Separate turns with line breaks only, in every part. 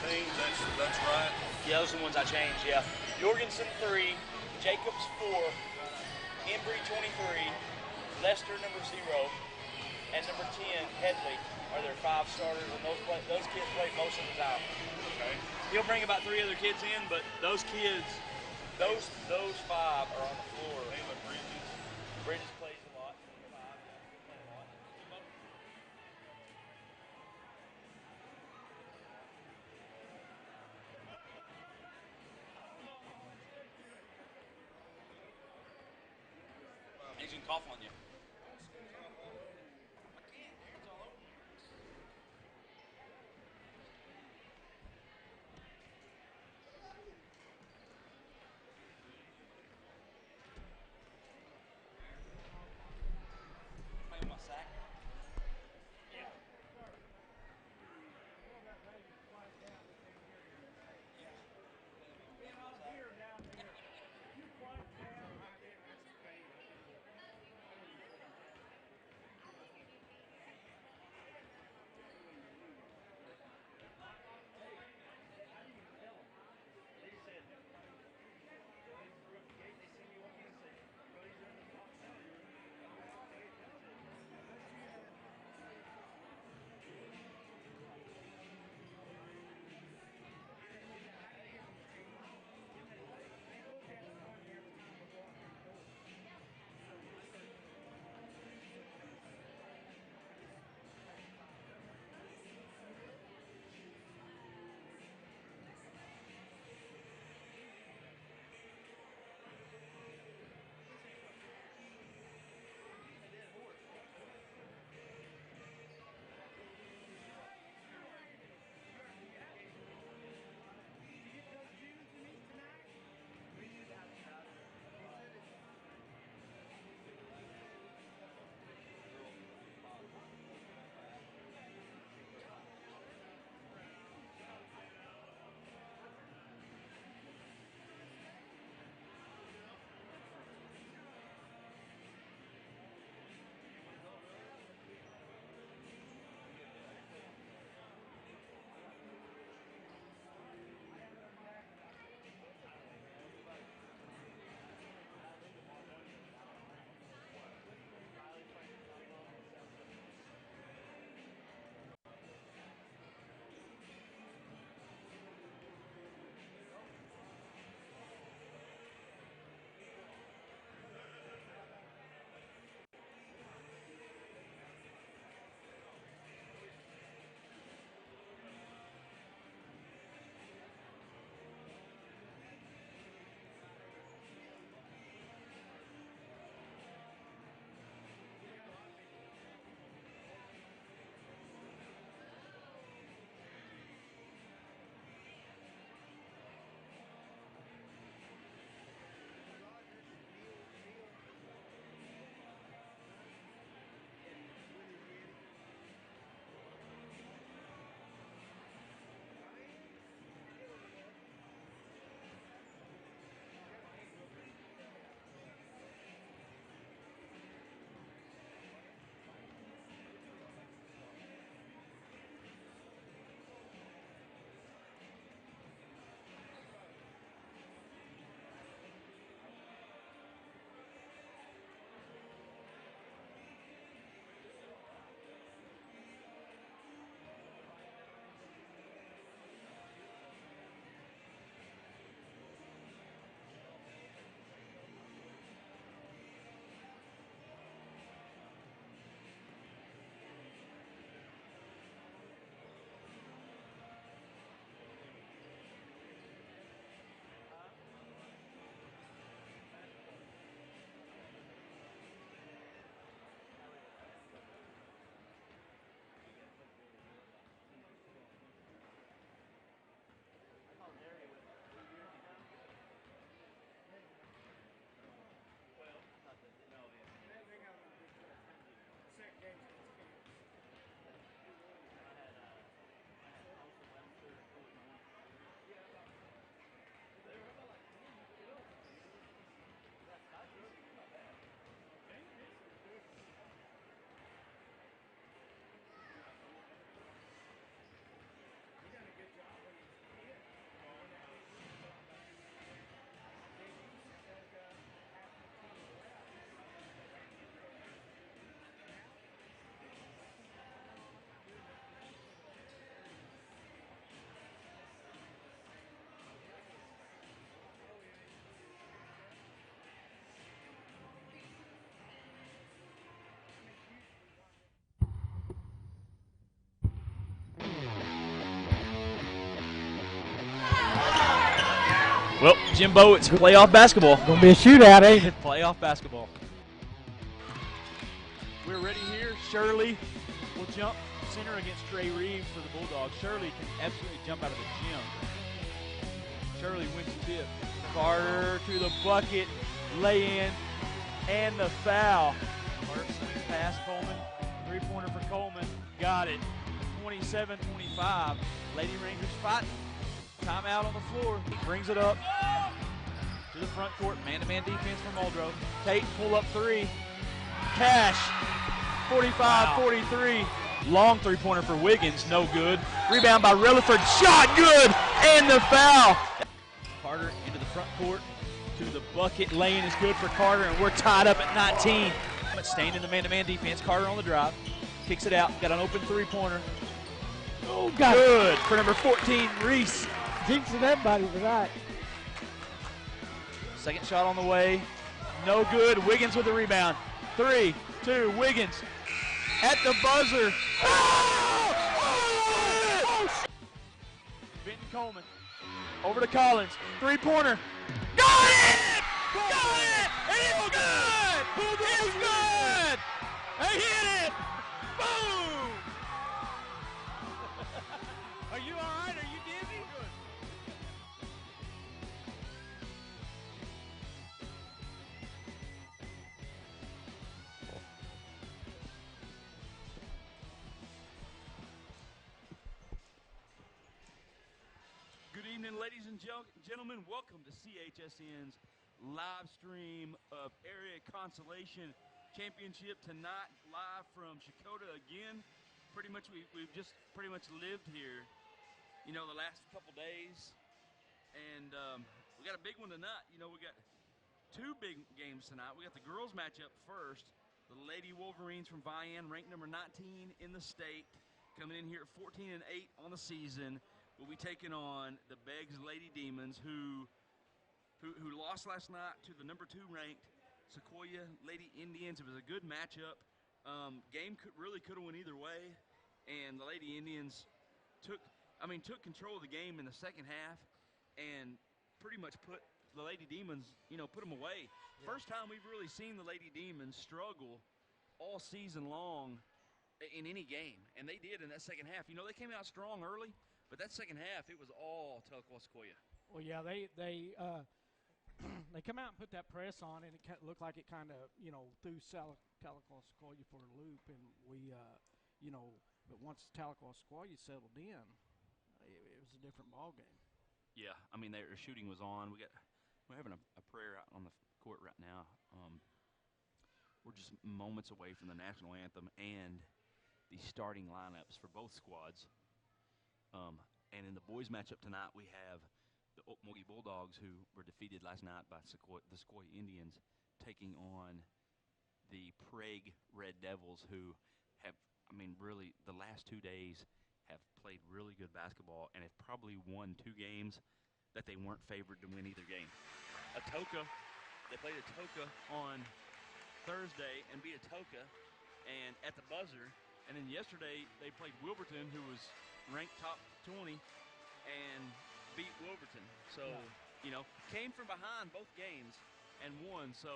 teams. That's right.
Yeah, those are the ones I changed, yeah. Jorgensen 3, Jacobs 4, Embry 23, Lester number 0, and number 10, Headley are their 5 starters, and those kids play most of the time.
Okay.
He'll bring about 3 other kids in, but those kids, those 5 are on the floor.
Taylor Bridges.
Bridges plays a lot. 5, yeah, he'll play a lot. He's gonna cough on you. Well, Jimbo, it's playoff basketball.
Gonna be a shootout, ain't it?
Playoff basketball. We're ready here. Shirley will jump center against Trey Reeves for the Bulldogs. Shirley can absolutely jump out of the gym. Shirley wins the tip. Carter to the bucket, lay in, and the foul. Carter swings past Coleman. Three-pointer for Coleman. Got it. 27-25. Lady Rangers fighting. Timeout on the floor. He brings it up to the front court. Man-to-man defense from Muldrow. Tate pull up three. Cash. 45-43. Long three-pointer for Wiggins. No good. Rebound by Rutherford. Shot good. And the foul. Carter into the front court. To the bucket. Laying is good for Carter. And we're tied up at 19. Staying in the man-to-man defense. Carter on the drive. Kicks it out. Got an open three-pointer.
Oh, got
good for number 14, Reese.
Jinxing everybody for that.
Second shot on the way. No good. Wiggins with the rebound. 3, 2, Wiggins at the buzzer. Benton Coleman over to Collins. Three-pointer. Got it! Got it! It's good! It's good! They hit it! Boom! Are you all right? Are you dizzy?
Good evening, ladies and gentlemen. Welcome to CHSN's live stream of Area Consolation Championship tonight, live from Sequoyah again. Pretty much, we've just pretty much lived here, you know, the last couple days, and we got a big one tonight. You know, we got two big games tonight. We got the girls matchup first. The Lady Wolverines from Vian, ranked number 19 in the state, coming in here at 14-8 on the season. We'll be taking on the Beggs Lady Demons, who lost last night to the number 2 ranked Sequoyah Lady Indians. It was a good matchup. Game really could have went either way, and the Lady Indians took control of the game in the second half, and pretty much put the Lady Demons, put them away. Yeah. First time we've really seen the Lady Demons struggle all season long in any game, and they did in that second half. You know, they came out strong early, but that second half, it was all Tahlequah Sequoyah.
Well, yeah, they come out and put that press on, and it looked like it kind of, threw Tahlequah Sequoyah for a loop, and we, but once Tahlequah Sequoyah settled in, it was a different ball game.
Yeah, I mean, their shooting was on. We're having a prayer out on the court right now. We're just moments away from the national anthem and the starting lineups for both squads. And in the boys matchup tonight, we have the Okmulgee Bulldogs, who were defeated last night by the Sequoyah Indians, taking on the Prague Red Devils, who have, really the last 2 days have played really good basketball and have probably won 2 games that they weren't favored to win either game. They played Atoka on Thursday and beat Atoka and at the buzzer. And then yesterday they played Wilburton, who was ranked top 20, and beat Wilburton. So, came from behind both games and won. So,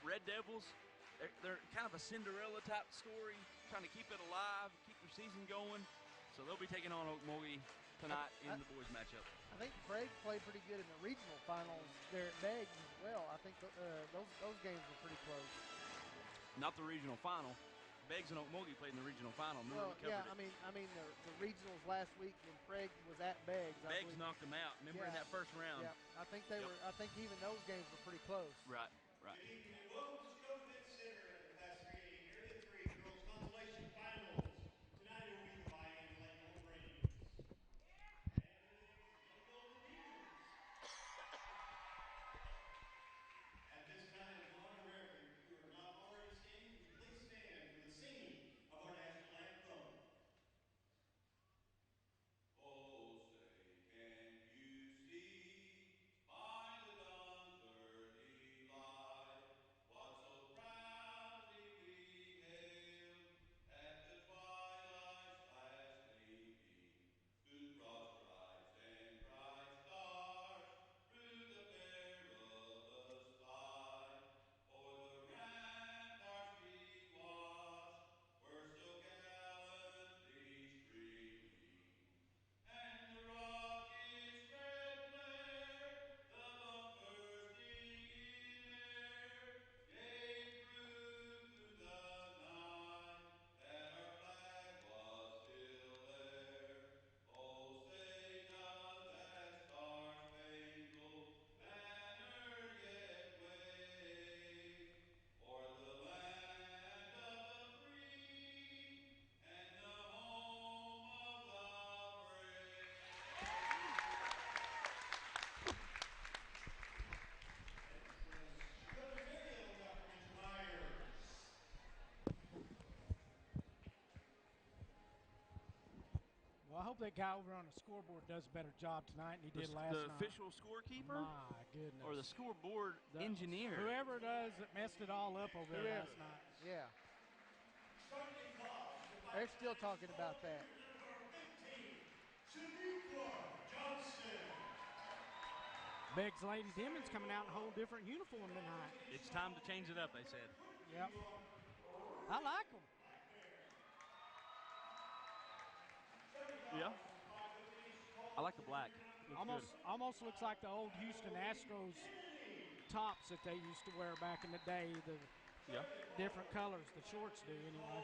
Red Devils, they're kind of a Cinderella type story, trying to keep it alive, keep their season going. So they'll be taking on Okmulgee tonight in the boys matchup.
I think Craig played pretty good in the regional finals there at Beggs as well. I think those games were pretty close.
Not the regional final. Beggs and Okmulgee played in the regional final.
Well, yeah, I mean the regionals last week when Craig was at Beggs.
Beggs knocked them out. Remember in that first round?
Yeah, I think they were. I think even those games were pretty close.
Right.
Good evening and welcome to Sequoyah Event Center at the Class 3A Area 3 Girls Consolation Finals. Tonight it will be the Vian Lady Wolverines. At this time, for the record, if you are not already standing, would you please stand for the singing of our national anthem. Oh, say, can you see by the dawn's early light what so
hope that guy over on the scoreboard does a better job tonight than he did last
The
night.
official scorekeeper?
My goodness.
Or the scoreboard engineer?
Whoever it is that messed it all up over there last night.
Yeah. They're still talking about that.
Beggs Lady Demons coming out in a whole different uniform tonight.
It's time to change it up, they said.
Yep. I like them.
Yeah. I like the black.
Almost looks like the old Houston Astros tops that they used to wear back in the day. The different colors, the shorts do anyway.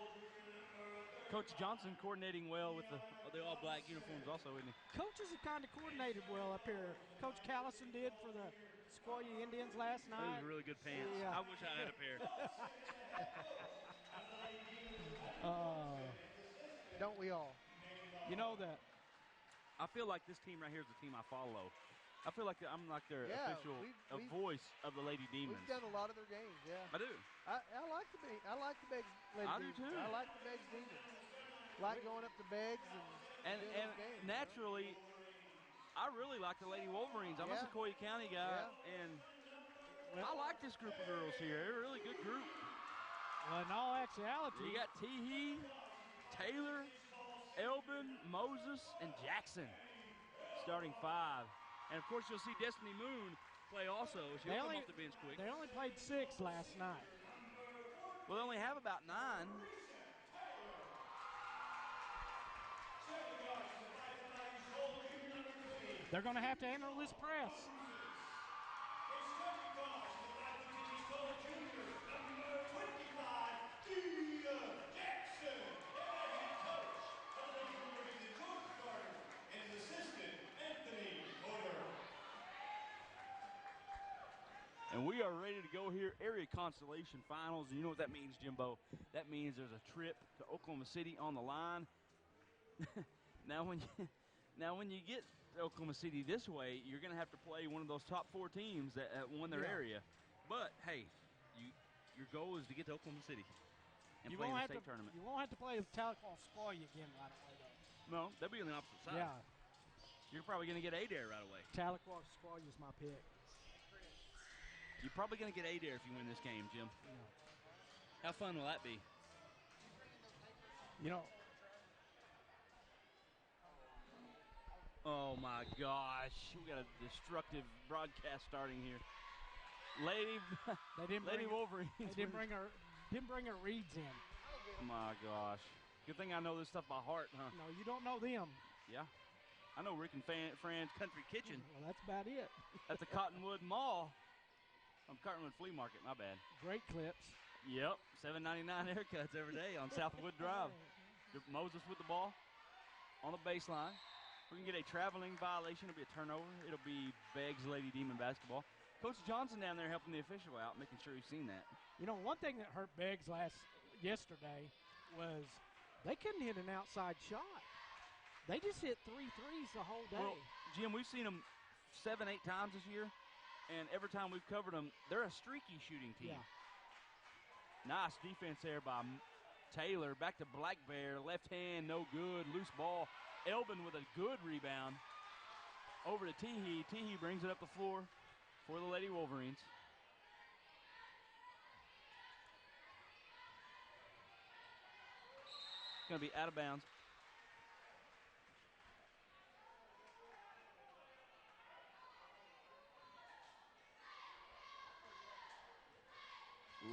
Coach Johnson coordinating well with the all-black uniforms also, isn't he?
Coaches have kind of coordinated well up here. Coach Callison did for the Sequoyah Indians last night.
Those are really good pants.
Yeah.
I wish I had a pair.
Don't we all?
You know that.
I feel like this team right here is the team I follow. I feel like I'm like their official voice of the Lady Demons.
We've done a lot of their games, yeah.
I do.
I like the Beggs Lady
I
Demons.
do too.
I like the Beggs Demons. Like going up to Beggs and doing
And
those games.
naturally, I really like the Lady Wolverines. I'm a
Yeah.
Sequoyah County guy, and I like this group of girls here. They're a really good group.
Well, in all actuality,
You got Teehee, Taylor, Elbin, Moses, and Jackson starting five. And, of course, you'll see Destiny Moon play also. She'll come off the bench quick.
they only played 6 last night.
Well, they only have about 9.
They're going to have to handle this press.
And we are ready to go here. Area Consolation Finals. And you know what that means, Jimbo? That means there's a trip to Oklahoma City on the line. Now, when you get to Oklahoma City this way, you're going to have to play one of those top 4 teams that won their area. But, hey, your goal is to get to Oklahoma City and play in the state tournament.
You won't have to play with Tahlequah-Sequoyah again right away, though.
No, they'll be on the opposite side.
Yeah.
You're probably going to get Adair right away.
Tahlequah-Sequoyah is my pick.
You're probably going to get Adair if you win this game, Jim.
Yeah.
How fun will that be?
You know.
Oh, my gosh. We got a destructive broadcast starting here. Lady Wolverines.
They didn't bring her reeds in.
Oh, my gosh. Good thing I know this stuff by heart, huh?
No, you don't know them.
Yeah. I know Rick and Fran's Country Kitchen.
Well, that's about it.
At the Cottonwood Mall. Cottonwood Flea Market, my bad.
Great clips.
Yep, $7.99 haircuts every day on Southwood Drive. Moses with the ball on the baseline. We're going to get a traveling violation. It'll be a turnover. It'll be Beggs Lady Demon basketball. Coach Johnson down there helping the official out, making sure he's seen that.
You know, one thing that hurt Beggs yesterday was they couldn't hit an outside shot. They just hit 3 threes the whole day.
Well, Jim, we've seen them 7-8 times this year. And every time we've covered them, they're a streaky shooting team.
Yeah.
Nice defense there by Taylor. Back to Black Bear. Left hand, no good. Loose ball. Elbin with a good rebound. Over to Teehee. Teehee brings it up the floor for the Lady Wolverines. It's going to be out of bounds.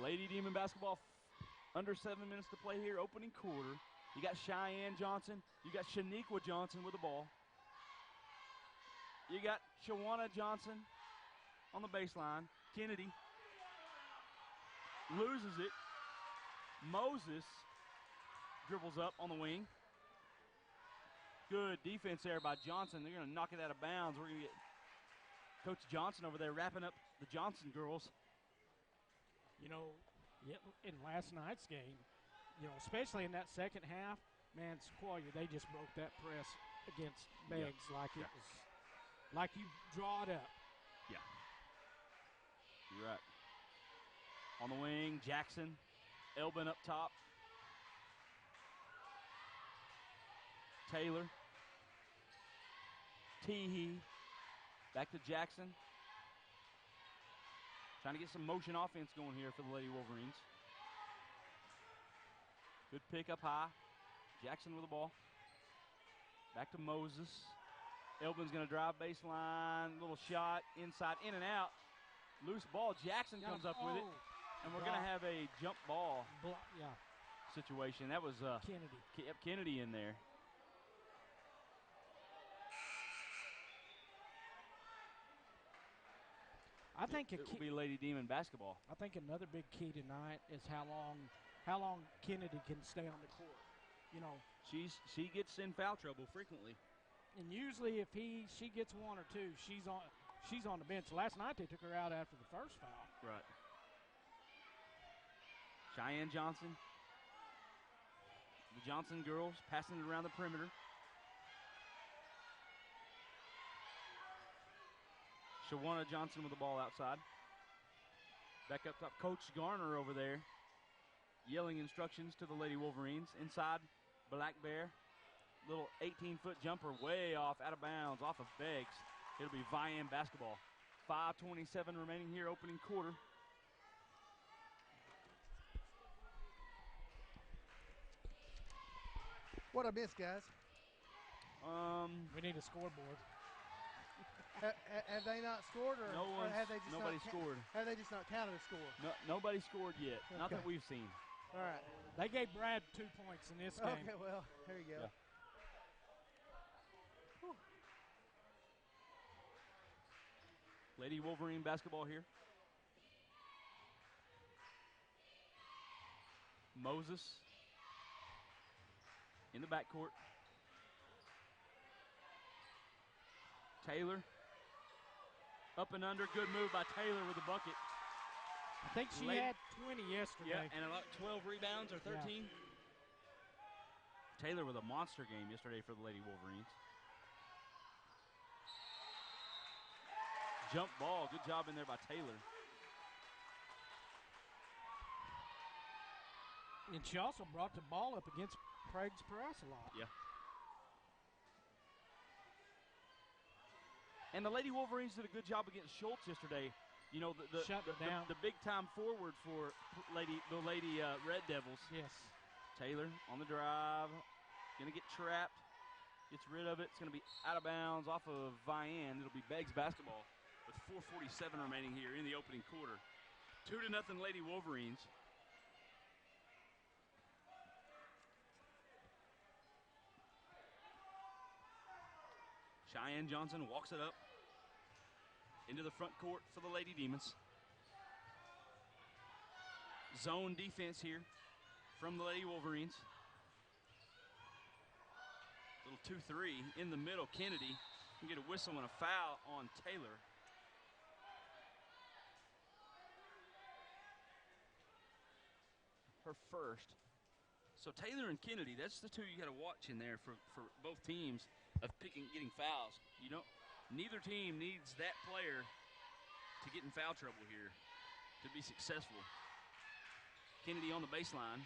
Lady Demon basketball, under 7 minutes to play here, opening quarter. You got Cheyenne Johnson. You got Shaniqua Johnson with the ball. You got Shawana Johnson on the baseline. Kennedy loses it. Moses dribbles up on the wing. Good defense there by Johnson. They're going to knock it out of bounds. We're going to get Coach Johnson over there wrapping up the Johnson girls.
You know, in last night's game, you know, especially in that second half, man, Sequoyah, they just broke that press against Beggs like it was, like you draw it up.
Yeah. You're right. On the wing, Jackson. Elbin up top. Taylor. Teehee. Back to Jackson. Trying to get some motion offense going here for the Lady Wolverines. Good pick up high. Jackson with the ball. Back to Moses. Elbin's going to drive baseline. Little shot inside, in and out. Loose ball. Jackson comes up with it. And we're going to have a jump ball situation. That was
Kennedy.
Kennedy in there.
I think
it will be Lady Demon basketball.
I think another big key tonight is how long Kennedy can stay on the court. You know,
she gets in foul trouble frequently.
And usually if she gets one or two, she's on the bench. Last night they took her out after the first foul.
Right. Cheyenne Johnson. The Johnson girls passing it around the perimeter. Shawana Johnson with the ball outside. Back up top, Coach Garner over there yelling instructions to the Lady Wolverines. Inside, Black Bear. Little 18-foot jumper way off, out of bounds, off of Beggs. It'll be Vian basketball. 5:27 remaining here, opening quarter.
What I missed, guys?
We need a scoreboard.
Have they not scored, or have they just
nobody scored?
Have they just not counted a score?
No, nobody scored yet. Okay. Not that we've seen.
All right.
They gave Brad 2 points in this game.
Okay, well, there you go.
Yeah. Lady Wolverine basketball here. Moses in the backcourt. Taylor up and under. Good move by Taylor with the bucket.
I think she had 20 yesterday.
Yeah, and 12 rebounds or 13. Yeah. Taylor with a monster game yesterday for the Lady Wolverines. Jump ball. Good job in there by Taylor.
And she also brought the ball up against Craig's press a lot.
Yeah. And the Lady Wolverines did a good job against Schultz yesterday. You know, the big-time forward for the Lady Red Devils.
Yes.
Taylor on the drive. Going to get trapped. Gets rid of it. It's going to be out of bounds off of Vian. It'll be Beggs basketball with 4:47 remaining here in the opening quarter. 2-0 Lady Wolverines. Cheyenne Johnson walks it up into the front court for the Lady Demons. Zone defense here from the Lady Wolverines. Little 2-3 in the middle. Kennedy can get a whistle and a foul on Taylor. Her first. So Taylor and Kennedy, that's the two you got to watch in there for both teams of getting fouls. You know, neither team needs that player to get in foul trouble here to be successful. Kennedy on the baseline.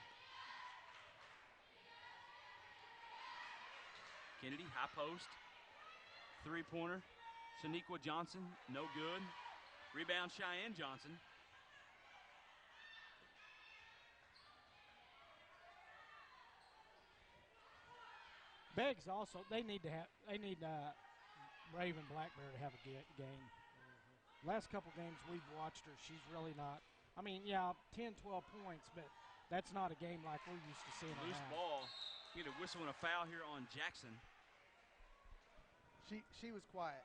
Kennedy, high post. Three-pointer. Shaniqua Johnson, no good. Rebound, Cheyenne Johnson.
Beggs also, they need Raven Black Bear to have a game. Last couple games we've watched her, she's really not. I mean, yeah, 10, 12 points, but that's not a game like we're used to seeing her.
Loose ball. Get a whistle and a foul here on Jackson.
She was quiet.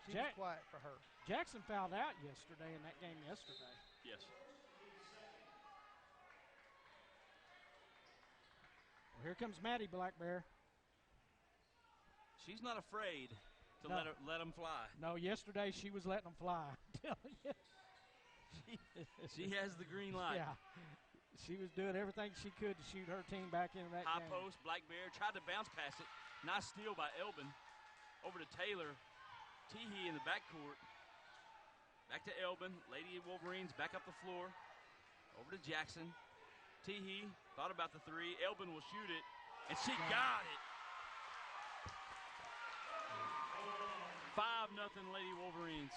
She was quiet for her.
Jackson fouled out yesterday in that game yesterday.
Yes.
Well, here comes Maddie Black Bear.
She's not afraid to let them fly.
No, yesterday she was letting them fly.
She has the green light.
Yeah. She was doing everything she could to shoot her team back into that
High
game.
post, Black Bear tried to bounce pass it. Nice steal by Elbin. Over to Taylor. Teehee in the backcourt. Back to Elbin. Lady Wolverines back up the floor. Over to Jackson. Teehee thought about the three. Elbin will shoot it. And she got it. 5-0 Lady Wolverines.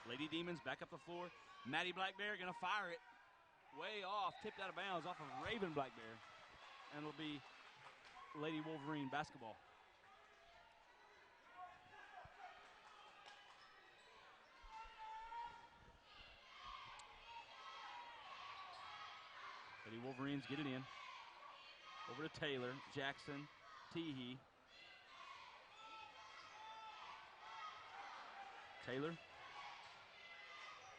Lady Demons back up the floor. Maddie Black Bear going to fire it. Way off, tipped out of bounds off of Raven Black Bear. And it'll be Lady Wolverine basketball. Lady Wolverines get it in. Over to Taylor, Jackson, Teehee. Taylor.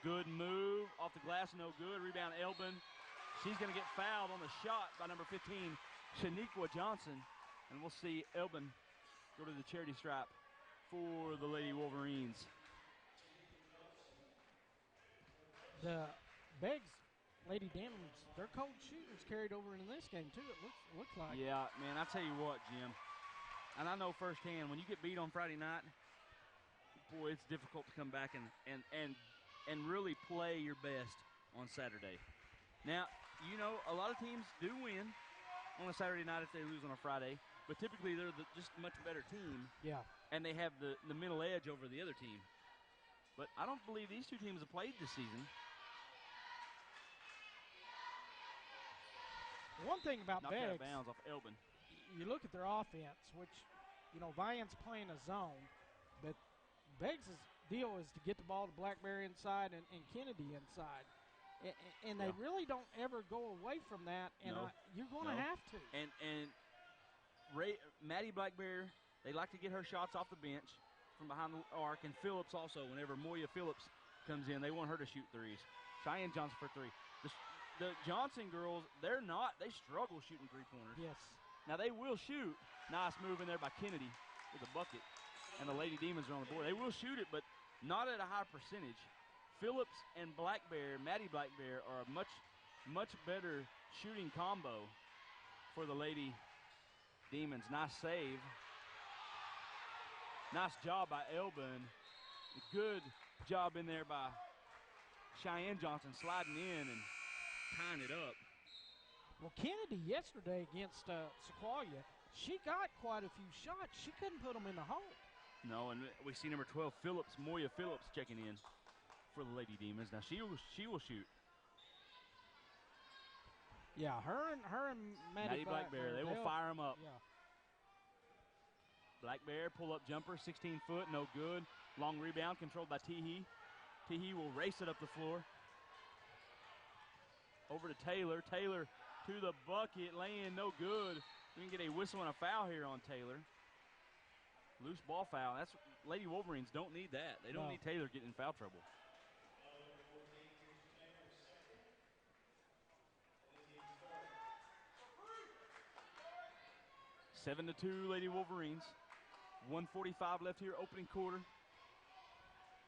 Good move. Off the glass, no good. Rebound, Elbin. She's going to get fouled on the shot by number 15, Shaniqua Johnson. And we'll see Elbin go to the charity stripe for the Lady Wolverines.
The Beggs Lady Demons, their cold shooters carried over into this game too. It looks like.
Yeah, man, I tell you what, Jim. And I know firsthand, when you get beat on Friday night, boy, it's difficult to come back and really play your best on Saturday. Now, you know, a lot of teams do win on a Saturday night if they lose on a Friday, but typically they're just a much better team.
Yeah.
And they have the mental edge over the other team. But I don't believe these two teams have played this season.
One thing about
Knocked out
Beggs,
of bounds off Elbin.
you look at their offense, which, you know, Viant's playing a zone, but Beggs' deal is to get the ball to Blackberry inside and Kennedy inside. And they really don't ever go away from that, and
No.
you're going to have to.
And Maddie Blackbear, they like to get her shots off the bench from behind the arc, and Phillips also, whenever Moya Phillips comes in, they want her to shoot threes. Cheyenne Johnson for three. The Johnson girls, they struggle shooting three-pointers.
Yes.
Now, they will shoot. Nice move in there by Kennedy with a bucket. And the Lady Demons are on the board. They will shoot it, but not at a high percentage. Phillips and Maddie Blackbear, are a much, much better shooting combo for the Lady Demons. Nice save. Nice job by Elbin. Good job in there by Cheyenne Johnson sliding in and tying it up.
Well, Kennedy yesterday against Sequoyah, she got quite a few shots. She couldn't put them in the hole.
No, and we see number 12, Moya Phillips checking in for the Lady Demons. Now she will shoot.
Yeah, her and Maddie
Blackbear, they will fire them up.
Yeah.
Blackbear, pull-up jumper, 16 foot, no good. Long rebound controlled by Teehee. Teehee will race it up the floor. Over to Taylor. Taylor to the bucket, laying no good. We can get a whistle and a foul here on Taylor. Loose ball foul. That's Lady Wolverines don't need that. They don't need Taylor getting in foul trouble. 7-2 Lady Wolverines. 1:45 left here, opening quarter.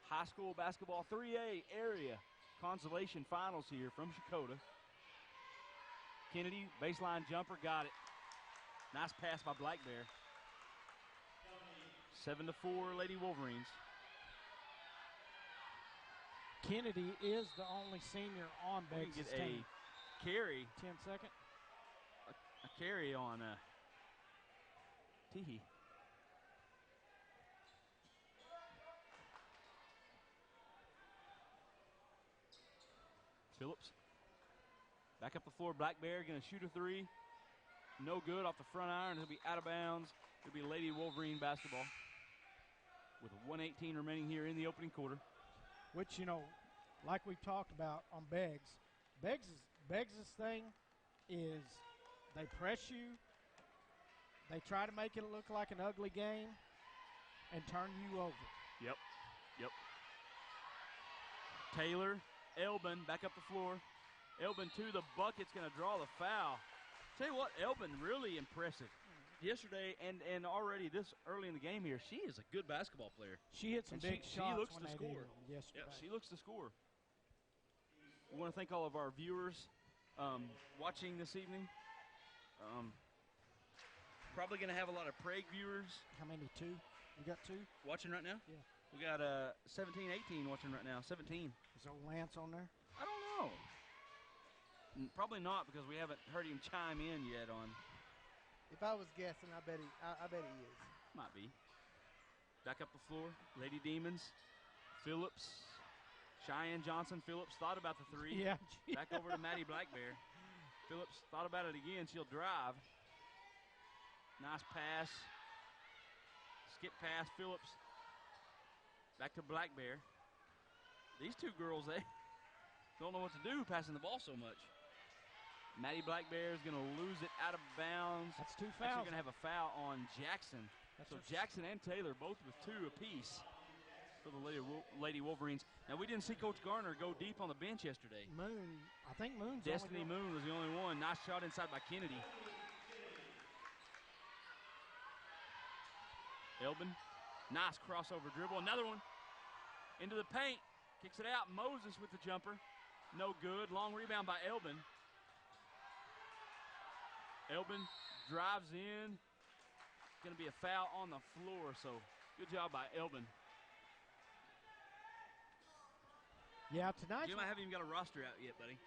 High school basketball 3A area Consolation finals here from Shakota. Kennedy, baseline jumper, got it. Nice pass by Blackbear. 7-4 Lady Wolverines.
Kennedy is the only senior on
We
Beggs'
can get
team.
a carry,
10-second.
a carry on Teehee. Phillips. Back up the floor. Blackbear going to shoot a three. No good off the front iron. It'll be out of bounds. It'll be Lady Wolverine basketball with 1:18 remaining here in the opening quarter.
Which, you know, like we've talked about on Beggs, Beggs' thing is they press you, they try to make it look like an ugly game, and turn you over.
Yep. Taylor, Elbin back up the floor. Elbin to the bucket's going to draw the foul. Tell you what, Elbin really impressive. Yesterday and already this early in the game here, she is a good basketball player.
She hit some big shots
she looks
when
to
they
score.
needed them yesterday.
Yeah, she looks to score. We want to thank all of our viewers watching this evening. Probably going to have a lot of Prague viewers.
How many? Two? You got two?
Watching right now?
Yeah.
We got 17, 18 watching right now. 17.
Is old Lance on there?
I don't know. Probably not, because we haven't heard him chime in yet on
If I was guessing, I bet he is.
Might be. Back up the floor. Lady Demons. Phillips. Cheyenne Johnson. Phillips thought about the three.
Yeah.
Back over to Maddie Blackbear. Phillips thought about it again. She'll drive. Nice pass. Skip pass. Phillips. Back to Blackbear. These two girls, they don't know what to do passing the ball so much. Maddie Blackbear is going to lose it out of bounds.
That's 2
Actually
fouls.
going to have a foul on Jackson.
That's
So Jackson and Taylor both with 2 apiece for the Lady Wolverines. Now, we didn't see Coach Garner go deep on the bench yesterday.
Moon. I think Moon's
Destiny
only
Moon was the only one. Nice shot inside by Kennedy. Elbin, nice crossover dribble. Another one into the paint. Kicks it out. Moses with the jumper. No good. Long rebound by Elbin. Elbin drives in. Going to be a foul on the floor, so good job by Elbin.
Yeah, tonight.
Jim, I haven't even got a roster out yet, buddy.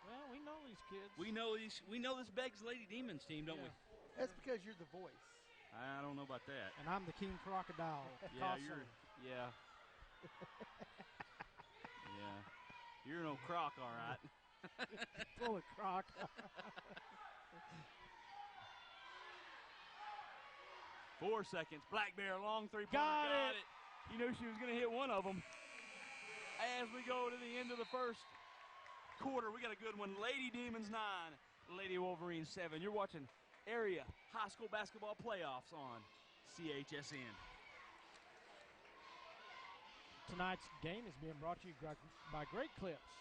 Well, we know these kids.
We know this Beggs Lady Demons team, don't we?
That's because you're the voice.
I don't know about that.
And I'm the King Crocodile.
Yeah,
Coughlin.
yeah. Yeah. You're no croc, all right.
Full of croc.
4 seconds. Blackbear, long three-pointer.
Got it.
You knew she was going to hit one of them. As we go to the end of the first quarter, we got a good one. Lady Demons 9, Lady Wolverines 7. You're watching Area High School Basketball Playoffs on CHSN.
Tonight's game is being brought to you by Great Clips,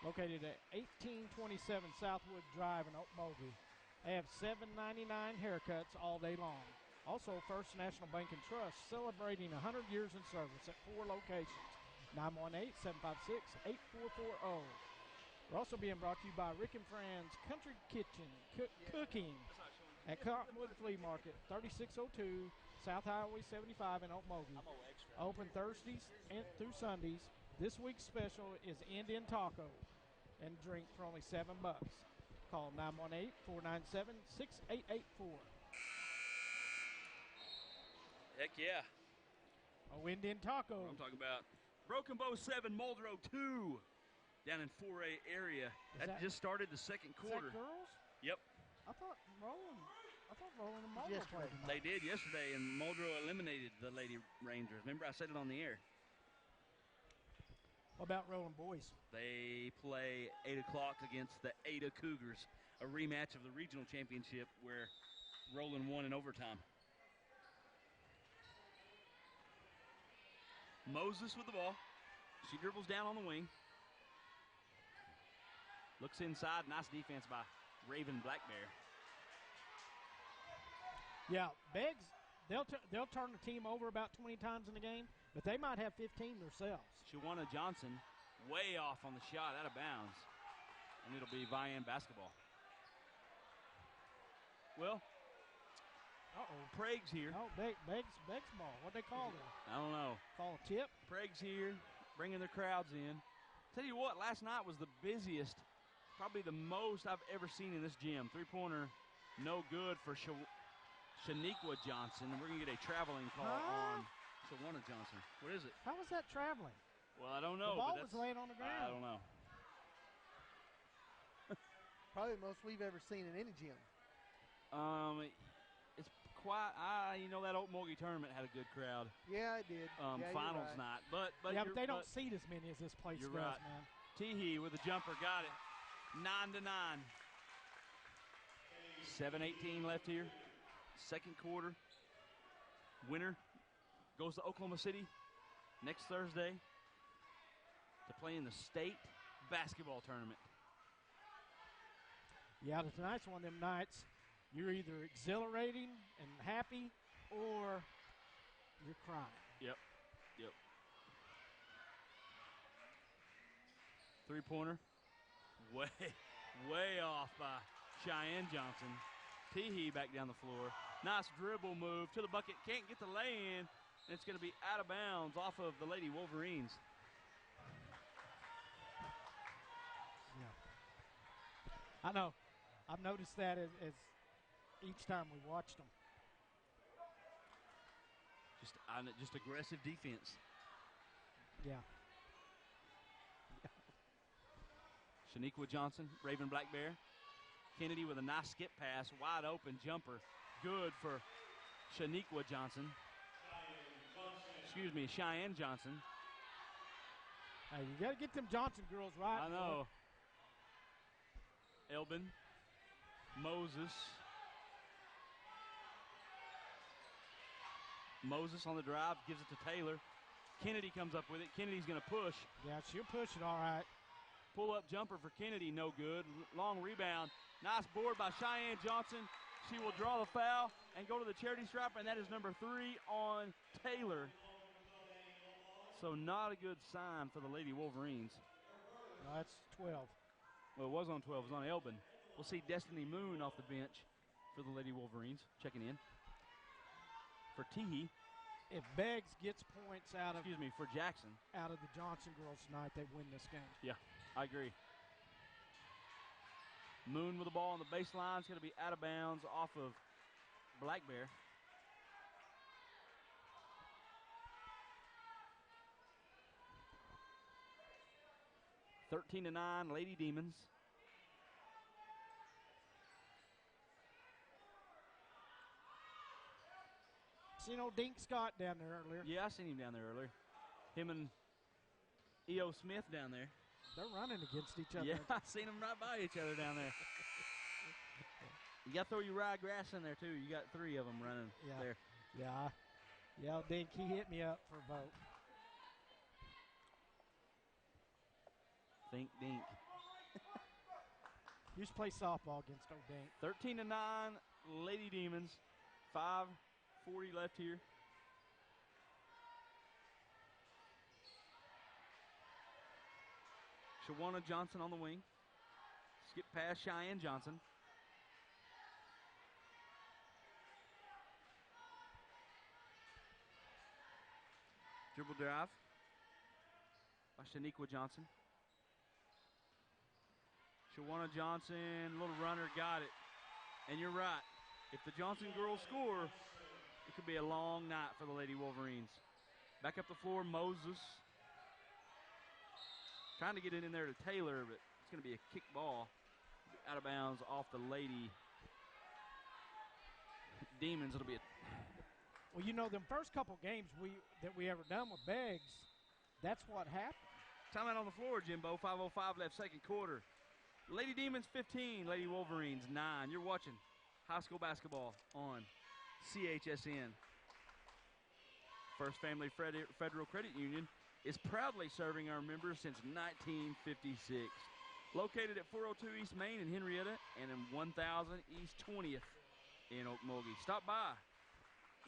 located at 1827 Southwood Drive in Okmulgee. They have $7.99 haircuts all day long. Also, First National Bank and Trust celebrating 100 years in service at 4 locations, 918-756-8440. We're also being brought to you by Rick and Fran's Country Kitchen Cooking at Cottonwood Flea Market, 3602 South Highway 75 in Okmulgee. Open Thursdays through Sundays. This week's special is Indian Taco and drink for only $7. Call 918-497-6884.
Heck yeah.
Oh, Indian Taco.
I'm talking about Broken Bow 7, Muldrow 2 down in 4A area. That just started the second quarter.
Is that girls?
Yep.
I thought Roland and Muldrow played tonight.
They did yesterday, and Muldrow eliminated the Lady Rangers. Remember, I said it on the air.
What about Roland boys?
They play 8 o'clock against the Ada Cougars, a rematch of the regional championship where Roland won in overtime. Moses with the ball. She dribbles down on the wing. Looks inside. Nice defense by Raven Blackbear.
Yeah, Beggs, they'll turn the team over about 20 times in the game, but they might have 15 themselves.
Shawana Johnson way off on the shot, out of bounds. And it'll be Vian basketball. Well, Prague's here.
Oh, Beggs ball. What they call it?
I don't know.
Call a tip?
Prague's here, bringing their crowds in. Tell you what, last night was the busiest, probably the most I've ever seen in this gym. Three-pointer, no good for Shaniqua Johnson. We're going to get a traveling call on Shawana Johnson. What is it?
How was that traveling?
Well, I don't know.
The ball
but
was laying on the ground.
I don't know.
Probably the most we've ever seen in any gym.
It's quite. That Okmulgee tournament had a good crowd.
Yeah, it did.
Finals night, but
yeah, but they don't seat as many as this place
you're
does,
right.
man.
Teehee with a jumper, got it. 9-9. 7:18 left here. Second quarter. Winner goes to Oklahoma City next Thursday to play in the state basketball tournament.
Yeah, tonight's one of them nights. You're either exhilarating and happy or you're crying.
Yep. Three-pointer. Way off by Cheyenne Johnson. Teehee back down the floor. Nice dribble move to the bucket. Can't get the lay-in. And it's going to be out of bounds off of the Lady Wolverines.
Yeah. I know. I've noticed that as each time we watched them.
Just aggressive defense.
Yeah.
Shaniqua Johnson, Raven Black Bear. Kennedy with a nice skip pass, wide open jumper. Good for Shaniqua Johnson. Excuse me, Cheyenne Johnson.
Hey, you got to get them Johnson girls right.
I know. Elbin, Moses. Moses on the drive, gives it to Taylor. Kennedy comes up with it. Kennedy's going to push.
Yeah, she'll push it all right.
Pull-up jumper for Kennedy, no good. Long rebound. Nice board by Cheyenne Johnson. She will draw the foul and go to the charity stripe, and that is number 3 on Taylor. So not a good sign for the Lady Wolverines.
No, that's 12.
Well, it was on 12. It was on Elbin. We'll see Destiny Moon off the bench for the Lady Wolverines, checking in. For Teehee.
If Beggs gets points
for Jackson.
out of the Johnson girls tonight, they win this game.
Yeah, I agree. Moon with the ball on the baseline. It's going to be out of bounds off of Black Bear. (13-9), Lady Demons.
Seen old Dink Scott down there earlier.
Yeah, I seen him down there earlier. Him and E.O. Smith down there.
They're running against each other.
Yeah, I seen them right by each other down there. You got to throw your ryegrass in there, too. You got 3 of them running there.
Yeah. Yeah, Dink, he hit me up for a vote.
Think Dink.
Used to play softball against old Dink.
13-9, Lady Demons. 5:40 left here. Shawana Johnson on the wing. Skip past Cheyenne Johnson. Dribble drive by Shaniqua Johnson. Shawana Johnson, little runner, got it. And you're right. If the Johnson girls score, it could be a long night for the Lady Wolverines. Back up the floor, Moses. Trying to get it in there to Taylor, but it's going to be a kick ball. Out of bounds off the Lady Demons. It'll be a...
Well, you know, them first couple games that we ever done with Beggs, that's what happened.
Timeout on the floor, Jimbo. 5:05 left, second quarter. Lady Demons 15, Lady Wolverines 9. You're watching high school basketball on CHSN. First Family Federal Credit Union is proudly serving our members since 1956. Located at 402 East Main in Henrietta and in 1000 East 20th in Okmulgee. Stop by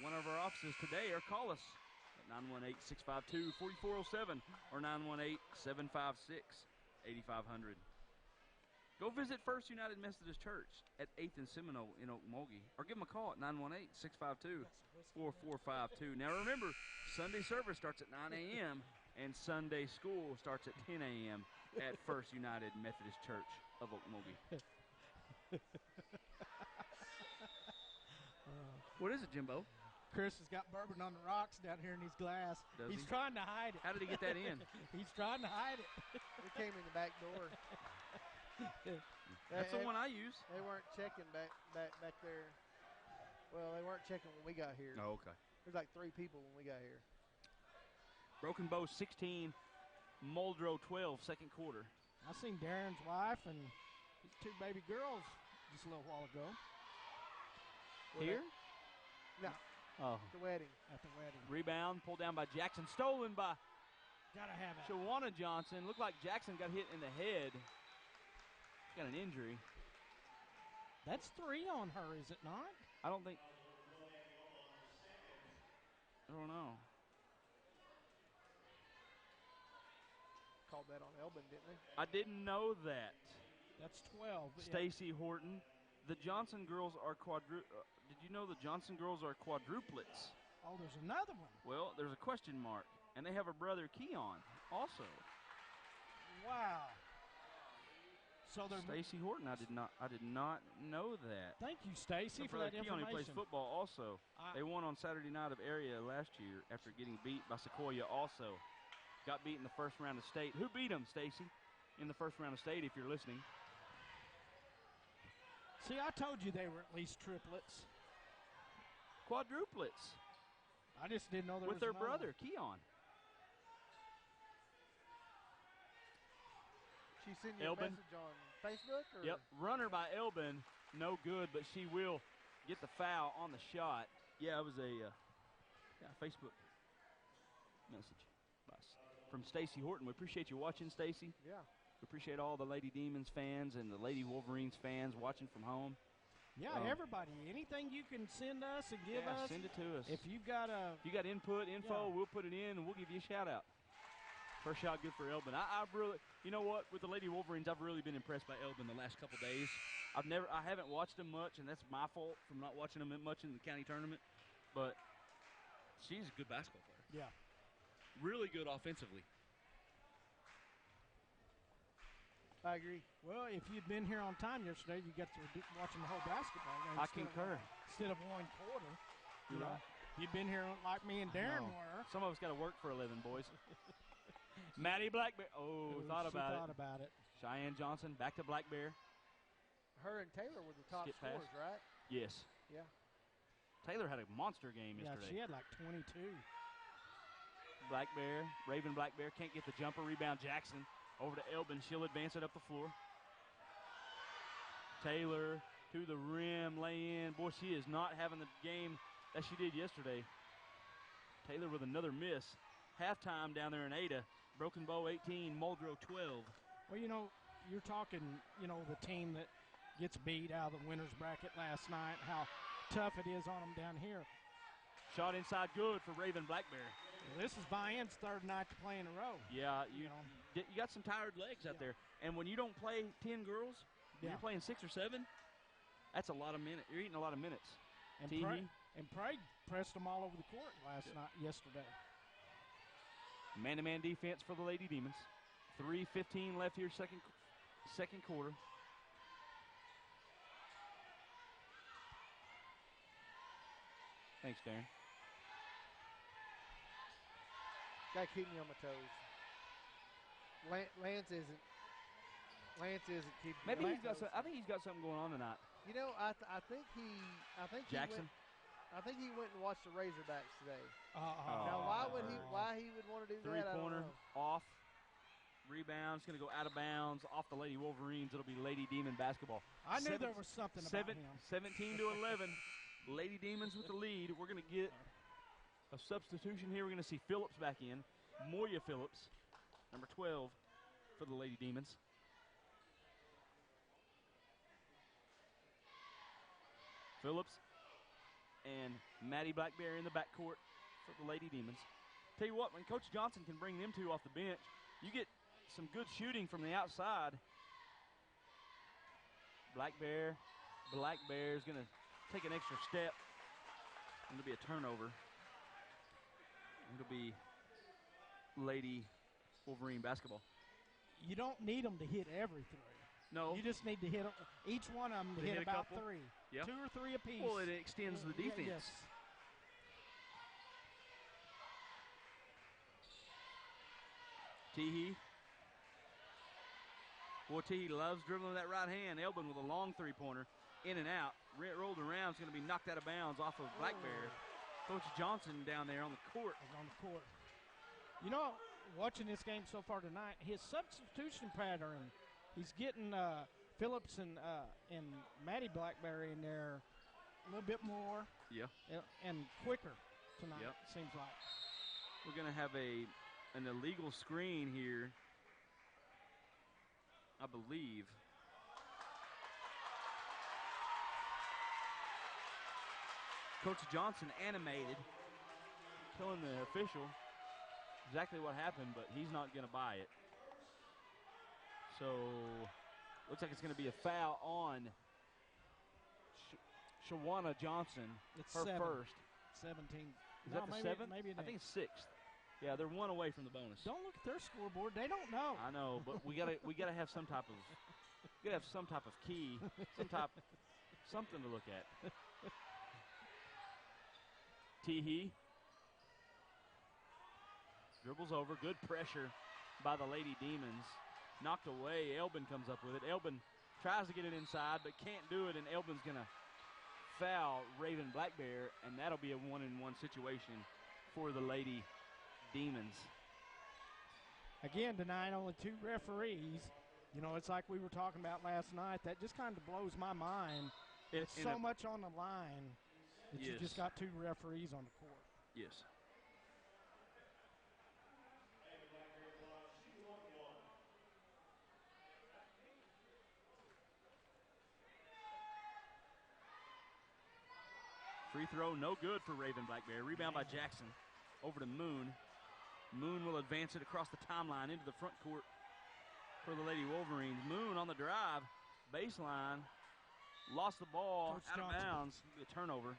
one of our offices today or call us at 918-652-4407 or 918-756-8500. Go visit First United Methodist Church at 8th and Seminole in Okmulgee or give them a call at 918-652-4452. Now remember, Sunday service starts at 9 a.m. and Sunday school starts at 10 a.m. at First United Methodist Church of Okmulgee. What is it, Jimbo?
Chris has got bourbon on the rocks down here in his glass.
He's
trying to hide it.
How did he get that in?
He's trying to hide it.
We came in the back door.
That's the one I use.
They weren't checking back there. Well, they weren't checking when we got here.
Oh, okay.
There's like 3 people when we got here.
Broken Bow 16, Muldrow 12, second quarter.
I seen Darren's wife and his 2 baby girls just a little while ago.
Here?
No.
Oh.
The wedding.
At the wedding.
Rebound, pulled down by Jackson, stolen by
Gotta have it.
Shawana Johnson. Looked like Jackson got hit in the head. She's got an injury.
That's 3 on her, is it not?
I don't think. I don't know.
Called that on Elbin, didn't they?
I didn't know that.
That's 12.
Stacy Horton. The Johnson girls are did you know the Johnson girls are quadruplets?
Oh, there's another one.
Well, there's a question mark. And they have a brother, Keon, also.
Wow. So they're
Stacy Horton, I did not know that.
Thank you, Stacy, for that
He only plays
information.
football also. They won on Saturday night of area last year after getting beat by Sequoyah also. Got beat in the first round of state. Who beat them, Stacy, in the first round of state, if you're listening?
See, I told you they were at least triplets.
Quadruplets.
I just didn't know there
with
was
their
another
brother,
one.
Keon.
She sent you a
Elbin.
message on Facebook? Or?
Yep, runner by Elbin, no good, but she will get the foul on the shot. Yeah, it was a Facebook message from Stacy Horton. We appreciate you watching, Stacy.
Yeah.
We appreciate all the Lady Demons fans and the Lady Wolverines fans watching from home.
Yeah, everybody. Anything you can send us and give us.
Send it to us.
If you've got
input, info, we'll put it in and we'll give you a shout out. First shot good for Elbin. I really, you know what, with the Lady Wolverines, I've really been impressed by Elbin the last couple days. I haven't watched them much, and that's my fault from not watching them much in the county tournament. But she's a good basketball player.
Yeah.
Really good offensively.
I agree.
Well, if you'd been here on time yesterday, you got to be watching the whole basketball game.
I concur.
Instead of one quarter. You know, if you'd been here like me and Darren were.
Some of us got to work for a living, boys. Maddie Blackbear. Thought about it. Cheyenne Johnson back to Blackbear.
Her and Taylor were the top
Skip
scorers,
pass.
right?
Yes.
Yeah.
Taylor had a monster game
Yeah,
yesterday.
she had like 22.
Blackbear, Raven Blackbear can't get the jumper. Rebound Jackson over to Elbin. She'll advance it up the floor. Taylor to the rim, lay in. Boy, she is not having the game that she did yesterday. Taylor with another miss. Halftime down there in Ada. Broken Bow 18, Muldrow 12.
Well, you know, you're talking, you know, the team that gets beat out of the winner's bracket last night, how tough it is on them down here.
Shot inside good for Raven Blackbear.
Well, this is Vian's third night to play in a row.
Yeah, you got some tired legs out there. And when you don't play 10 girls, when you're playing 6 or 7, that's a lot of minutes. You're eating a lot of minutes.
And Prague pressed them all over the court yesterday.
Man-to-man defense for the Lady Demons. 3:15 left here, second quarter. Thanks, Darren.
Got to keep me on my toes. Lance isn't keeping.
Maybe
me on
he's got.
my toes.
I think he's got something going on tonight.
You know, I think
Jackson.
he went and watched the Razorbacks today.
Now,
why he would want to do that? I don't
Three-pointer
know.
off. Rebound's going to go out of bounds off the Lady Wolverines. It'll be Lady Demon basketball.
I knew there was something about him.
17 to 11. Lady Demons with the lead. We're going to get a substitution here. We're going to see Phillips back in. Moya Phillips, number 12 for the Lady Demons. Phillips and Maddie Blackbear in the backcourt for the Lady Demons. Tell you what, when Coach Johnson can bring them two off the bench, you get some good shooting from the outside. Blackbear is going to take an extra step. It'll be a turnover. It'll be Lady Wolverine basketball.
You don't need them to hit every three.
No.
You just need to hit each one of them to hit about
couple.
3.
Yep.
2 or 3 apiece.
Well, it extends the defense.
Yes.
Teehee. Boy, Teehee loves dribbling that right hand. Elbin with a long three-pointer. In and out. Rolled around. It's going to be knocked out of bounds off of Blackbear. Coach Johnson down there on the court.
On the court. You know, watching this game so far tonight, his substitution pattern, he's getting Phillips and Maddie Blackberry in there a little bit more.
Yeah.
And quicker tonight,
Yep.
it seems like.
We're going to have an illegal screen here, I believe. Coach Johnson animated, telling the official exactly what happened, but he's not going to buy it. So, looks like it's going to be a foul on Shawana Johnson,
It's
her
7.
first.
17.
Is that the seventh?
Maybe it
I think it's sixth. Yeah, they're one away from the bonus.
Don't look at their scoreboard. They don't know.
I know, but we gotta have some type of You gotta have some type of key, something to look at. Teehee dribbles over. Good pressure by the Lady Demons. Knocked away. Elbin comes up with it. Elbin tries to get it inside, but can't do it, and Elbin's going to foul Raven Black Bear, and that'll be a one-on-one situation for the Lady Demons.
Again, tonight, only 2 referees. You know, it's like we were talking about last night. That just kind of blows my mind. It's so much on the line that you just got 2 referees on the court.
Yes. Free throw, no good for Raven Black Bear. Rebound by Jackson. Over to Moon. Moon will advance it across the timeline into the front court for the Lady Wolverines. Moon on the drive. Baseline. Lost the ball.
Coach
out
Johnson.
of bounds. Be a turnover.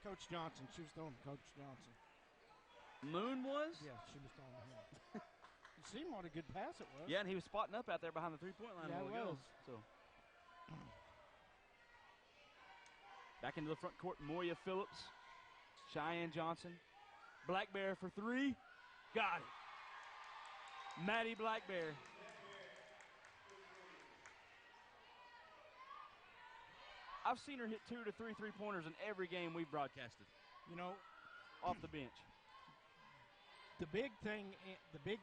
Coach Johnson. She was throwing to Coach Johnson.
Moon was?
Yeah, she was throwing to him. You seen what a good pass it was.
Yeah, and he was spotting up out there behind the three-point line.
Yeah,
a
it
while ago.
was.
So. Back into the front court, Moya Phillips, Cheyenne Johnson. Black Bear for 3. Got it. Maddie Black Bear. I've seen her hit 2 to 3 3-pointers in every game we've broadcasted.
You know,
Off the bench.
the big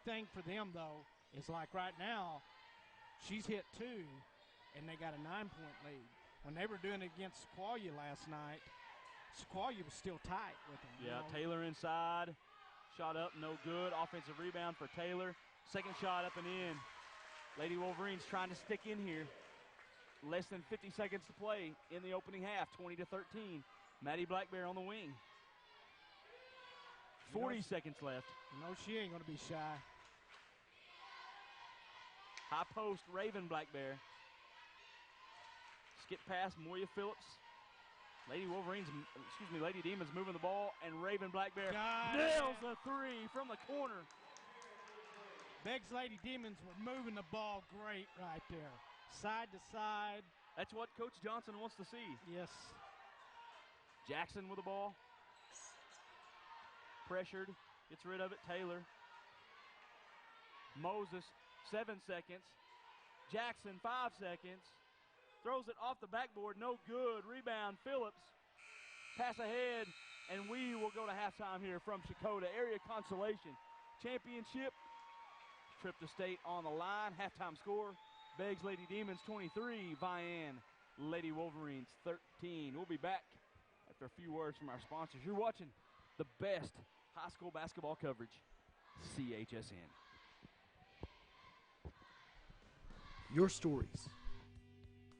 thing for them though is like right now, she's hit 2, and they got a 9-point lead. When they were doing it against Sequoyah last night, Sequoyah was still tight with them.
Yeah,
you know?
Taylor inside. Shot up, no good. Offensive rebound for Taylor. Second shot up and in. Lady Wolverines trying to stick in here. Less than 50 seconds to play in the opening half, 20 to 13. Maddie Black Bear on the wing. 40 seconds left.
You know she ain't going to be shy.
High post, Raven Black Bear. Skip past Moya Phillips. Lady Demons moving the ball, and Raven Black Bear nails the 3 from the corner.
Beggs Lady Demons were moving the ball great right there. Side to side.
That's what Coach Johnson wants to see.
Yes.
Jackson with the ball. Pressured. Gets rid of it. Taylor. Moses, 7 seconds. Jackson, 5 seconds. Throws it off the backboard. No good. Rebound, Phillips. Pass ahead, and we will go to halftime here from Sequoyah. Area Consolation Championship. Trip to state on the line. Halftime score. Beggs Lady Demons 23. Vian Lady Wolverines 13. We'll be back after a few words from our sponsors. You're watching the best high school basketball coverage, CHSN.
Your stories,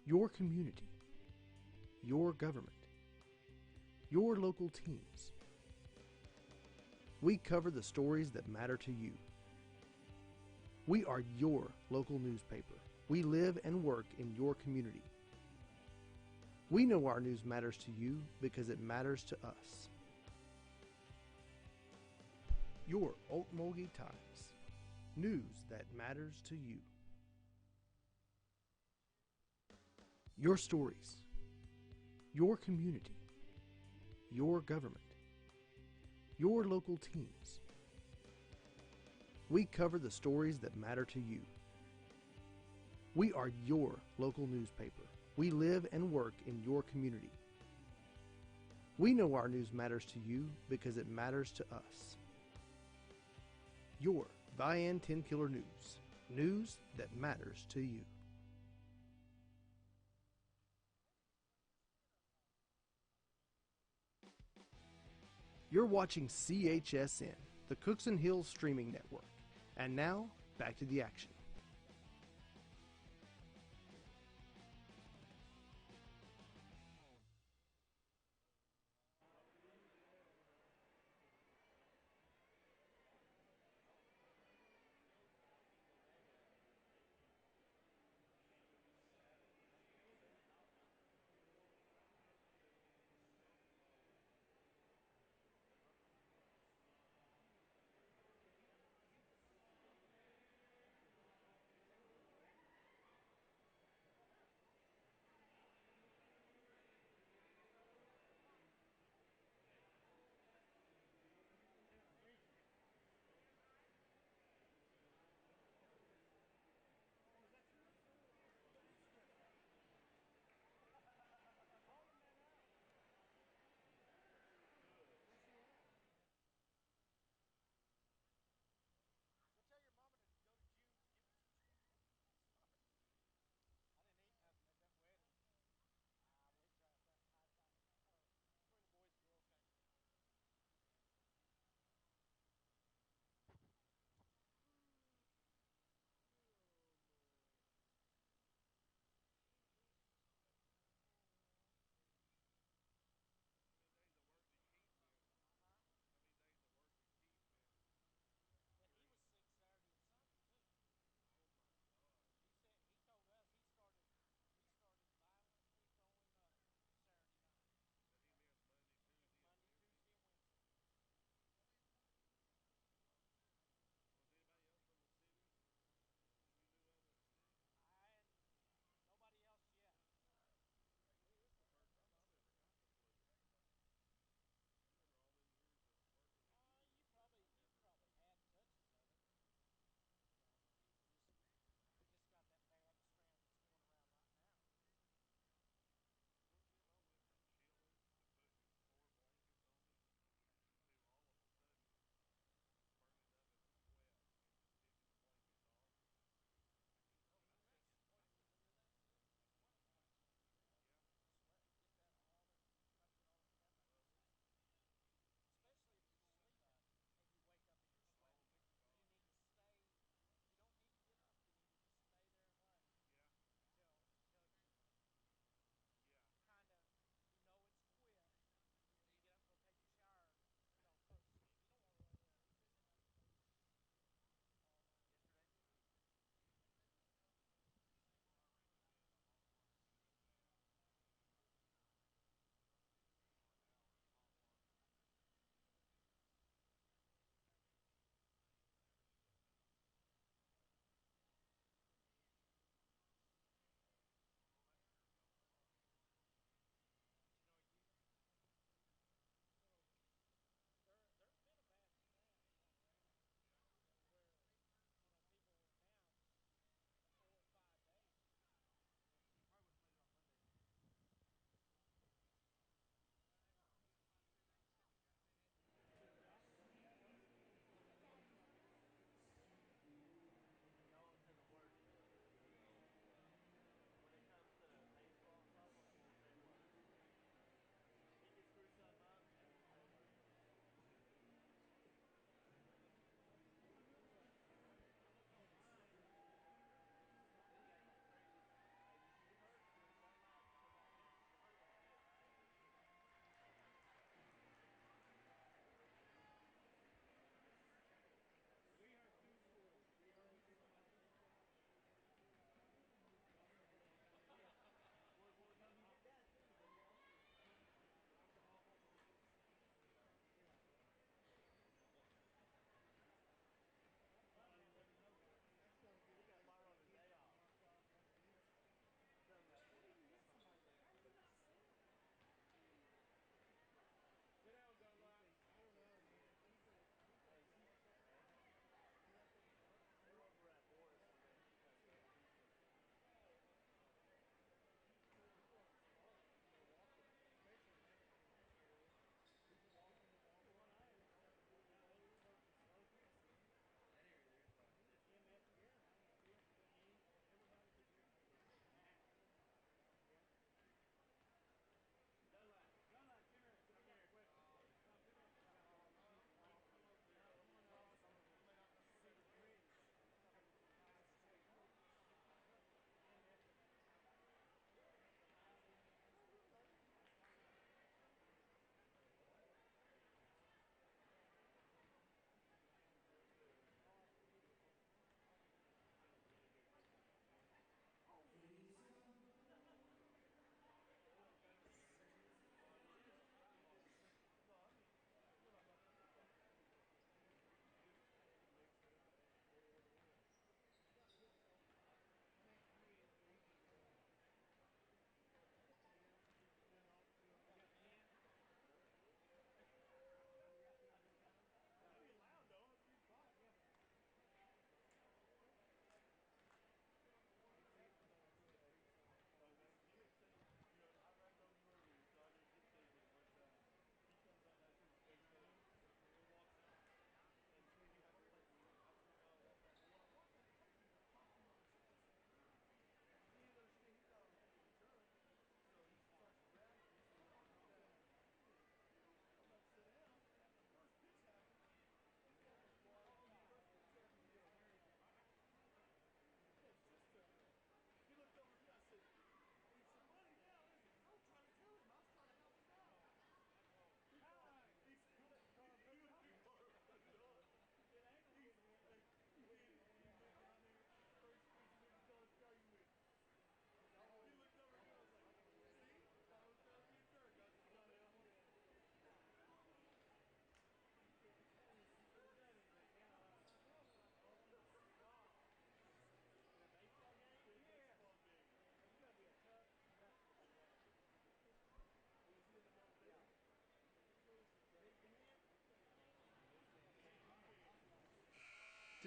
your community, your government, your local teams. We cover the stories that matter to you. We are your local newspaper. We live and work in your community. We know our news matters to you because it matters to us. Your Okmulgee Times. News that matters to you. Your stories, your community, your government, your local teams. We cover the stories that matter to you. We are your local newspaper. We live and work in your community. We know our news matters to you because it matters to us. Your Vian 10 Killer News. News that matters to you. You're watching CHSN, the Cookson Hills Streaming Network. And now, back to the action.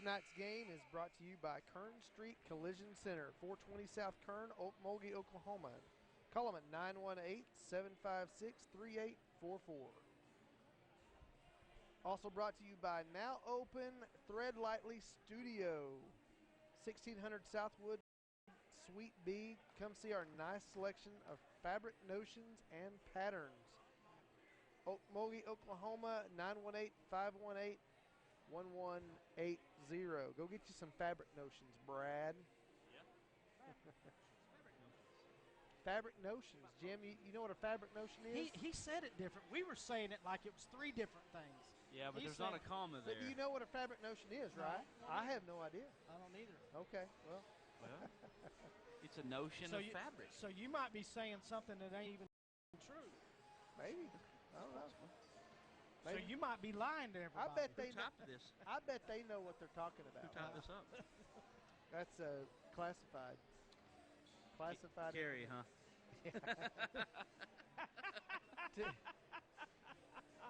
Tonight's game is brought to you by Kern Street Collision Center, 420 South Kern, Okmulgee, Oklahoma. Call them at 918-756-3844. Also brought to you by Now Open Thread Lightly Studio, 1600 Southwood, Suite B. Come see our nice selection of fabric notions and patterns. Okmulgee, Oklahoma, 918-518-1180. Go get you some fabric notions, Brad.
Yeah.
Fabric notions. Jim, you know what a fabric notion is?
He said it different. We were saying it like it was three different things.
Yeah, but
He
there's not a
said-
comma
But
there.
do you know what a fabric notion is,
No,
right?
no,
I have no idea.
I don't either.
Okay, well,
Well, it's a notion of fabric.
So you might be saying something that ain't even true.
maybe. I don't know.
So
Maybe.
you might be lying to
I
everybody.
bet
Who
they know.
typed this?
I bet they know what they're talking about.
Who typed this up?
That's classified. Classified.
Carrie, huh?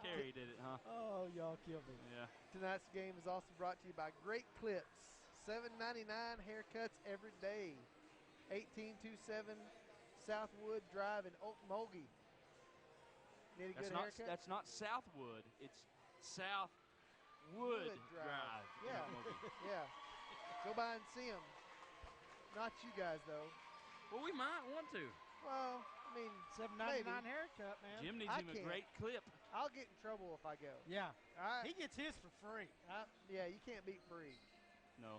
Carrie did it, huh?
Oh, y'all killed me.
Yeah.
Tonight's game is also brought to you by Great Clips. $7.99 haircuts every day. 1827 Southwood Drive in Okmulgee. Need a good haircut?
That's not Southwood. It's Southwood Drive. in
Yeah.
Okmulgee.
Yeah. Go by and see them. Not you guys, though.
Well, we might want to.
Well, I mean,
$7.99
maybe.
haircut, man.
Jim needs
I
him a
can't.
great clip.
I'll get in trouble if I go.
Yeah.
I,
He gets his for free.
yeah, you can't beat free.
No.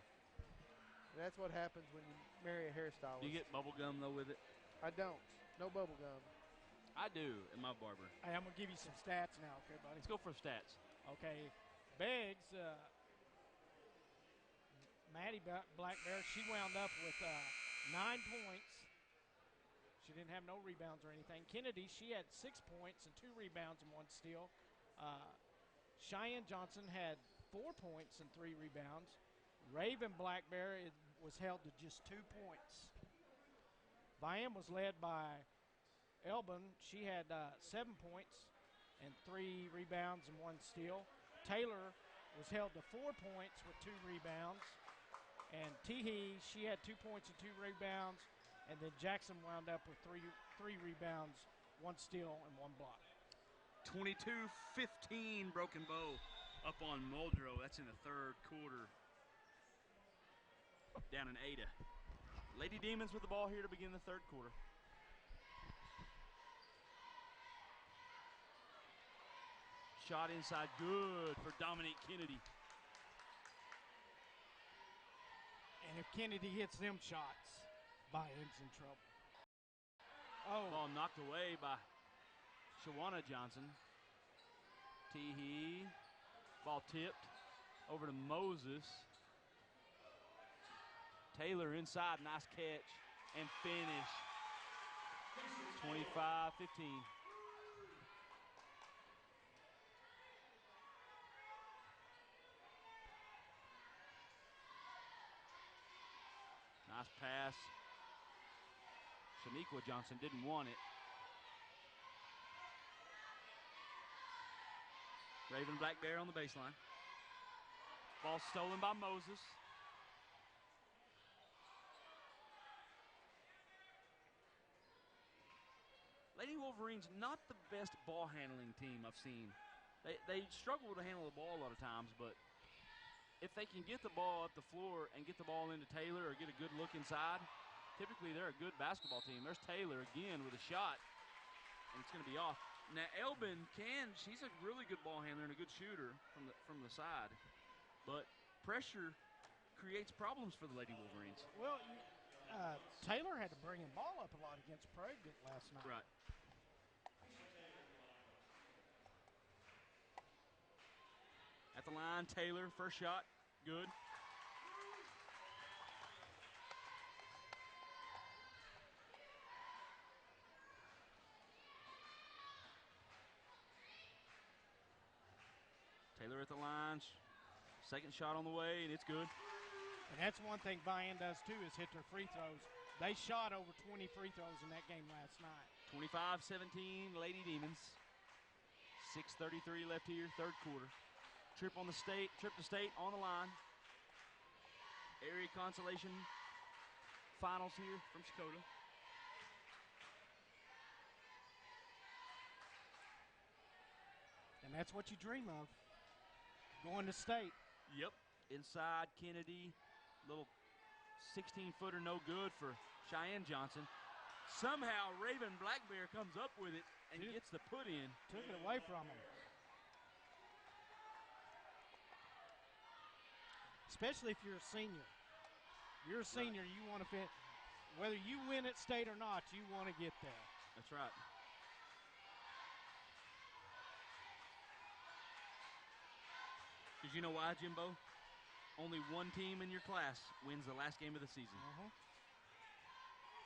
That's what happens when you marry a hairstylist.
Do you get bubble gum, though, with it?
I don't. No bubble gum.
I do in my barber.
Hey, I'm going to give you some stats now, okay, buddy?
Let's go for stats.
Okay. Beggs, Maddie Black Bear, she wound up with 9 points. She didn't have no rebounds or anything. Kennedy, she had 6 points and 2 rebounds and 1 steal. Cheyenne Johnson had 4 points and 3 rebounds. Raven Black Bear was held to just 2 points. Viam was led by Elbin. She had 7 points and 3 rebounds and 1 steal. Taylor was held to 4 points with 2 rebounds. And Teehee, she had 2 points and 2 rebounds. And then Jackson wound up with three rebounds, 1 steal, and 1 block.
22-15 Broken Bow up on Muldrow. That's in the third quarter. Down in Ada. Lady Demons with the ball here to begin the third quarter. Shot inside, good for Dominique Kennedy.
And if Kennedy hits them shots, Viam's in trouble. Oh,
Ball knocked away by Shawana Johnson. Teehee. Ball tipped over to Moses. Taylor inside, nice catch and finish. 25-15. Nice pass. Shaniqua Johnson didn't want it. Raven Black Bear on the baseline. Ball stolen by Moses. Lady Wolverines, not the best ball handling team I've seen. They struggle to handle the ball a lot of times, but if they can get the ball up the floor and get the ball into Taylor or get a good look inside, typically they're a good basketball team. There's Taylor again with a shot, and it's going to be off. Now Elbin she's a really good ball handler and a good shooter from the side, but pressure creates problems for the Lady Wolverines.
well, Taylor had to bring the ball up a lot against Prague last night.
Right. At the line, Taylor, first shot, good. Taylor at the line, second shot on the way, and it's good.
And that's one thing Vian does too, is hit their free throws. They shot over 20 free throws in that game last night.
25-17, Lady Demons. 6:33 left here, third quarter. Trip to state on the line. area consolation finals here from Sequoyah.
And that's what you dream of, going to state.
Yep. Inside Kennedy, little 16-footer no good for Cheyenne Johnson. Somehow Raven Black Bear comes up with it and gets the put in.
Took it away from him. Especially if you're a senior. If you're a senior, you want to fit. Whether you win at state or not, you want to get there.
That's right. Because you know why, Jimbo? Only one team in your class wins the last game of the season.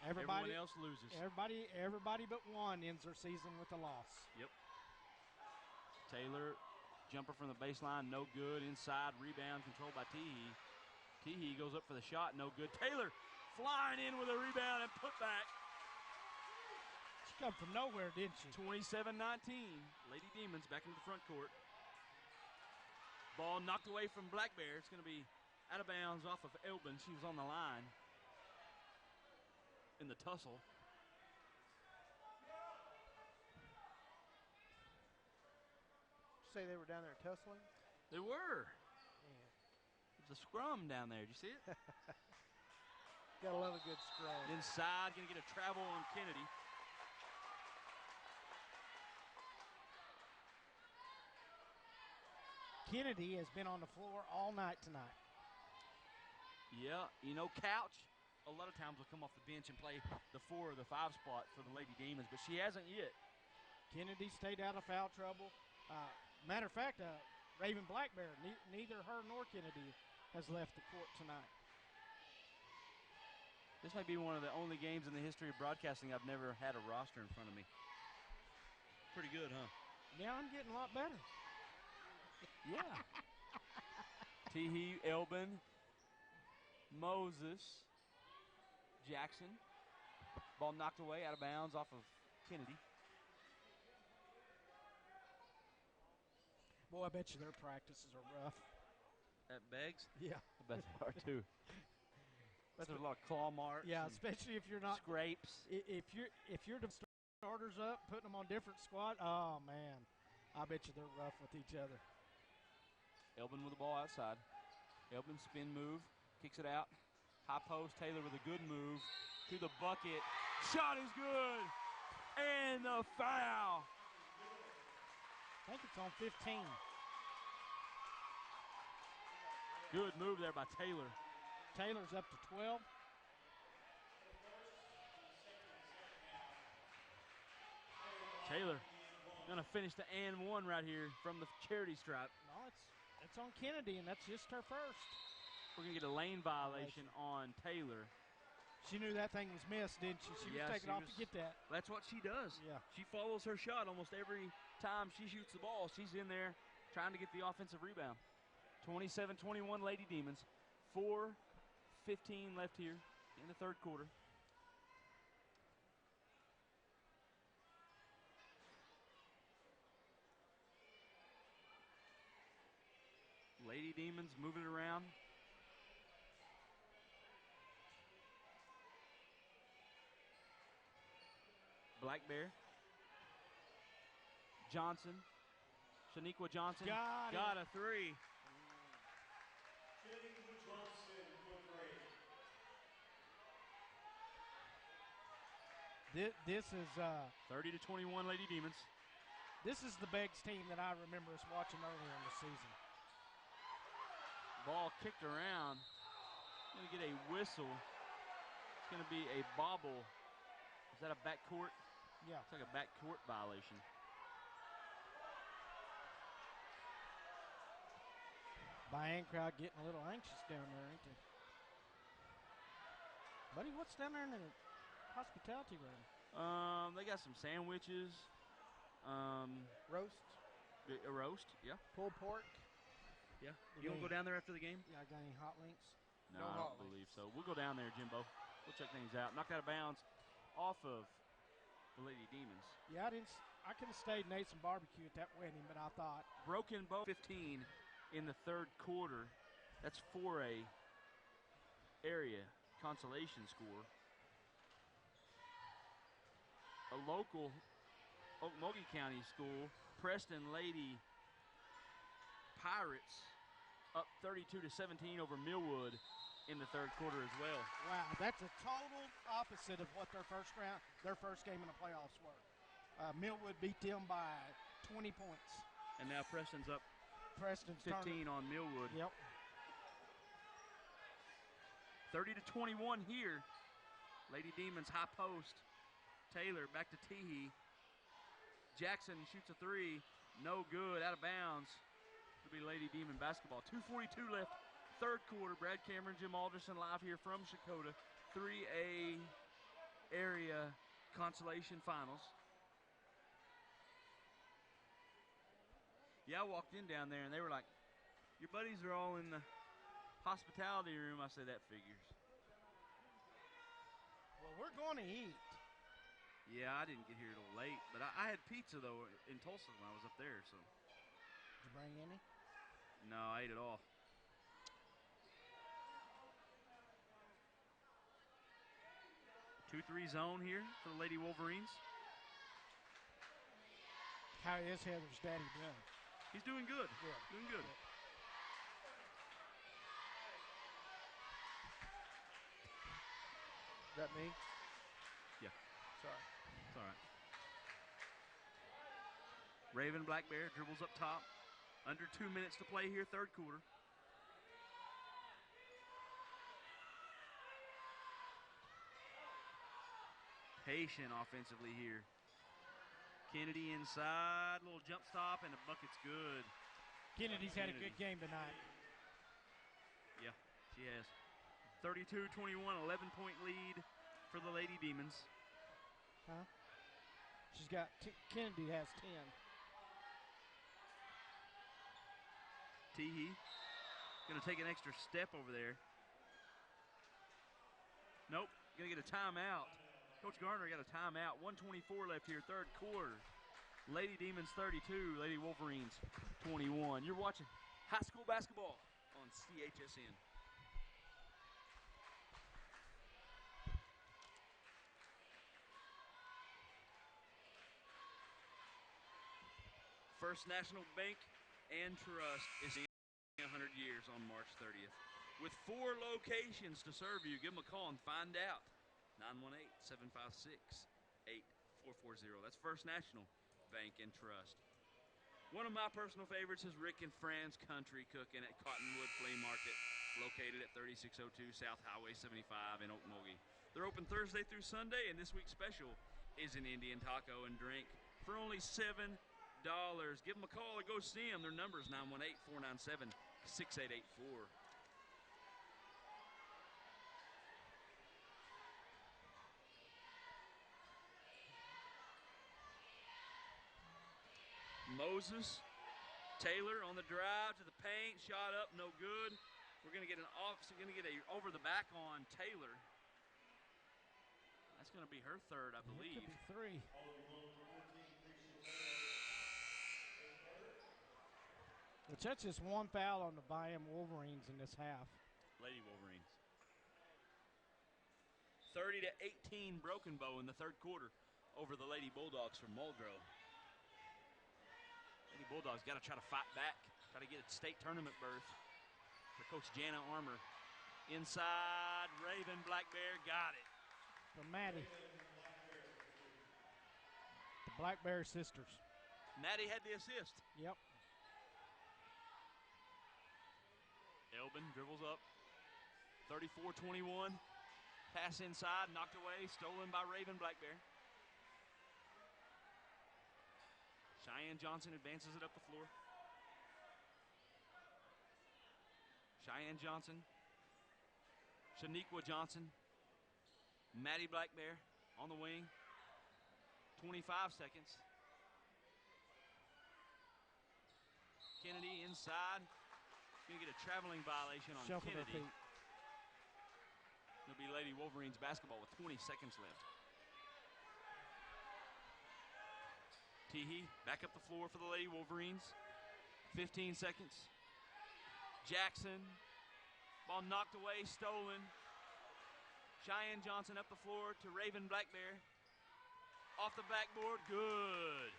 Everyone else loses.
Everybody but one ends their season with a loss.
Yep. Taylor, jumper from the baseline, no good. Inside, rebound controlled by Teehee. Teehee goes up for the shot, no good. Taylor flying in with a rebound and put back.
She come from nowhere, didn't she?
27-19. Lady Demons back into the front court. Ball knocked away from Black Bear. It's going to be out of bounds off of Elbin. She was on the line in the tussle.
Say they were down there tussling?
They were.
Man.
There's a scrum down there. Did you see it?
Gotta love a good scrum.
Inside, going to get a travel on Kennedy.
Kennedy has been on the floor all night tonight.
Yeah, you know, Couch a lot of times will come off the bench and play the 4 or the 5 spot for the Lady Demons, but she hasn't yet.
Kennedy stayed out of foul trouble. Matter of fact, Raven Black Bear, neither her nor Kennedy has left the court tonight.
This might be one of the only games in the history of broadcasting I've never had a roster in front of me. Pretty good, huh?
Yeah, I'm getting a lot better.
Yeah. Teehee, Elbin, Moses, Jackson. Ball knocked away, out of bounds off of Kennedy.
Boy, I bet you their practices are rough.
At Beggs?
Yeah.
I bet they are too. There's a lot of claw marks.
Yeah, especially if you're not
scrapes.
If you're the starters up, putting them on different squad. Oh man, I bet you they're rough with each other.
Elbin with the ball outside. Elbin spin move, kicks it out. High post, Taylor with a good move to the bucket. Shot is good, and the foul.
I think it's on 15.
Good move there by Taylor.
Taylor's up to 12.
Taylor gonna finish the and one right here from the charity stripe.
No, it's on Kennedy, and that's just her first.
We're gonna get a lane violation on Taylor.
She knew that thing was missed, didn't she? She was taking off to get that.
That's what she does.
Yeah.
She follows her shot almost every time she shoots the ball. She's in there trying to get the offensive rebound. 27-21 Lady Demons. 4:15 left here in the third quarter. Lady Demons moving it around. Black Bear. Johnson. Shaniqua Johnson. Got a three.
This is
30-21 Lady Demons.
This is the Beggs team that I remember us watching earlier in the season.
Ball kicked around. Going to get a whistle. It's going to be a bobble. Is that a backcourt?
Yeah.
It's like a backcourt violation.
Bayang crowd getting a little anxious down there, ain't they? Buddy, what's down there in the hospitality room?
They got some sandwiches.
Roast.
A roast, yeah.
Pulled pork.
Yeah. You want to go down there after the game?
Yeah, I got any hot links?
No, I don't believe so. We'll go down there, Jimbo. We'll check things out. Knocked out of bounds off of the Lady Demons.
Yeah, I could have stayed and ate some barbecue at that wedding, but I thought.
Broken bow 15 in the third quarter. That's 4A. area Consolation score. A local Okmulgee County school, Preston Lady Pirates, up 32-17 over Millwood in the third quarter as well.
Wow, that's a total opposite of what their first game in the playoffs were. Millwood beat them by 20 points.
And now Preston's up
Preston's
15 on Millwood.
Yep.
30-21 here. Lady Demons high post. Taylor back to Teehee. Jackson shoots a three. No good, out of bounds. It'll be Lady Demon basketball. 2:42 left, third quarter. Brad Cameron, Jim Alderson live here from Sequoyah. 3A area Consolation finals. Yeah, I walked in down there and they were like, your buddies are all in the hospitality room. I said, that figures.
Well, we're going to eat.
Yeah, I didn't get here till late, but I had pizza though in Tulsa when I was up there. So.
Did you bring any?
No, I ate it all. Two-three zone here for the Lady Wolverines.
How is Heather's daddy doing?
He's doing good.
Good.
Doing good.
Is that me?
Yeah.
Sorry.
It's all right. Raven Black Bear dribbles up top. Under 2 minutes to play here, third quarter. Patient offensively here. Kennedy inside, little jump stop, and the bucket's good.
Kennedy's had a good game tonight.
Yeah, she has. 32-21, 11-point lead for the Lady Demons.
Huh? She's got, Kennedy has 10.
Teehee gonna take an extra step over there. Nope, gonna get a timeout. Coach Garner got a timeout. 1:24 left here, third quarter. Lady Demons 32, Lady Wolverines 21. You're watching high school basketball on CHSN. First National Bank and Trust is 100 years on March 30th. With 4 locations to serve you, give them a call and find out. 918-756-8440. That's First National Bank and Trust. One of my personal favorites is Rick and Fran's Country Cooking at Cottonwood Flea Market, located at 3602 South Highway 75 in Okmulgee. They're open Thursday through Sunday, and this week's special is an Indian taco and drink for only $7. Give them a call or go see them. Their number is 918-497-6884. Moses Taylor on the drive to the paint, shot up, no good. We're going to get a over the back on Taylor. That's going to be her third, I believe.
It could be 3. Which that's just one foul on the Bayam Wolverines in this half.
Lady Wolverines. 30-18 Broken Bow in the third quarter over the Lady Bulldogs from Muldrow. Lady Bulldogs got to try to fight back, try to get a state tournament berth for Coach Jana Armour. Inside, Raven Black Bear got it.
For Maddie. The Black Bear sisters.
Maddie had the assist.
Yep.
Elbin dribbles up. 34-21. Pass inside, knocked away, stolen by Raven Black Bear. Cheyenne Johnson advances it up the floor. Cheyenne Johnson. Shaniqua Johnson. Maddie Black Bear on the wing. 25 seconds. Kennedy inside. Gonna get a traveling violation on
Shuffle their
Kennedy.
feet.
It'll be Lady Wolverines basketball with 20 seconds left. Teehee back up the floor for the Lady Wolverines. 15 seconds. Jackson. Ball knocked away, stolen. Cheyenne Johnson up the floor to Raven Black Bear. Off the backboard, good.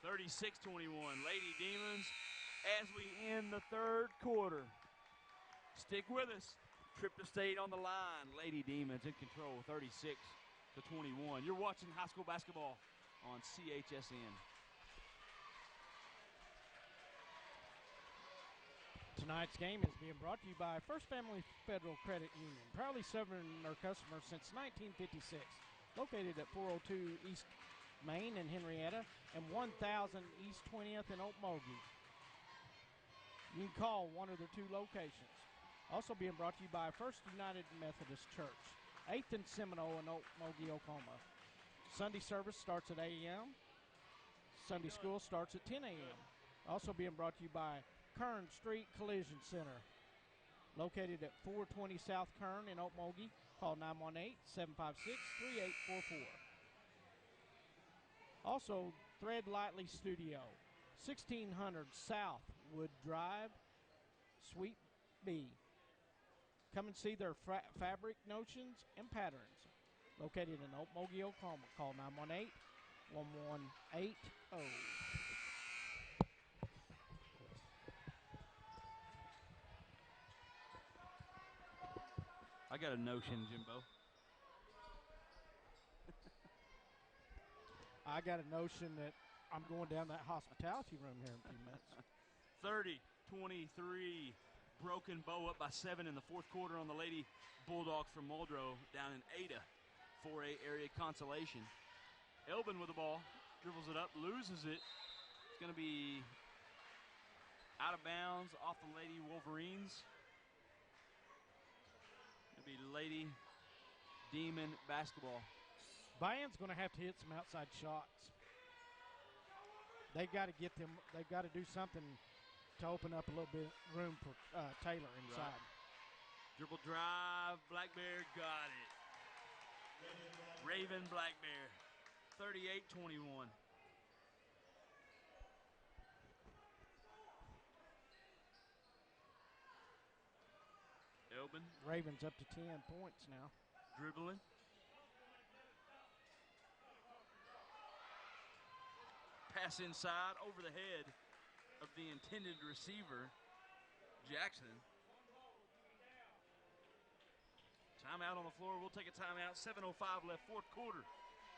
36-21, Lady Demons as we end the third quarter. Stick with us. Trip to State on the line. Lady Demons in control, 36-21. You're watching high school basketball on CHSN.
Tonight's game is being brought to you by First Family Federal Credit Union, proudly serving their customers since 1956. Located at 402 East Main in Henrietta and 1000 East 20th in Okmulgee. You can call one of their two locations. Also being brought to you by First United Methodist Church, 8th and Seminole in Okmulgee, Oklahoma. Sunday service starts at 8 a.m. Sunday school starts at 10 a.m. Also being brought to you by Kern Street Collision Center, located at 420 South Kern in Okmulgee. Call 918-756-3844. Also, Thread Lightly Studio, 1600 South Wood Drive, Suite B. Come and see their fabric notions and patterns. Located in Okmulgee, Oklahoma. Call 918-1180.
I got a notion, Jimbo.
I got a notion that I'm going down that hospitality room here in a few minutes.
30-23. Broken Bow up by 7 in the fourth quarter on the Lady Bulldogs from Muldrow down in Ada. 4A area Consolation. Elvin with the ball. Dribbles it up. Loses it. It's going to be out of bounds off the Lady Wolverines. It'll be Lady Demon basketball.
Bayon's going to have to hit some outside shots. They've got to get them. They've got to do something to open up a little bit room for Taylor inside.
Right. Dribble drive. Black Bear got it. Raven Black Bear. 38-21. Elbin.
Ravens up to 10 points now.
Dribbling. Pass inside over the head of the intended receiver, Jackson. Timeout on the floor. We'll take a timeout. 7:05 left, fourth quarter.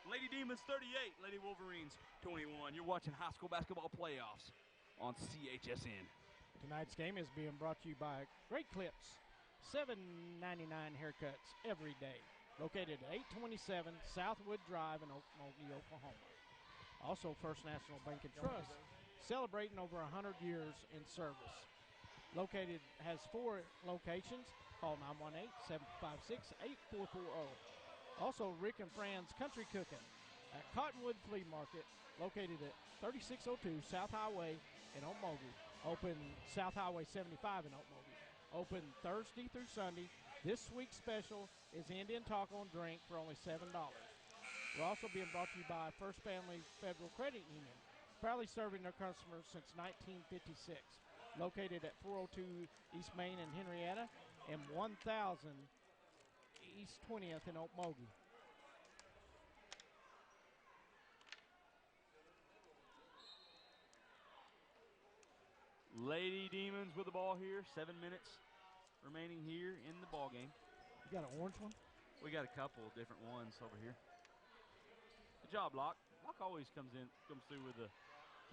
Lady Demons 38, Lady Wolverines 21. You're watching high school basketball playoffs on CHSN.
Tonight's game is being brought to you by Great Clips, $7.99 haircuts every day. Located at 827 Southwood Drive in Okmulgee, Oklahoma. Also, First National Bank and Trust, celebrating over 100 years in service. Located, has 4 locations. Call 918-756-8440. Also, Rick and Fran's Country Cooking at Cottonwood Flea Market, located at 3602 South Highway in Okmulgee. Open South Highway 75 in Okmulgee. Open Thursday through Sunday. This week's special is Indian Taco and Drink for only $7. We're also being brought to you by First Family Federal Credit Union, proudly serving their customers since 1956. Located at 402 East Main in Henrietta and 1000 East 20th in Okmulgee.
Lady Demons with the ball here. 7 minutes remaining here in the ball game.
You got an orange one?
We got a couple of different ones over here. Good job, Locke. Locke always comes through with the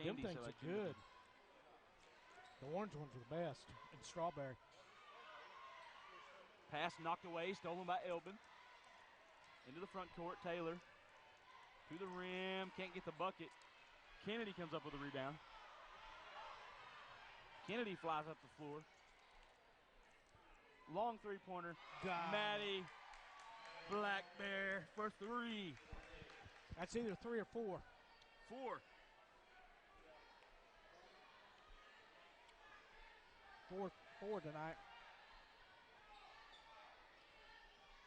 candy
Them things are
selection.
good. The orange ones are the best. And strawberry.
Pass knocked away, stolen by Elbin. Into the front court, Taylor. To the rim, can't get the bucket. Kennedy comes up with a rebound. Kennedy flies up the floor. Long three-pointer. Maddie Black Bear for 3.
That's either 3 or 4.
4.
4 tonight.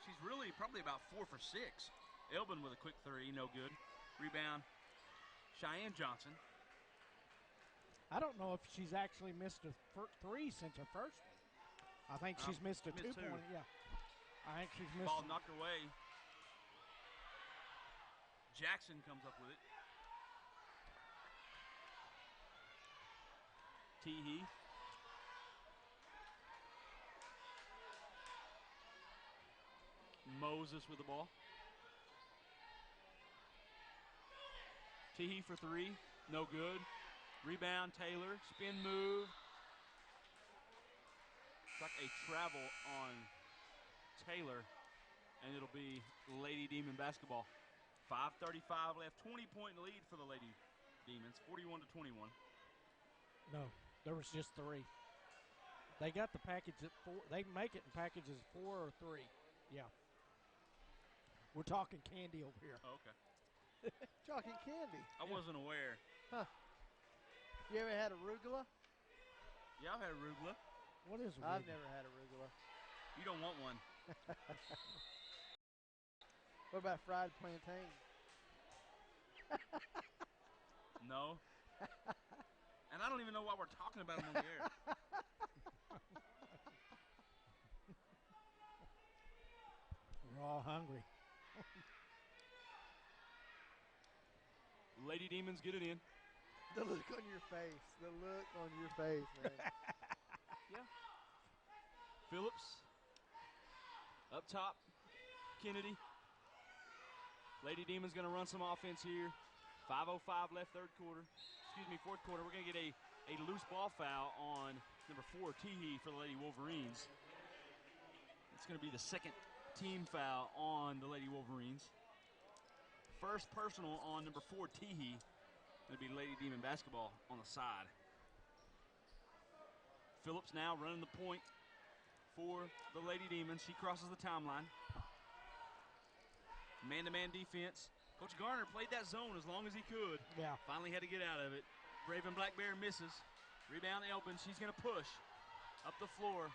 She's really probably about 4 for 6. Elbin with a quick 3, no good. Rebound, Cheyenne Johnson.
I don't know if she's actually missed a 3 since her first one. I think she's missed a
missed
2-pointer. Yeah. I think she's missing.
Ball knocked away. Jackson comes up with it. Teehee. Moses with the ball. Teehee for three. No good. Rebound, Taylor. Spin move. It's like a travel on Taylor, and it'll be Lady Demon basketball. 5:35 left. 20-point lead for the Lady Demons. 41-21.
No, there was just 3. They got the package at 4. They make it in packages 4 or 3. Yeah. We're talking candy over here.
Oh, okay.
Talking candy.
I wasn't aware.
Huh. You ever had arugula?
Yeah, I've had arugula.
What is it?
I've never had arugula.
You don't want one.
What about fried plantain?
No. And I don't even know why we're talking about them on the air.
We're all hungry.
Lady Demons get it in.
The look on your face. The look on your face, man.
Yeah. Phillips. Up top. Kennedy. Lady Demons going to run some offense here. 5:05 left fourth quarter. We're going to get a loose ball foul on number 4, Teehee, for the Lady Wolverines. It's going to be the second team foul on the Lady Wolverines. First personal on number 4, Teehee. Going to be Lady Demon basketball on the side. Phillips now running the point for the Lady Demons. She crosses the timeline. Man-to-man defense. Coach Garner played that zone as long as he could.
Yeah.
Finally had to get out of it. Raven Black Bear misses. Rebound Elbin. She's going to push up the floor.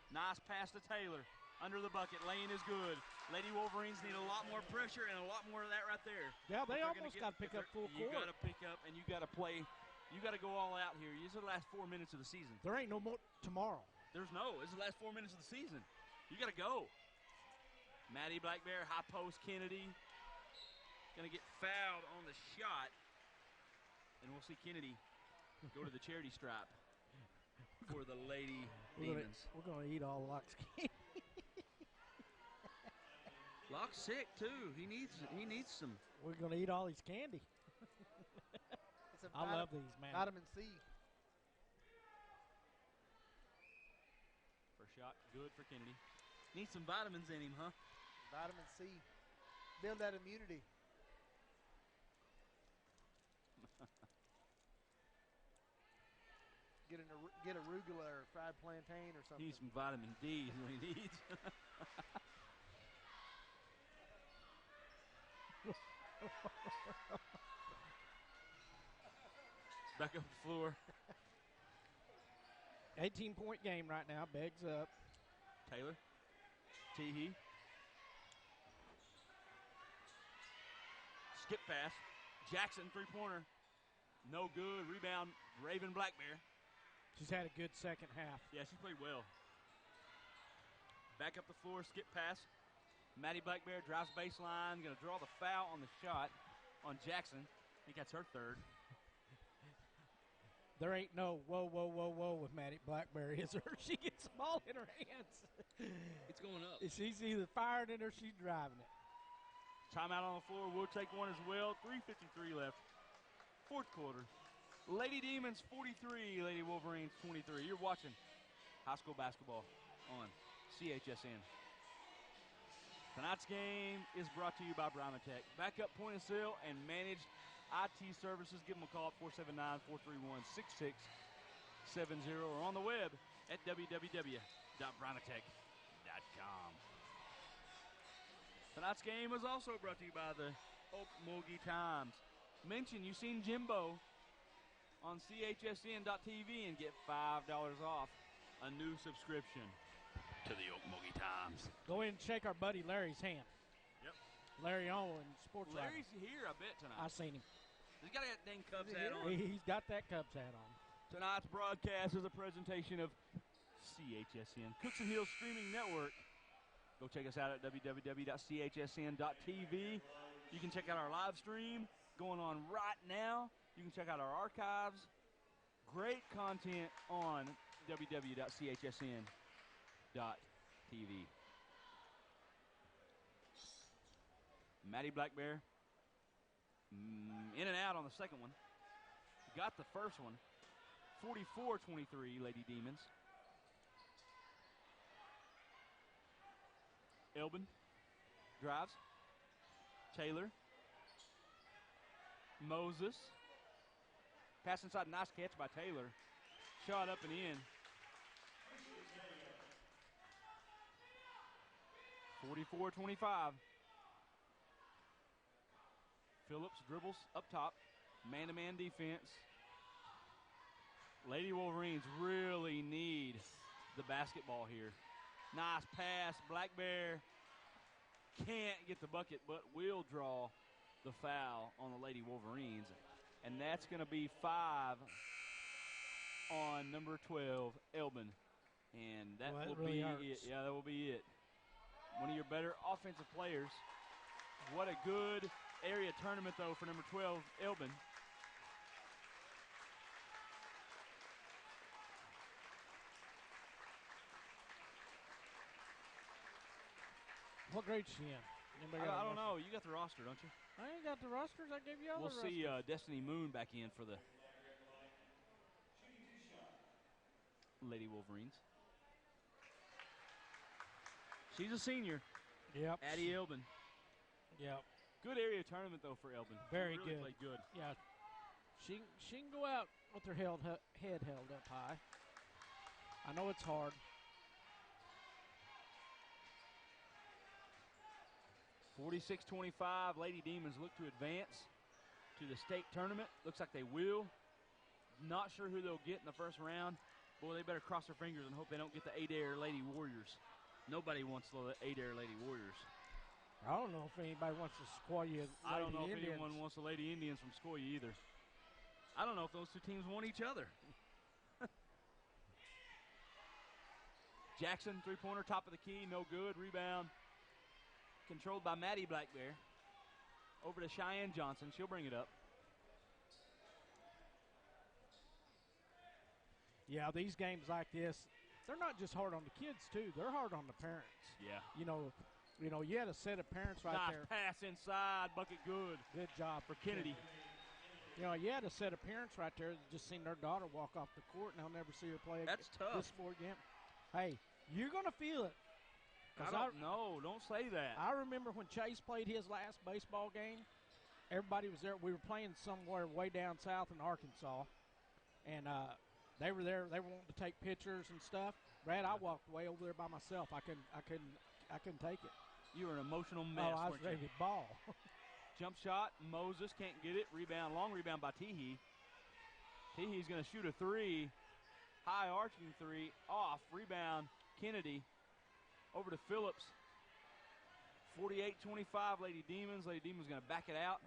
Nice pass to Taylor. Under the bucket. Lane is good. Lady Wolverines need a lot more pressure and a lot more of that right there.
Yeah, they almost got to pick up full court.
You got to pick up and you got to play. You got to go all out here. These are the last 4 minutes of the season.
There ain't no more tomorrow.
There's no. This is the last 4 minutes of the season. You got to go. Maddie Black Bear, high post, Kennedy. Going to get fouled on the shot. And we'll see Kennedy go to the charity stripe for the Lady Demons.
We're going to eat all Locke's candy.
Locke's sick, too. He needs some.
We're going to eat all his candy. I love these, man.
Vitamin C.
First shot, good for Kennedy. Needs some vitamins in him, huh?
Vitamin C. Build that immunity. Get arugula or fried plantain or something.
He needs some vitamin D is what he needs. Back up the floor.
18-point game right now. Beggs up.
Taylor. Teehee. Skip pass. Jackson, three-pointer. No good. Rebound, Raven Black Bear.
She's had a good second half.
Yeah, she played well. Back up the floor, skip pass. Maddie Black Bear drives baseline. Going to draw the foul on the shot on Jackson. I think that's her third.
There ain't no whoa with Maddie Black Bear, is there? She gets the ball in her hands.
It's going up.
She's either firing it or she's driving it.
Timeout on the floor. We'll take one as well. 3:53 left. Fourth quarter. Lady Demons 43, Lady Wolverines 23. You're watching high school basketball on CHSN. Tonight's game is brought to you by Brimatech. Backup point of sale and managed IT services. Give them a call at 479-431-6670 or on the web at www.brimatech.com. Tonight's game is also brought to you by the Okmulgee Times. Mention you've seen Jimbo on chsn.tv and get $5 off a new subscription to the Okmulgee Times.
Go in and shake our buddy Larry's hand.
Yep.
Larry Owen, sports
Larry's here, I bet, tonight.
I seen him.
He's got that dang Cubs hat on.
He's got that Cubs hat on.
Tonight's broadcast is a presentation of CHSN, Cookson Hills Streaming Network, Go check us out at www.chsn.tv. You can check out our live stream going on right now. You can check out our archives. Great content on www.chsn.tv. Maddie Black Bear in and out on the second one. Got the first one. 44-23, Lady Demons. Elbin drives. Taylor. Moses. Pass inside, nice catch by Taylor. Shot up and in. 44-25. Phillips dribbles up top. Man-to-man defense. Lady Wolverines really need the basketball here. Nice pass. Black Bear can't get the bucket, but will draw the foul on the Lady Wolverines. And that's going to be 5 on number 12, Elbin. And that will
really
be
hurts.
it. Yeah, that will be it. One of your better offensive players. What a good area tournament, though, for number 12, Elbin.
What grade is she in? Anybody got
I
a
don't
roster?
know. You got the roster, don't you?
I ain't got the rosters. I gave you all
We'll
the
see
rosters.
Destiny Moon back in for the Lady Wolverines. She's a senior.
Yep.
Addie Elbin.
Yep.
Good area tournament, though, for Elbin.
Very
She really
good.
played good.
Yeah. She can go out with her head held up high. I know it's hard.
46-25, Lady Demons look to advance to the state tournament. Looks like they will. Not sure who they'll get in the first round. Boy, they better cross their fingers and hope they don't get the Adair Lady Warriors. Nobody wants the Adair Lady Warriors.
I don't know if anybody wants the Sequoyah Lady
I don't know if
Indians.
anyone wants the Lady Indians from Sequoyah either. I don't know if those two teams want each other. Jackson, three-pointer, top of the key, no good. Rebound controlled by Maddie Black Bear. Over to Cheyenne Johnson. She'll bring it up.
Yeah, these games like this, they're not just hard on the kids, too. They're hard on the parents.
Yeah.
You know, you had a set of parents right
Nice
there.
pass inside, bucket good
Good job
for Kennedy.
You know, you had a set of parents right there that just seen their daughter walk off the court, and they'll never see her play
That's tough.
this sport again. Hey, you're going to feel it.
I don't know. Don't say that.
I remember when Chase played his last baseball game, everybody was there. We were playing somewhere way down south in Arkansas, and they were there. They were wanting to take pictures and stuff. Brad, I walked way over there by myself. I couldn't take it.
You were an emotional mess.
I was
weren't
ready
you?
to ball.
Jump shot. Moses can't get it. Rebound. Long rebound by Teehee. Teehee's going to shoot a three. High arching three. Off. Rebound. Kennedy. Over to Phillips. 48-25. Lady Demons. Lady Demons going to back it out.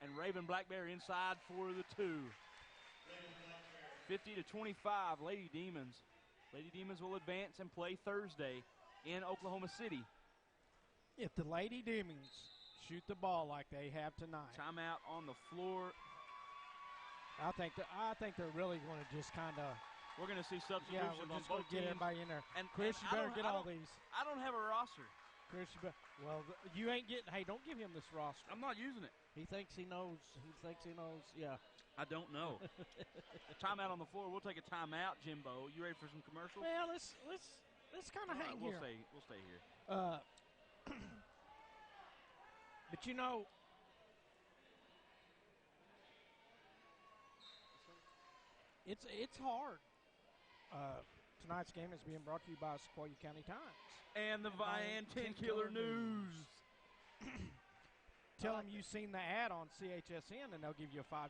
And Raven Black Bear inside for the two. 50-25. Lady Demons. Lady Demons will advance and play Thursday in Oklahoma City.
If the Lady Demons shoot the ball like they have tonight,
Timeout on the floor.
I think they're really going to just kind of.
We're going to see
Yeah,
substitutions
we're
on
just going
both
to get
teams.
everybody in there.
And
Chris, you better get all
I
these.
I don't have a roster.
Chris, well, you ain't getting. Hey, don't give him this roster.
I'm not using it.
He thinks he knows. Yeah.
I don't know. Timeout on the floor. We'll take a timeout, Jimbo. You ready for some commercials?
Well, let's kind of hang
We'll
here.
stay here.
But you know, it's hard. Tonight's game is being brought to you by Sequoyah County Times.
And the Vian 10 Killer News.
Tell them you've seen the ad on CHSN, and they'll give you a $5.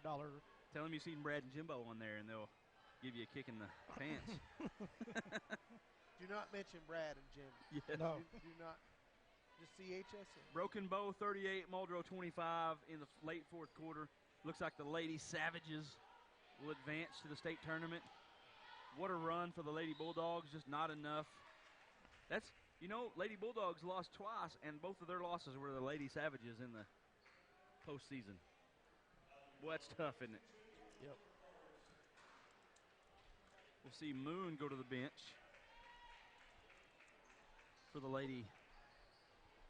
Tell them you've seen Brad and Jimbo on there, and they'll give you a kick in the pants.
Do not mention Brad and Jim.
Yes.
No.
Do not. Just CHSN.
Broken Bow 38, Muldrow 25 in the late fourth quarter. Looks like the Lady Savages will advance to the state tournament. What a run for the Lady Bulldogs, just not enough. That's, You know, Lady Bulldogs lost twice, and both of their losses were the Lady Savages in the postseason. Boy, that's tough, isn't it?
Yep.
We'll see Moon go to the bench for the Lady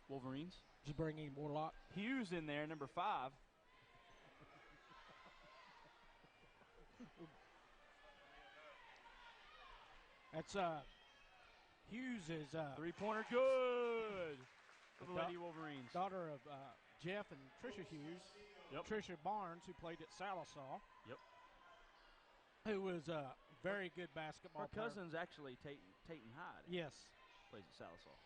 Wolverines.
Just bringing Warlock.
Hughes in there, number 5.
That's Hughes is
Three-pointer good for the Lady Wolverines.
daughter of Jeff and Trisha Hughes.
Yep.
Trisha Barnes, who played at Salisaw.
Yep.
Who was a very good basketball
Her
player.
cousin's actually Tayton Hyde.
Yes.
Plays at Salisaw.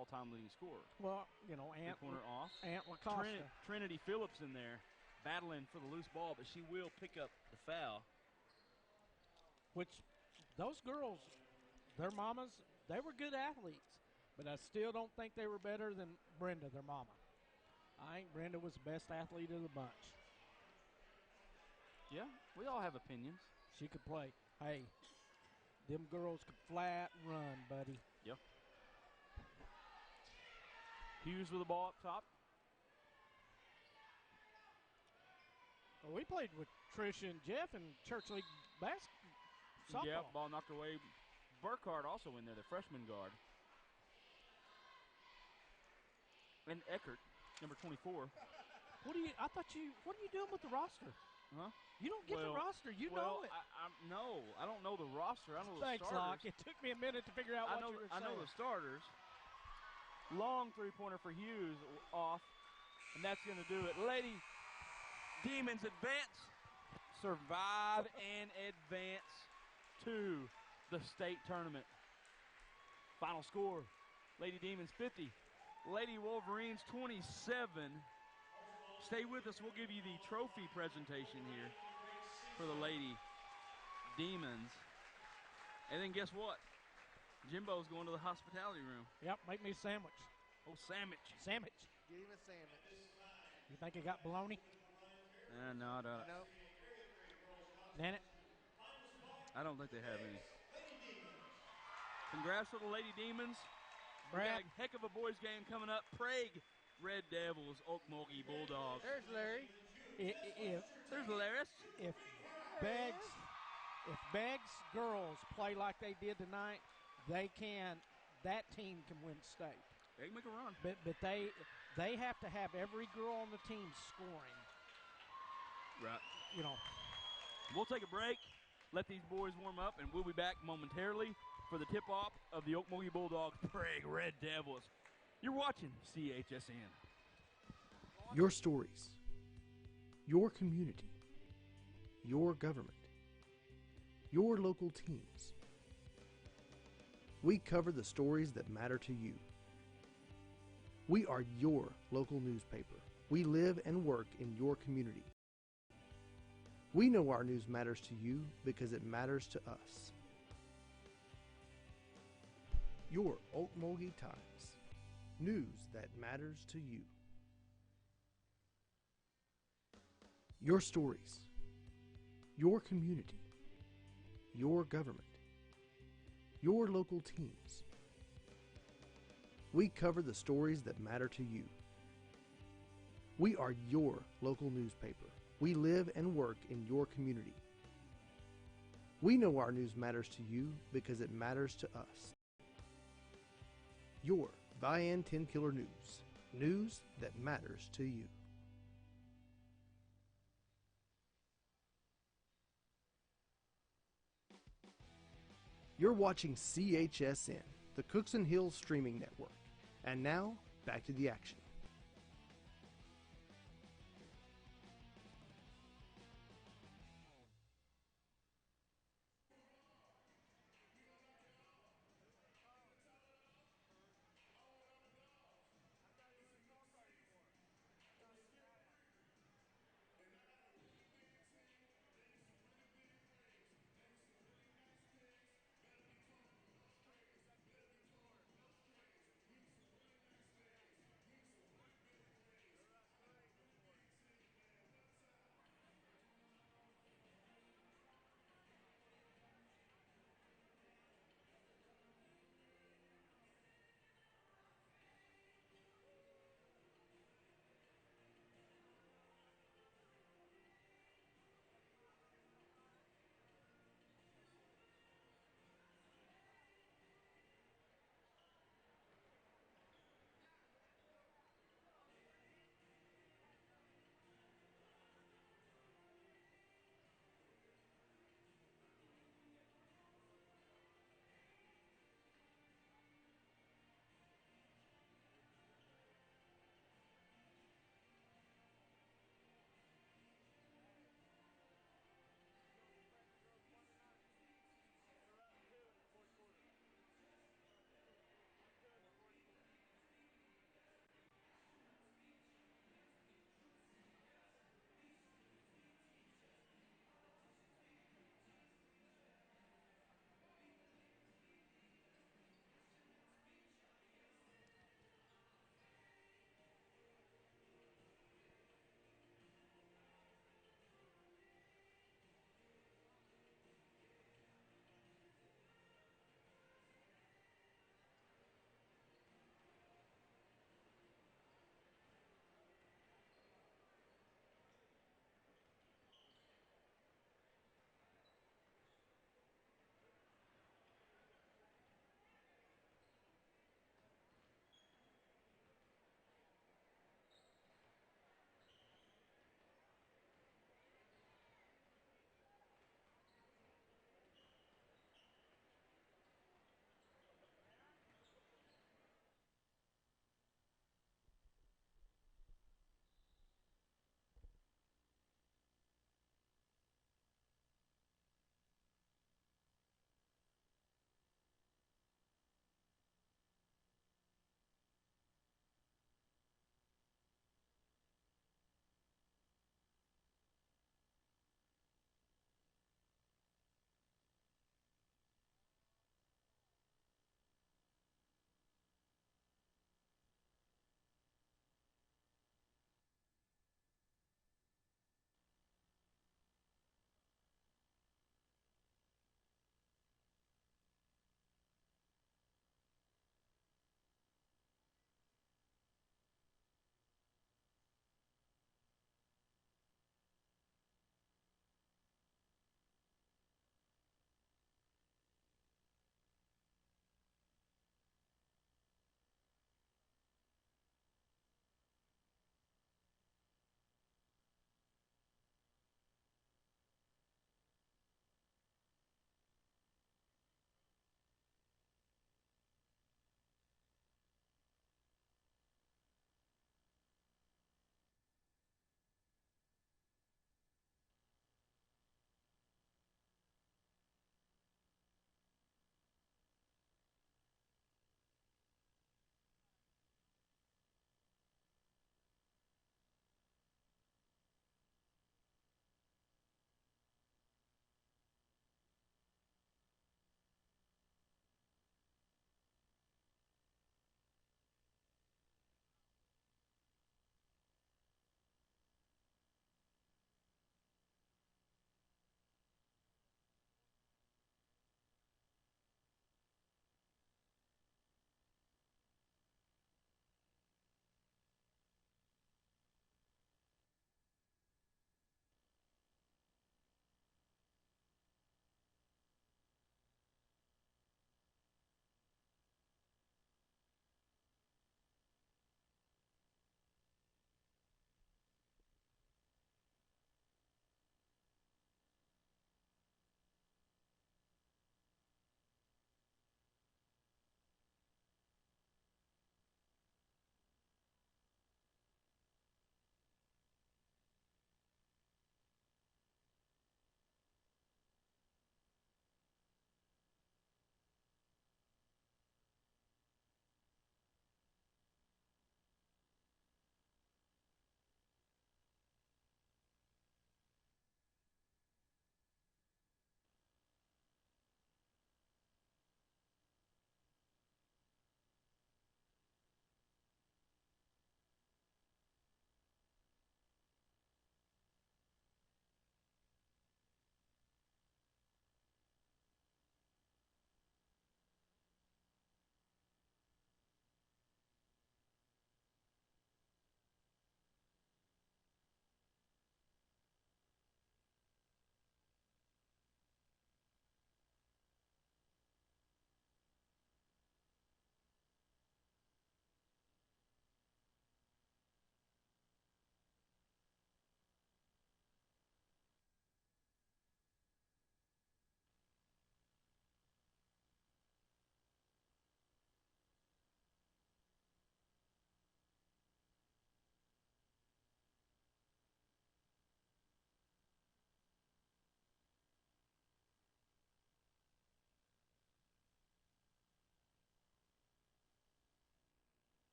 All-time leading scorer.
Well, you know, Aunt
Three-pointer off.
Aunt Lacosta.
Trinity Phillips in there battling for the loose ball, but she will pick up the foul.
Which those girls, their mamas, they were good athletes, but I still don't think they were better than Brenda, their mama. I think Brenda was the best athlete of the bunch.
Yeah, we all have opinions.
She could play. Hey, them girls could flat run, buddy.
Yep. Hughes with the ball up top.
Well, we played with Trish and Jeff in Church League softball.
Yeah, ball knocked away. Burkhardt also in there, the freshman guard. And Eckert, number 24.
What are you doing with the roster?
Huh?
You don't get the roster. You know it.
I don't know the roster. I know the
Thanks,
starters.
Locke. It took me a minute to figure out what you were saying.
I know the starters. Long three-pointer for Hughes off, and that's going to do it. Lady Demons advance, survive, and advance to the state tournament. Final score, Lady Demons 50, Lady Wolverines 27. Stay with us. We'll give you the trophy presentation here for the Lady Demons. And then guess what? Jimbo's going to the hospitality room.
Yep, make me a sandwich.
Oh, sandwich.
Sandwich.
Get him a sandwich.
You think it got bologna?
No, I don't.
No.
Then it.
I don't think they have any. Congrats to the Lady Demons. We got
Brad,
a heck of a boys game coming up. Prague Red Devils, Okmulgee Bulldogs.
There's Larry.
There's Laris.
if Beggs girls play like they did tonight, that team can win state.
They can make a run.
But they have to have every girl on the team scoring.
Right.
You know.
We'll take a break, let these boys warm up, and we'll be back momentarily for the tip-off of the Okmulgee Bulldogs Prague Red Devils. You're watching CHSN.
Your stories, your community, your government, your local teams. We cover the stories that matter to you. We are your local newspaper. We live and work in your community. We know our news matters to you because it matters to us. Your Okmulgee Times. News that matters to you. Your stories, your community, your government, your local teams. We cover the stories that matter to you. We are your local newspaper. We live and work in your community. We know our news matters to you because it matters to us. Your Vian 10 Killer News. News that matters to you. You're watching CHSN, the Cookson Hills Streaming Network. And now, back to the action.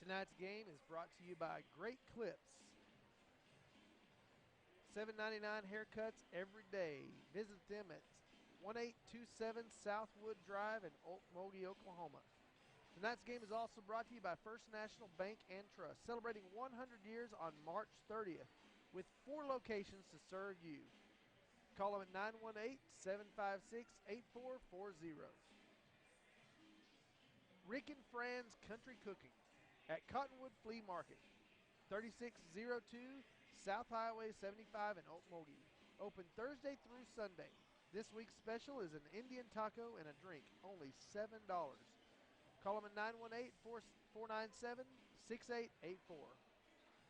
Tonight's game is brought to you by Great Clips. $7.99 haircuts every day. Visit them at 1827 Southwood Drive in Okmulgee, Oklahoma. Tonight's game is also brought to you by First National Bank and Trust, celebrating 100 years on March 30th with 4 locations to serve you. Call them at 918-756-8440. Rick and Fran's Country Cooking at Cottonwood Flea Market, 3602 South Highway 75 in Okmulgee. Open Thursday through Sunday. This week's special is an Indian taco and a drink, only $7. Call them at 918-497-6884.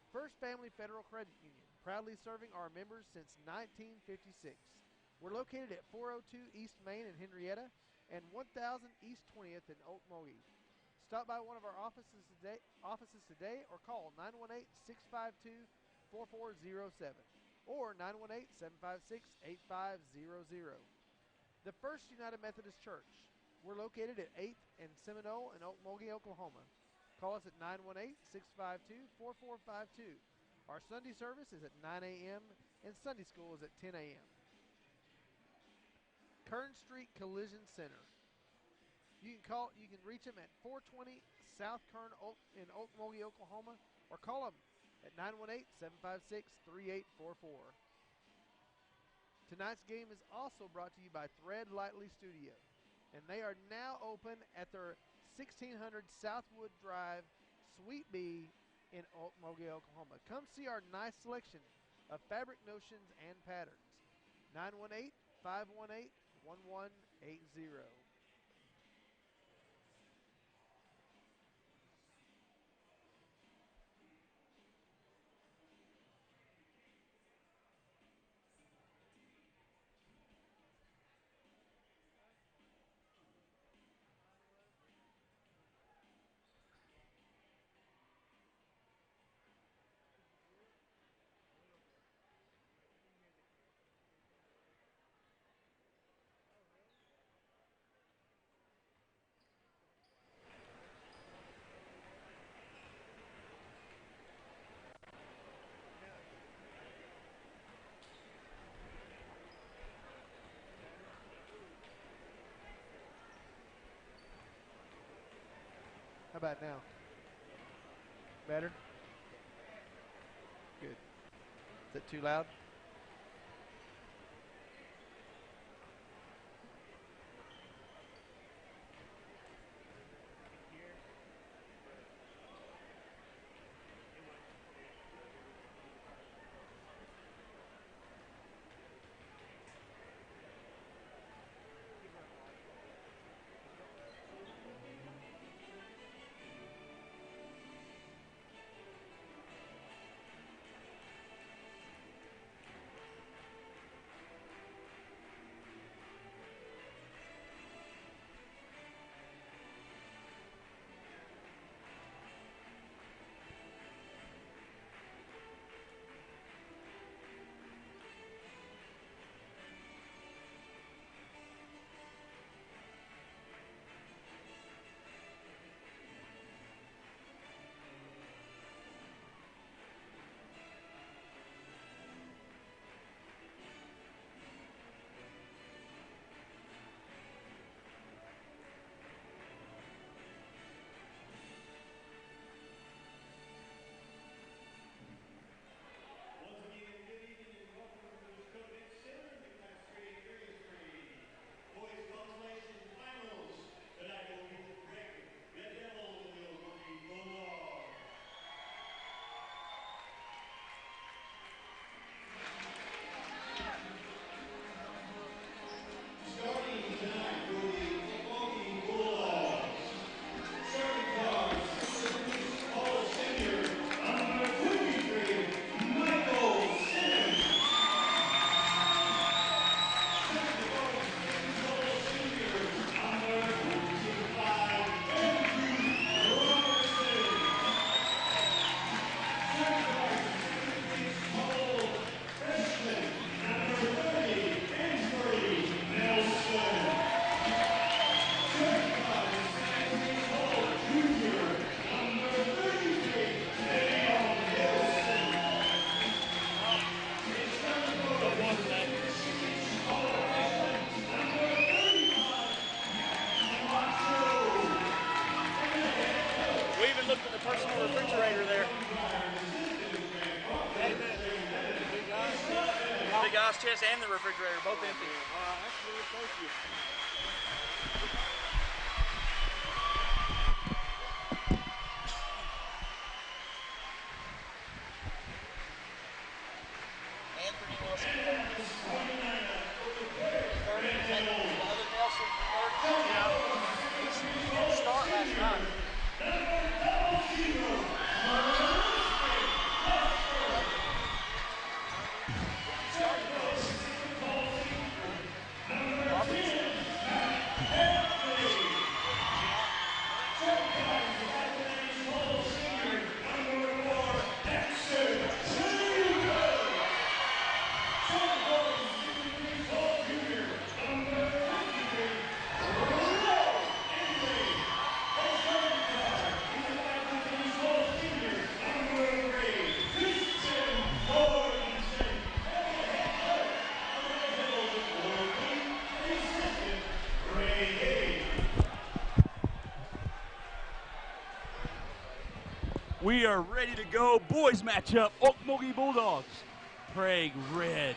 First Family Federal Credit Union, proudly serving our members since 1956. We're located at 402 East Main in Henrietta and 1000 East 20th in Okmulgee. Stop by one of our offices today or call 918-652-4407 or 918-756-8500. The First United Methodist Church. We're located at 8th and Seminole in Okmulgee, Oklahoma. Call us at 918-652-4452. Our Sunday service is at 9 a.m. and Sunday school is at 10 a.m. Kern Street Collision Center. You can reach them at 420 South Kern in Okmulgee, Oklahoma, or call them at 918-756-3844. Tonight's game is also brought to you by Thread Lightly Studio, and they are now open at their 1600 Southwood Drive, Suite B in Okmulgee, Oklahoma. Come see our nice selection of fabric notions and patterns. 918-518-1180. How about now? Better? Good. Is that too loud?
chest and the refrigerator, both empty.
That's good. Thank you.
Anthony Nelson, 30. Another Nelson, 30. Yeah. He didn't start last night.
We are ready to go. Boys matchup. Okmulgee Bulldogs. Prague Red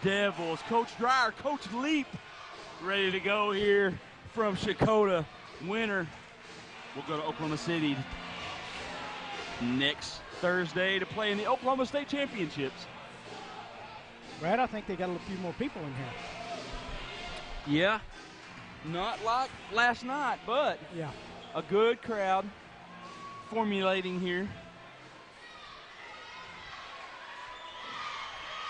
Devils. Coach Dreyer, Coach Leap, ready to go here from Sequoyah. Winner will go to Oklahoma City next Thursday to play in the Oklahoma State Championships.
Brad, I think they got a few more people in here.
Yeah, not like last night, but
Yeah.
a good crowd formulating here.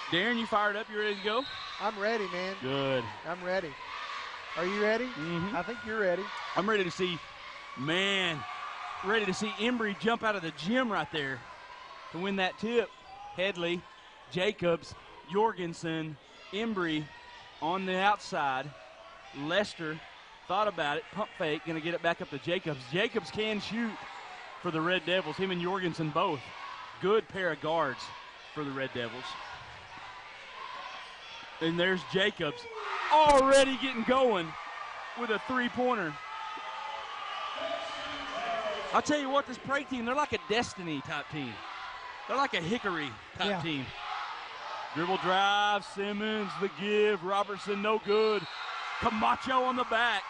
Darren, you fired up? You ready to go?
I'm ready, man.
Good.
I'm ready. Are you ready?
Mhm.
I think you're ready.
I'm ready to see, ready to see Embry jump out of the gym right there to win that tip. Headley, Jacobs, Jorgensen, Embry on the outside. Lester thought about it, pump fake, going to get it back up to Jacobs. Jacobs can shoot for the Red Devils, him and Jorgensen both. Good pair of guards for the Red Devils. And there's Jacobs already getting going with a three-pointer. I'll tell you what, this Prague team, they're like a Destiny type team. They're like a Hickory type team. Dribble drive, Simmons, the give, Robertson, no good. Camacho on the back.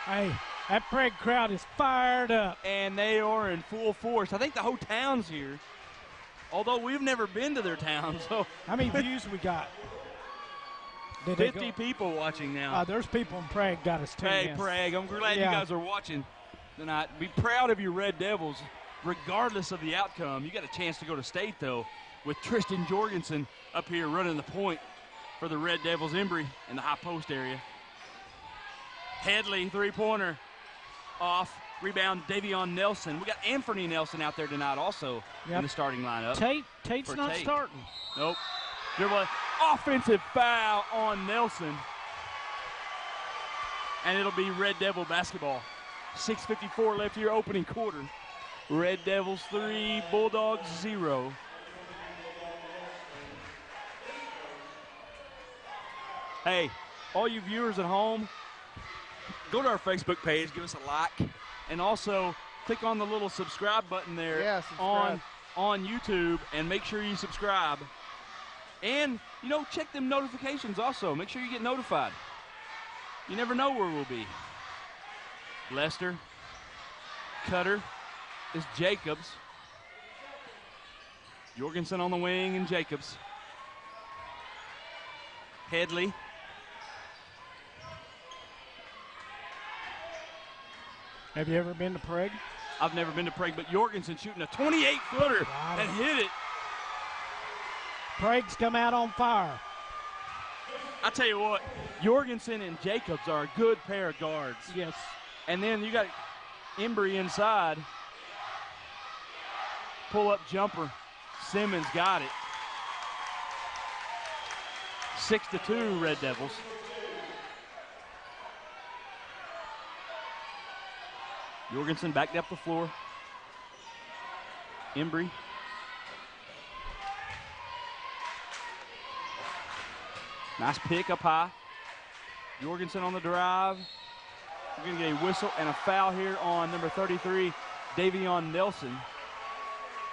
Hey, that Prague crowd is fired up.
And they are in full force. I think the whole town's here. Although we've never been to their town, so.
How many views we got?
50 people watching now.
There's people in Prague got us tuned in.
Hey, Prague, I'm glad you guys are watching tonight. Be proud of your Red Devils, regardless of the outcome. You got a chance to go to state, though, with Tristan Jorgensen up here running the point for the Red Devils. Embry in the high post area. Headley, three-pointer, off. Rebound, Davion Nelson. We got Anthony Nelson out there tonight also in the starting lineup.
Tate's not starting.
Nope. Dribble, offensive foul on Nelson. And it'll be Red Devil basketball. 6:54 left here, opening quarter. Red Devils 3, Bulldogs 0. Hey, all you viewers at home, go to our Facebook page, give us a like, and also click on the little subscribe button there on YouTube, and make sure you subscribe. And, check them notifications also. Make sure you get notified. You never know where we'll be. Lester. Cutter is Jacobs. Jorgensen on the wing and Jacobs. Headley.
Have you ever been to Prague?
I've never been to Prague, but Jorgensen shooting a 28-footer and hit it.
Prague's come out on fire.
I tell you what, Jorgensen and Jacobs are a good pair of guards.
Yes.
And then you got Embry inside. Pull-up jumper. Simmons got it. 6-2 Red Devils. Jorgensen backed up the floor. Embry. Nice pick up high. Jorgensen on the drive. We're going to get a whistle and a foul here on number 33, Davion Nelson.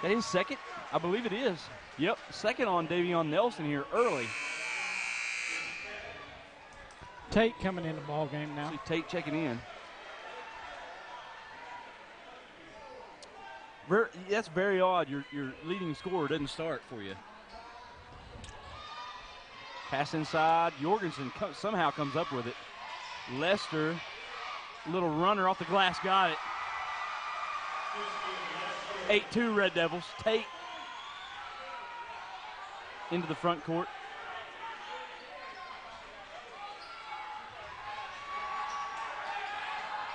That is second? I believe it is. Yep, second on Davion Nelson here early.
Tate coming in the ball game now.
See Tate checking in. That's very odd. Your leading scorer doesn't start for you. Pass inside. Jorgensen somehow comes up with it. Lester, little runner off the glass, got it. 8-2 Red Devils. Tate into the front court.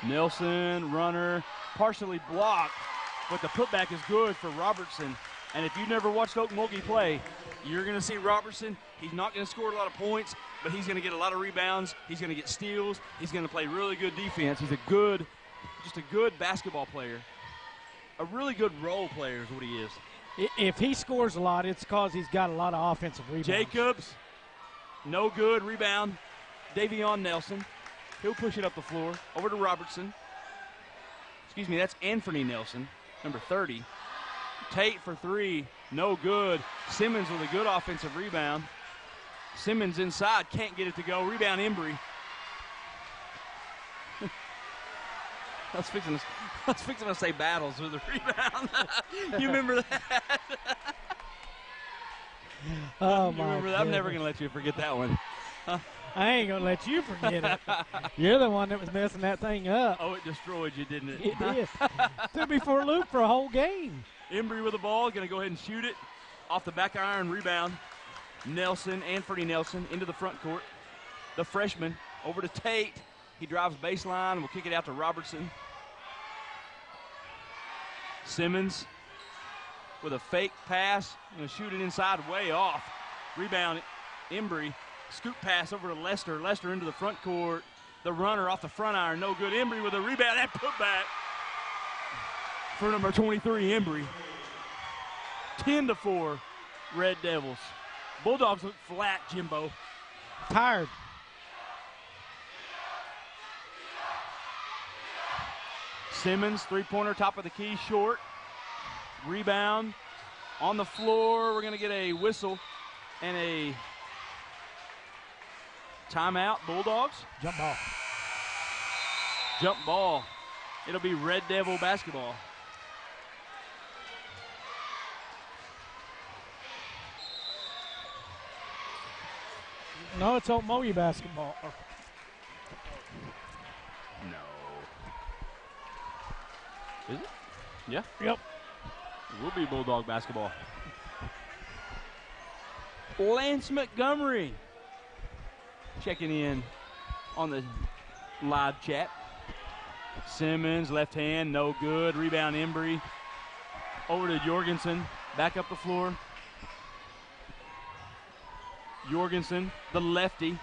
Nelson, runner, partially blocked, but the putback is good for Robertson. And if you've never watched Okmulgee play, you're going to see Robertson. He's not going to score a lot of points, but he's going to get a lot of rebounds. He's going to get steals. He's going to play really good defense. He's just a good basketball player. A really good role player is what he is.
If he scores a lot, it's because he's got a lot of offensive rebounds.
Jacobs, no good. Rebound. Davion Nelson. He'll push it up the floor. Over to Robertson. Excuse me, that's Anthony Nelson, number 30. Tate for three, no good. Simmons with a good offensive rebound. Simmons inside, can't get it to go. Rebound Embry. I was fixing to say battles with the rebound. You remember that?
Oh,
you
my
remember that? I'm never going to let you forget that one.
I ain't going to let you forget it. You're the one that was messing that thing up.
Oh, it destroyed you, didn't it?
It did. Threw me for a loop for a whole game.
Embry with the ball, going to go ahead and shoot it. Off the back iron, rebound. Nelson, Anthony Nelson, into the front court. The freshman, over to Tate. He drives baseline. We'll kick it out to Robertson. Simmons with a fake pass. Going to shoot it inside, way off. Rebound, Embry. Scoop pass over to Lester. Lester into the front court. The runner off the front iron, no good. Embry with a rebound and putback for number 23, Embry. 10-4, Red Devils. Bulldogs look flat, Jimbo.
Tired.
Simmons, three-pointer, top of the key, short. Rebound on the floor. We're going to get a whistle and a timeout. Bulldogs.
Jump ball.
Jump ball. It'll be Red Devil basketball.
No, it's Okmulgee basketball.
No. Is it? Yeah.
Yep.
It will be Bulldog basketball. Lance Montgomery checking in on the live chat. Simmons, left hand, no good. Rebound, Embry. Over to Jorgensen, back up the floor. Jorgensen, the lefty.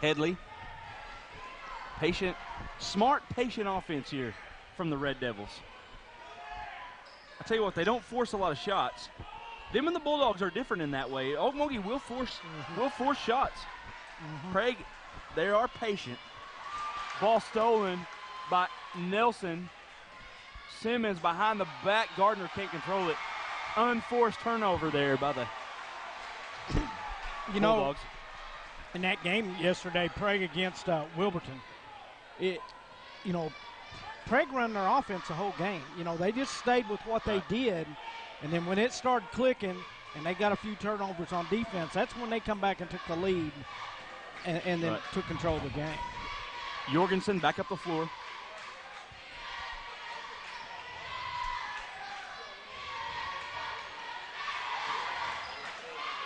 Headley. Patient, smart, patient offense here from the Red Devils. I tell you what, they don't force a lot of shots. Them and the Bulldogs are different in that way. Okmulgee will force shots. Craig, they are patient. Ball stolen by Nelson. Simmons behind the back. Gardner can't control it. Unforced turnover there by the Bulldogs.
In that game yesterday, Prague against Wilburton, Prague run their offense the whole game. They just stayed with what they did, and then when it started clicking and they got a few turnovers on defense, that's when they come back and took the lead and then took control of the game.
Jorgensen back up the floor.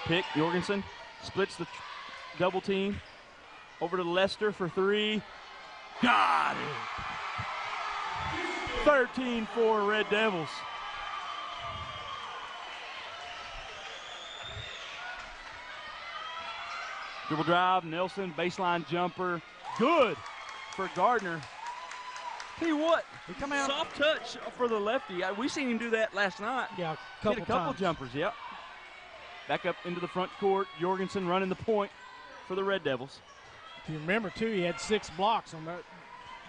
Pick, Jorgensen splits the double team. Over to Lester for three. Got it. 13-4 Red Devils. Dribble drive, Nelson, baseline jumper. Good for Gardner. Tell you what, soft touch for the lefty. We seen him do that last night.
Yeah,
Hit a couple jumpers, yep. Back up into the front court. Jorgensen running the point for the Red Devils.
If you remember, too, he had 6 blocks on that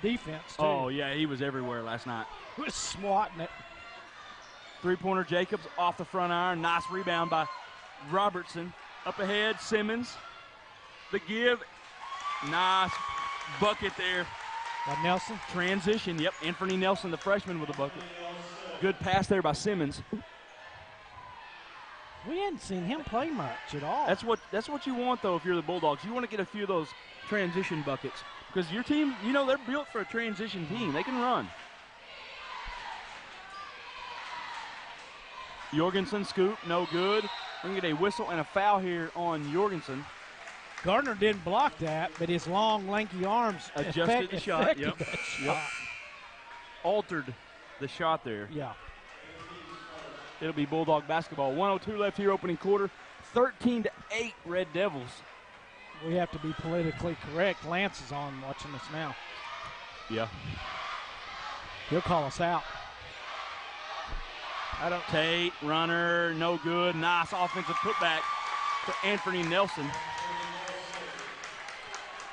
defense, too.
Oh, yeah, he was everywhere last night.
He was swatting it.
Three-pointer Jacobs off the front iron. Nice rebound by Robertson. Up ahead, Simmons. The give. Nice bucket there.
By Nelson.
Transition, yep. Anthony Nelson, the freshman, with a bucket. Good pass there by Simmons.
We hadn't seen him play much at all.
That's what you want, though, if you're the Bulldogs. You want to get a few of those transition buckets because your team, you know, they're built for a transition team. They can run. Jorgensen scoop, no good. We're going to get a whistle and a foul here on Jorgensen.
Gardner didn't block that, but his long, lanky arms
adjusted the shot. Yep.
That shot.
Yep. Altered the shot there.
Yeah.
It'll be Bulldog basketball. 1:02 left here, opening quarter. 13-8 Red Devils.
We have to be politically correct. Lance is on watching us now.
Yeah.
He'll call us out.
Tate, runner, no good. Nice offensive putback for Anthony Nelson.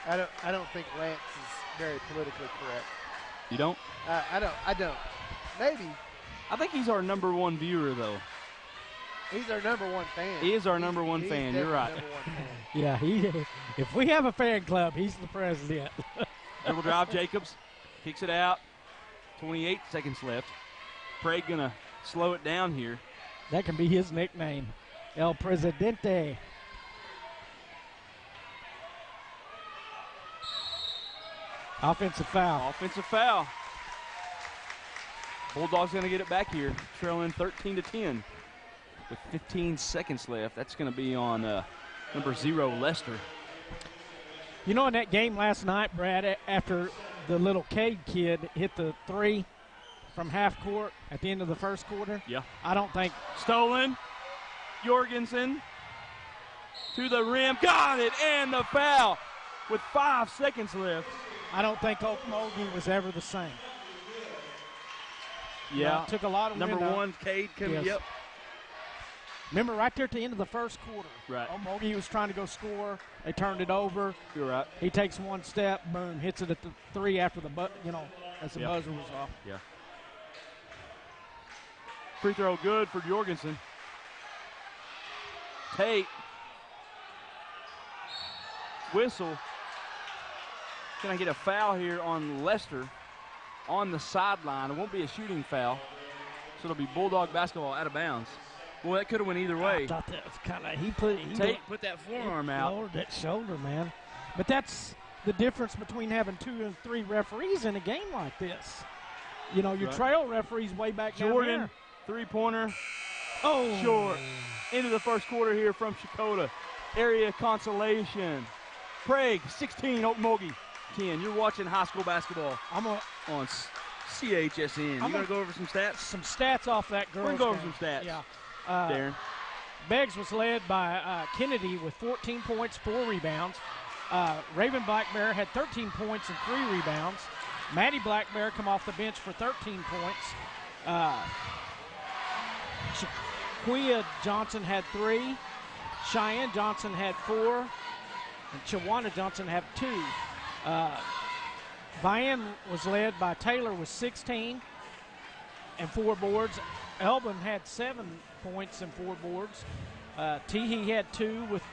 I don't think Lance is very politically correct.
You don't?
I don't. Maybe.
I think he's our number one viewer, though.
He's our number one fan.
He is our number one
He's
fan. You're right.
number one fan.
Yeah, if we have a fan club, he's the president.
Dribble drive, Jacobs. Kicks it out. 28 seconds left. Prague going to slow it down here.
That can be his nickname, El Presidente. Offensive foul.
Offensive foul. Bulldogs going to get it back here, trailing 13-10 with 15 seconds left. That's going to be on number 0, Lester.
You know, in that game last night, Brad, after the little Cade kid hit the three from half court at the end of the first quarter,
yeah,
I don't think.
Stolen. Jorgensen to the rim. Got it, and the foul with 5 seconds left.
I don't think Okmulgee was ever the same.
Yeah.
You know, it took a lot of
number
wind
1, Cade coming.
Yes.
Yep.
Remember, right there at the end of the first quarter,
right.
Okmulgee was trying to go score. They turned it over.
You're right.
He takes one step, boom, hits it at the three after the as the
yep.
buzzer was off.
Yeah. Free throw good for Jorgensen. Tate. Whistle. Can I get a foul here on Lester on the sideline? It won't be a shooting foul, so it'll be Bulldog basketball out of bounds. Well, that could have went either way.
I thought that was kind of
Tate put that forearm out.
Lowered that shoulder, man. But that's the difference between having 2 and 3 referees in a game like this. You know, your trail referees way back
Jordan,
down there.
three-pointer.
Oh,
short. Into the first quarter here from Sequoyah. Area Consolation. Prague 16, Okmulgee 10. You're watching high school basketball on CHSN. You going to go over some stats?
Some stats off that girl.
We're going to go over some stats.
Yeah.
Darren.
Beggs was led by Kennedy with 14 points, 4 rebounds. Raven Blackbear had 13 points and 3 rebounds. Maddie Blackbear come off the bench for 13 points. Sequoyah Johnson had 3. Cheyenne Johnson had 4. And Chawana Johnson had 2. Vian was led by Taylor with 16 and 4 boards. Elbin had 7 points and 4 boards. Teehee had 2 with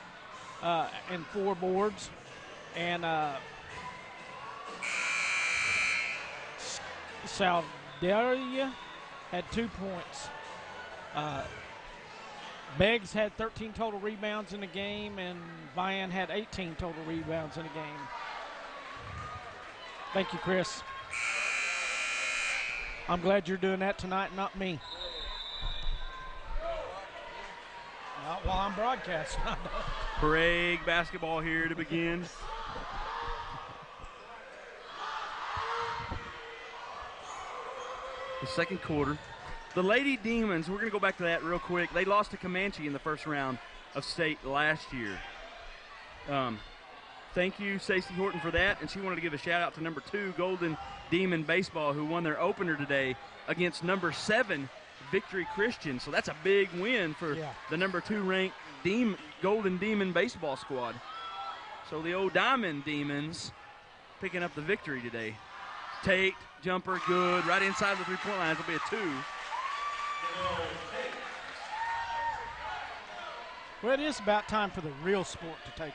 and 4 boards. And Saldaria had 2 points. Beggs had 13 total rebounds in the game, and Vian had 18 total rebounds in the game. Thank you, Chris. I'm glad you're doing that tonight, not me. Not while I'm broadcasting.
Prague basketball here to begin. The second quarter. The Lady Demons, we're going to go back to that real quick. They lost to Comanche in the first round of state last year. Thank you, Stacey Horton, for that. And she wanted to give a shout-out to number 2, Golden Demon Baseball, who won their opener today against number 7, Victory Christian. So that's a big win for the number 2 ranked Golden Demon Baseball squad. So the old Diamond Demons picking up the victory today. Tate, jumper, good. Right inside the three-point line. It'll be a 2.
Well, it is about time for the real sport to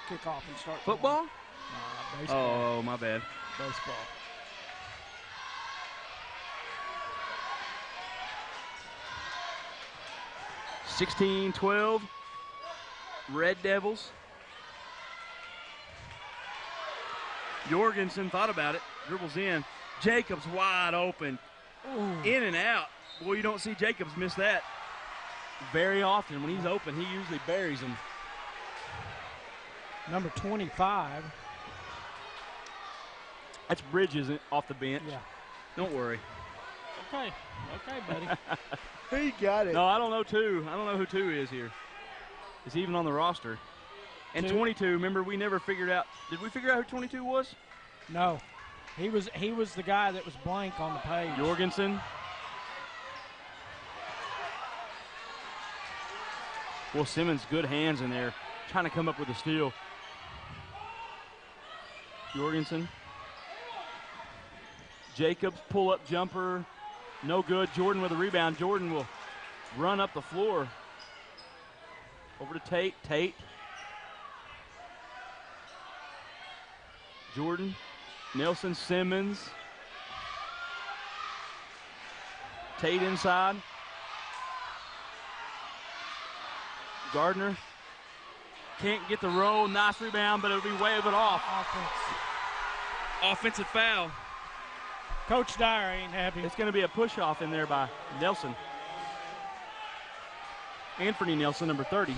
kick off and start.
Football?
Baseball.
Oh, my bad.
Baseball.
$16-12. Red Devils. Jorgensen thought about it. Dribbles in. Jacobs wide open.
Ooh.
In and out. Boy, you don't see Jacobs miss that very often. When he's open, he usually buries them.
Number 25.
That's Bridges off the bench.
Yeah.
Don't worry.
Okay, buddy.
He got it.
No, I don't know two. I don't know who 2 is here. Is he even on the roster? And 22, remember, we never figured out. Did we figure out who 22 was?
No. He was the guy that was blank on the page.
Jorgensen. Well, Simmons, good hands in there, trying to come up with a steal. Jorgensen. Jacobs, pull-up jumper, no good. Jordan with a rebound. Jordan will run up the floor. Over to Tate. Tate. Jordan. Nelson, Simmons. Tate inside. Gardner can't get the roll. Nice rebound, but it'll be waving off. Offensive foul.
Coach Dyer ain't happy.
It's going to be a push-off in there by Nelson. Anthony Nelson, number 30.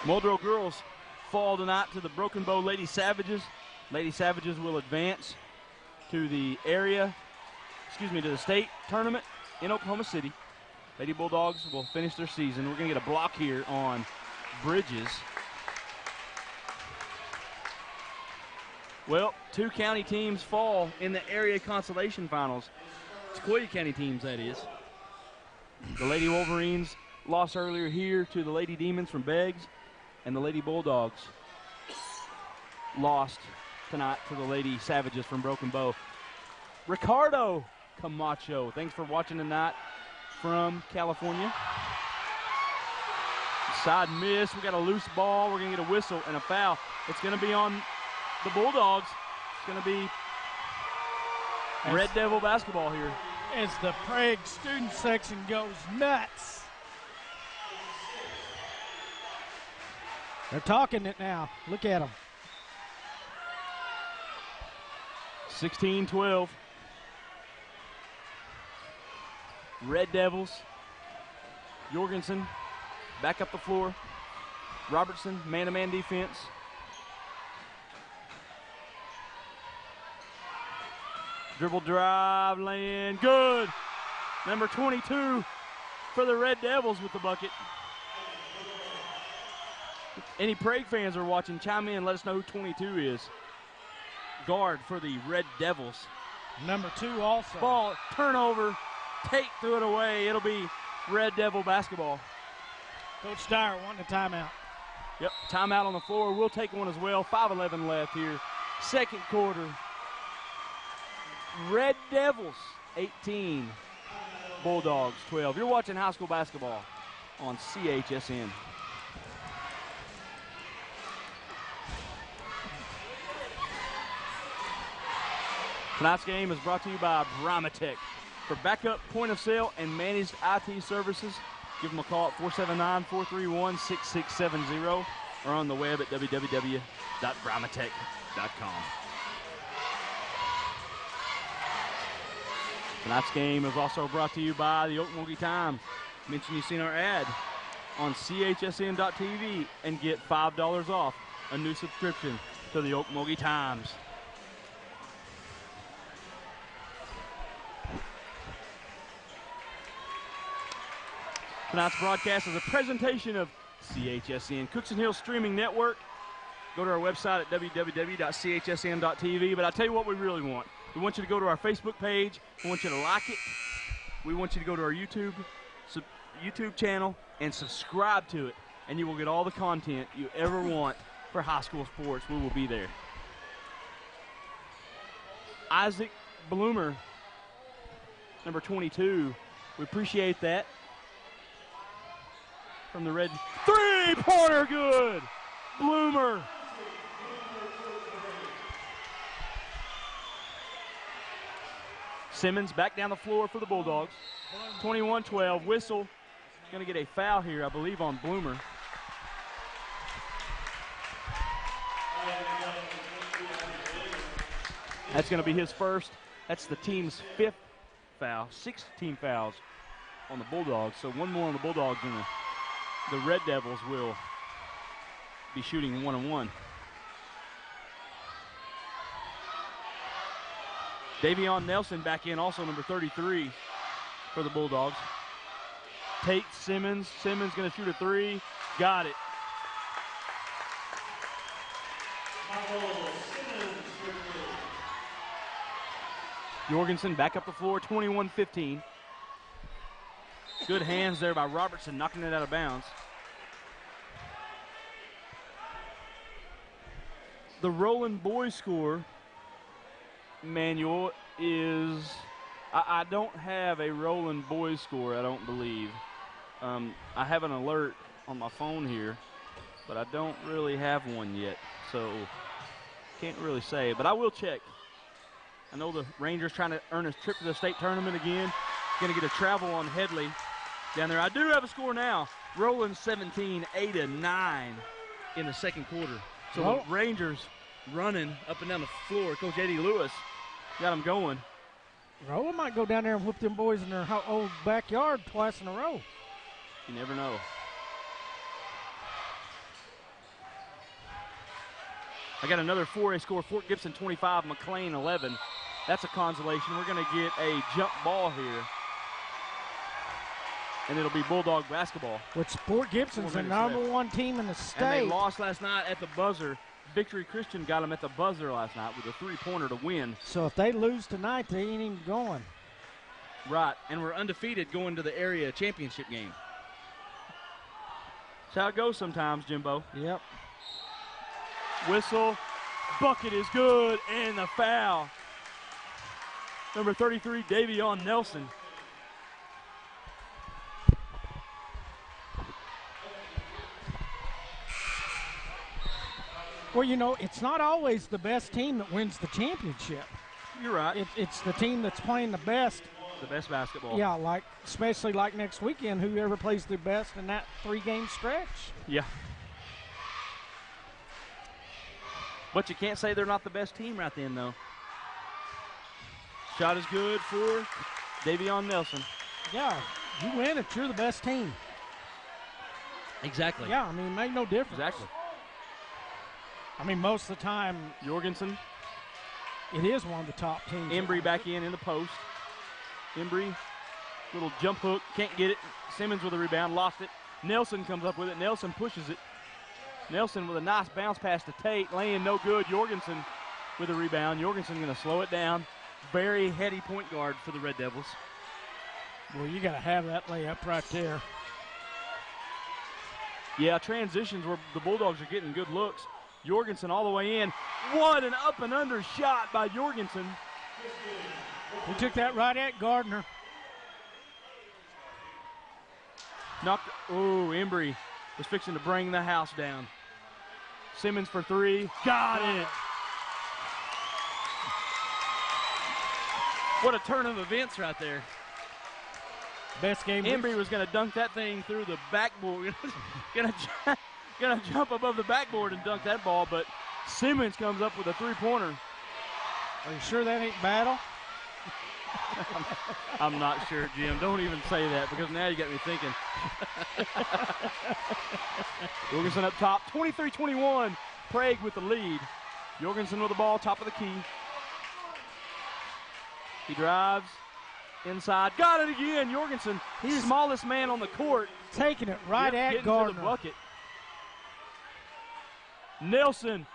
Muldrow girls fall tonight to the Broken Bow Lady Savages. Lady Savages will advance to the to the state tournament in Oklahoma City. Lady Bulldogs will finish their season. We're going to get a block here on Bridges. Well, 2 county teams fall in the area consolation finals. Sequoyah County teams, that is. The Lady Wolverines lost earlier here to the Lady Demons from Beggs, and the Lady Bulldogs lost tonight to the Lady Savages from Broken Bow. Ricardo Camacho, thanks for watching tonight from California. Side miss. We got a loose ball. We're going to get a whistle and a foul. It's going to be on the Bulldogs. It's going to be Red Devil basketball here.
As the Prague student section goes nuts. They're talking it now. Look at them.
16-12. Red Devils. Jorgensen back up the floor. Robertson, man-to-man defense. Dribble drive, lay in, good. Number 22 for the Red Devils with the bucket. Any Prague fans are watching, chime in, let us know who 22 is. Guard for the Red Devils.
Number 2 also.
Ball, turnover, Tate threw it away. It'll be Red Devil basketball.
Coach Dyer wanting a timeout.
Yep, timeout on the floor. We'll take one as well. 5:11 left here. Second quarter. Red Devils, 18. Bulldogs, 12. You're watching high school basketball on CHSN. Tonight's game is brought to you by Bramatech. For backup, point of sale, and managed IT services, give them a call at 479-431-6670 or on the web at www.bramatech.com. Tonight's game is also brought to you by the Okmulgee Times. Mention you've seen our ad on chsn.tv and get $5 off a new subscription to the Okmulgee Times. Tonight's broadcast is a presentation of CHSN, Cookson Hills Streaming Network. Go to our website at www.chsn.tv. But I'll tell you what we really want. We want you to go to our Facebook page. We want you to like it. We want you to go to our YouTube channel and subscribe to it. and you will get all the content you ever want for high school sports. We will be there. Isaac Bloomer, number 22. We appreciate that. From the red, three-pointer good. Bloomer. Simmons back down the floor for the Bulldogs. 21-12, whistle. Going to get a foul here, I believe, on Bloomer. That's going to be his first. That's the team's 5th foul. 6 team fouls on the Bulldogs. So one more on the Bulldogs, and the Red Devils will be shooting 1-on-1. Davion Nelson back in, also number 33 for the Bulldogs. Tate Simmons. Simmons going to shoot a 3. Got it. Jorgensen back up the floor, 21-15. Good hands there by Robertson, knocking it out of bounds. The Roland boys score manual is, I don't have a Roland boys score, I don't believe. I have an alert on my phone here, but I don't really have one yet, so can't really say, but I will check. I know the Rangers trying to earn a trip to the state tournament again. Going to get a travel on Headley down there. I do have a score now. Roland 17, 8-9 in the second quarter. So the Rangers running up and down the floor. Coach Eddie Lewis got them going.
Roland might go down there and whoop them boys in their old backyard twice in a row.
You never know. I got another 4A score. Fort Gibson 25, McLean 11. That's a consolation. We're going to get a jump ball here. And it'll be Bulldog basketball.
Which Fort Gibson's the number 1 team in the state.
And they lost last night at the buzzer. Victory Christian got them at the buzzer last night with a 3-pointer to win.
So if they lose tonight, they ain't even going.
Right, and we're undefeated going to the area championship game. That's how it goes sometimes, Jimbo.
Yep.
Whistle, bucket is good, and the foul. Number 33, Davion Nelson.
Well, you know, it's not always the best team that wins the championship.
You're right.
It's the team that's playing the best.
The best basketball.
Yeah, like especially like next weekend, whoever plays the best in that 3-game stretch.
Yeah. But you can't say they're not the best team right then, though. Shot is good for Davion Nelson.
Yeah, you win if you're the best team.
Exactly.
Yeah, I mean, make no difference.
Exactly.
I mean, most of the time,
Jorgensen.
It is one of the top teams.
Embry back in the post. Embry, little jump hook, can't get it. Simmons with a rebound, lost it. Nelson comes up with it. Nelson pushes it. Nelson with a nice bounce pass to Tate, laying no good. Jorgensen with a rebound. Jorgensen going to slow it down. Very heady point guard for the Red Devils.
Well, you got to have that layup right there.
Yeah, transitions where the Bulldogs are getting good looks. Jorgensen all the way in. What an up and under shot by Jorgensen.
He took that right at Gardner.
Knocked. Oh, Embry was fixing to bring the house down. Simmons for 3. Got it. What a turn of events right there.
Best game.
Embry was going to dunk that thing through the backboard. Going to jump above the backboard and dunk that ball, but Simmons comes up with a 3-pointer.
Are you sure that ain't battle?
I'm not sure, Jim. Don't even say that because now you got me thinking. Jorgensen up top, 23-21. Prague with the lead. Jorgensen with the ball, top of the key. He drives inside. Got it again. Jorgensen, he's the smallest man on the court.
Taking it right at Gardner.
To the bucket. Nelson,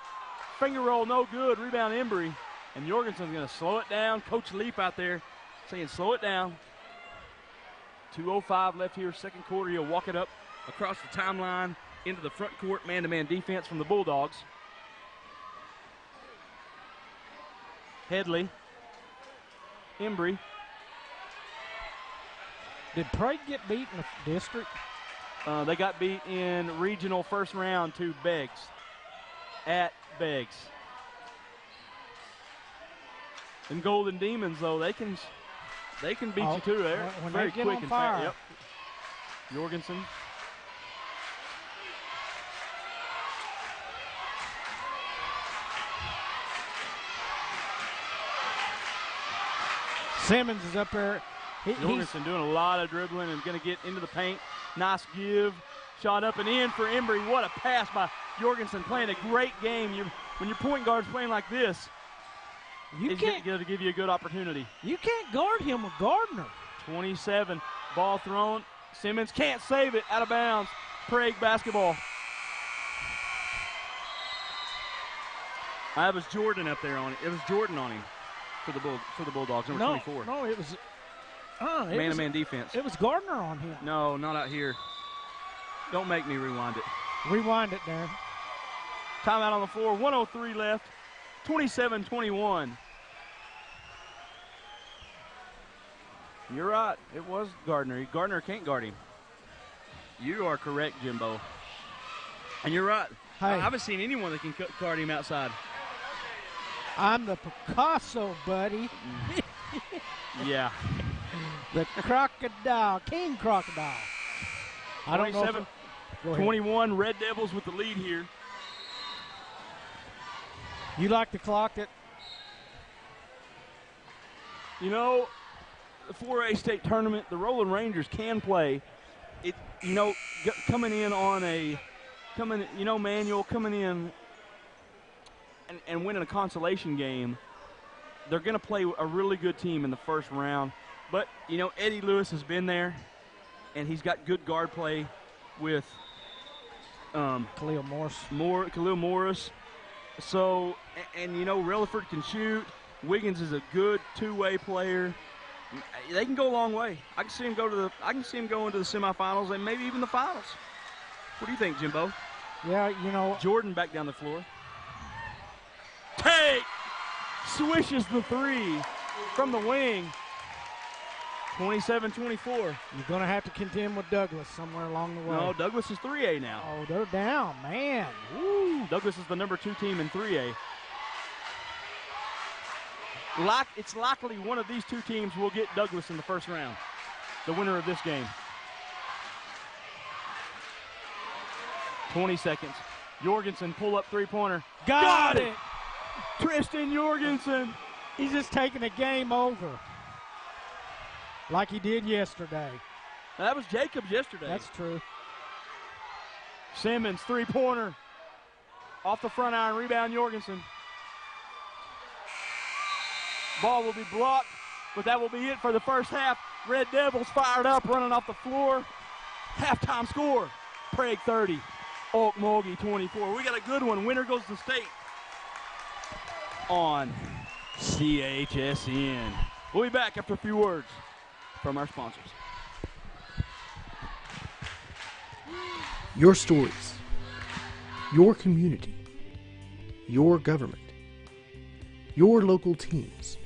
finger roll, no good. Rebound, Embry. And Jorgensen's going to slow it down. Coach Leap out there saying slow it down. 2:05 left here, second quarter. He'll walk it up across the timeline into the front court man-to-man defense from the Bulldogs. Headley. Embry.
Did Prague get beat in the district?
They got beat in regional first round to Beggs. At Beggs. And Golden Demons, though, they can beat you too there.
When
Very
they get
quick
on
and
fire.
fast. Yep. Jorgensen.
Simmons is up there.
Jorgensen doing a lot of dribbling and going to get into the paint. Nice give. Shot up and in for Embry. What a pass by Jorgensen, playing a great game. When your point guard's playing like this, he's going to give you a good opportunity.
You can't guard him with Gardner.
27. Ball thrown. Simmons can't save it. Out of bounds. Prague basketball. That was Jordan up there on it. It was Jordan on him for the Bulldogs, number 24.
No, it was
man-to-man defense.
It was Gardner on him.
No, not out here. Don't make me rewind it.
Rewind it, Darren.
Timeout on the floor. 1:03 left. 27-21. You're right. It was Gardner. Gardner can't guard him. You are correct, Jimbo. And you're right.
Hey.
I haven't seen anyone that can guard him outside.
I'm the Picasso, buddy.
Yeah.
The crocodile, King Crocodile. I don't know.
27-21, Red Devils with the lead here.
You like the clock that?
You know, the 4A state tournament, the Rolling Rangers can play. It, you know, coming in Manuel coming in and winning a consolation game, they're going to play a really good team in the first round. But, you know, Eddie Lewis has been there, and he's got good guard play with
Khalil Morris.
Khalil Morris. So, and you know, Relaford can shoot. Wiggins is a good two-way player. They can go a long way. I can see him go into the semifinals and maybe even the finals. What do you think, Jimbo?
Yeah, you know.
Jordan back down the floor. Swishes the three from the wing. 27-24.
You're going to have to contend with Douglas somewhere along the way.
No, Douglas is 3A now.
Oh, they're down, man.
Woo. Douglas is the number 2 team in 3A. It's likely one of these two teams will get Douglas in the first round, the winner of this game. 20 seconds. Jorgensen, pull-up three-pointer.
Got it!
Tristan Jorgensen.
He's just taking the game over like he did yesterday.
That was Jacobs yesterday.
That's true.
Simmons, three-pointer. Off the front iron, rebound Jorgensen. Ball will be blocked, but that will be it for the first half. Red Devils fired up, running off the floor. Halftime score, Prague 30, Okmulgee 24. We got a good one. Winner goes to state on CHSN. We'll be back after a few words from our sponsors.
Your stories, your community, your government, your local teams.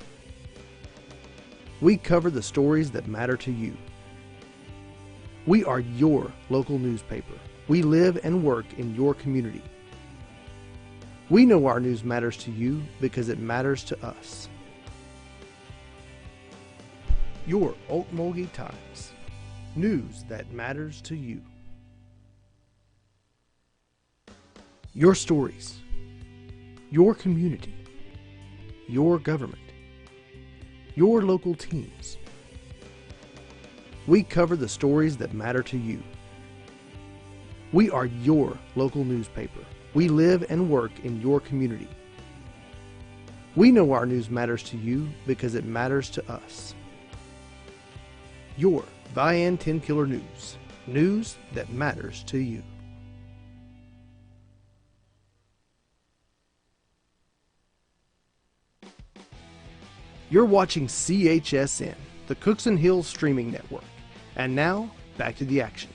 We cover the stories that matter to you. We are your local newspaper. We live and work in your community. We know our news matters to you because it matters to us. Your Okmulgee Times. News that matters to you. Your stories, your community, your government, your local teams. We cover the stories that matter to you. We are your local newspaper. We live and work in your community. We know our news matters to you because it matters to us. Your Vian 10 Killer News. News that matters to you. You're watching CHSN, the Cookson Hills Streaming Network. And now, back to the action.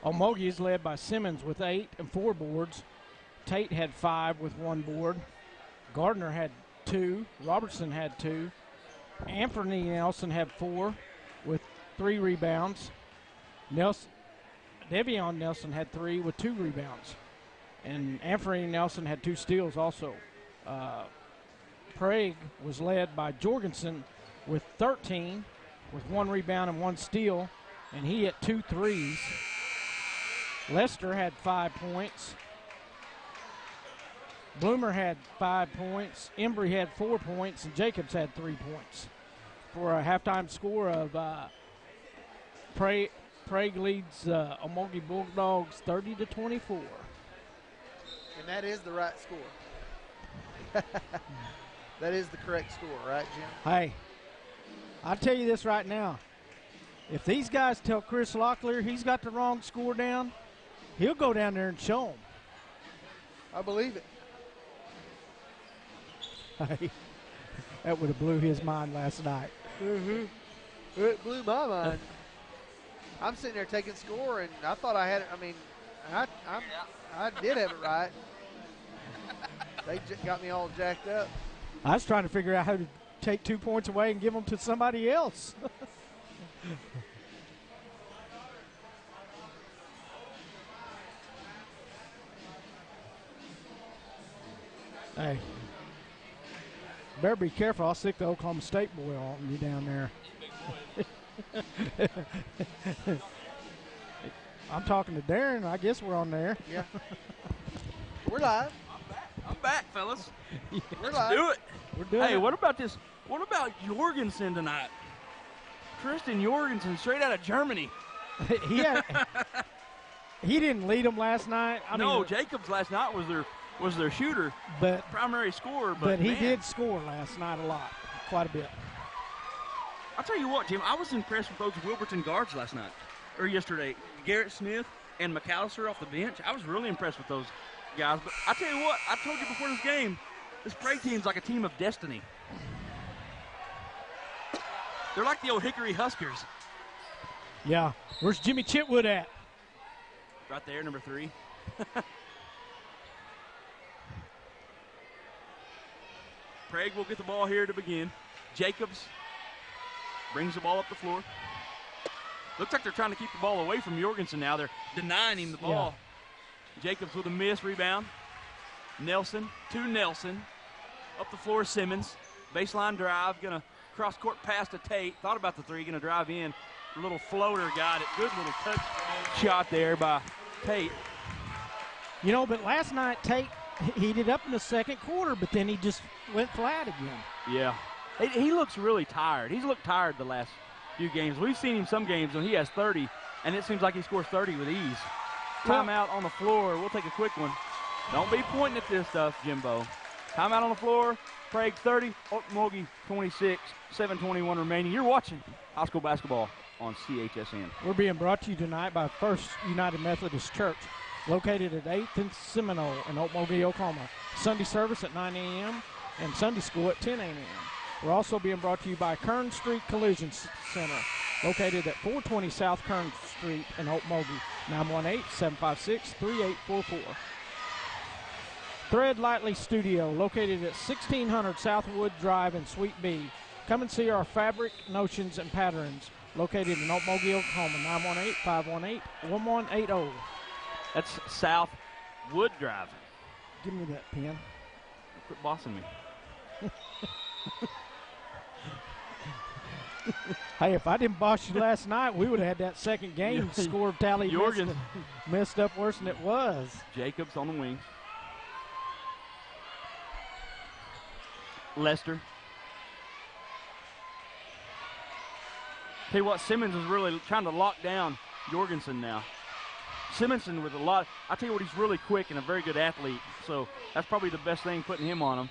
Okmulgee is led by Simmons with 8 and 4 boards. Tate had 5 with 1 board. Gardner had 2. Robertson had 2. Anthony Nelson had 4 with 3 rebounds. Devion Nelson had 3 with 2 rebounds. And Anthony Nelson had 2 steals also. Prague was led by Jorgensen with 13 with 1 rebound and 1 steal, and he hit 2 threes. Lester had 5 points. Bloomer had 5 points. Embry had 4 points, and Jacobs had 3 points. For a halftime score of Prague leads Okmulgee Bulldogs 30-24.
And that is the right score. That is the correct score, right, Jim?
Hey, I'll tell you this right now. If these guys tell Chris Locklear he's got the wrong score down, he'll go down there and show them.
I believe it.
Hey, that would have blew his mind last night.
Mm-hmm. It blew my mind. I'm sitting there taking score, and I thought I had it. I mean, I did have it right. They got me all jacked up.
I was trying to figure out how to take 2 points away and give them to somebody else. Hey, better be careful. I'll stick the Oklahoma State boy on you down there. I'm talking to Darren. I guess we're on there.
Yeah. We're live.
I'm back, fellas.
We're
Let's
live.
do it.
We're doing
Hey,
it.
what about this? What about Jorgensen tonight? Tristan Jorgensen, straight out of Germany.
He didn't lead them last night. I
No,
mean,
Jacobs last night was their shooter,
but
primary scorer.
but he
man,
did score last night a lot, quite a bit.
I'll tell you what, Jim. I was impressed with those Wilburton guards last night or yesterday. Garrett Smith and McAllister off the bench. I was really impressed with those guys. But I tell you what, I told you before this game, this Prague team's like a team of destiny. They're like the old Hickory Huskers.
Yeah. Where's Jimmy Chitwood at?
Right there, number 3. Prague will get the ball here to begin. Jacobs brings the ball up the floor. Looks like they're trying to keep the ball away from Jorgensen now. They're denying him the ball. Yeah. Jacobs with a miss rebound. Nelson to Nelson. Up the floor, Simmons. Baseline drive, going to cross-court pass to Tate. Thought about the 3, going to drive in. A little floater, got it. Good little touch shot there by Tate.
You know, but last night Tate heated up in the second quarter, but then he just went flat again.
Yeah. He looks really tired. He's looked tired the last few games. We've seen him some games when he has 30, and it seems like he scores 30 with ease. Timeout on the floor. We'll take a quick one. Don't be pointing at this stuff, Jimbo. Timeout on the floor. Prague 30, Okmulgee 26, 7:21 remaining. You're watching high school basketball on CHSN.
We're being brought to you tonight by First United Methodist Church, located at 8th and Seminole in Okmulgee, Oklahoma. Sunday service at 9 a.m. and Sunday school at 10 a.m. We're also being brought to you by Kern Street Collision Center, located at 420 South Kern Street in Okmulgee, 918-756-3844. Thread Lightly Studio, located at 1600 Southwood Drive in Suite B. Come and see our fabric, notions, and patterns, located in Okmulgee, Oklahoma, 918-518-1180.
That's South Wood Drive.
Give me that pen.
Quit bossing me.
Hey, if I didn't boss you last night, we would have had that second game score tally messed up worse than it was.
Jacobs on the wing. Lester. Tell you what, Simmons is really trying to lock down Jorgensen now. Simonson with a lot. I tell you what, he's really quick and a very good athlete. So that's probably the best thing, putting him on him.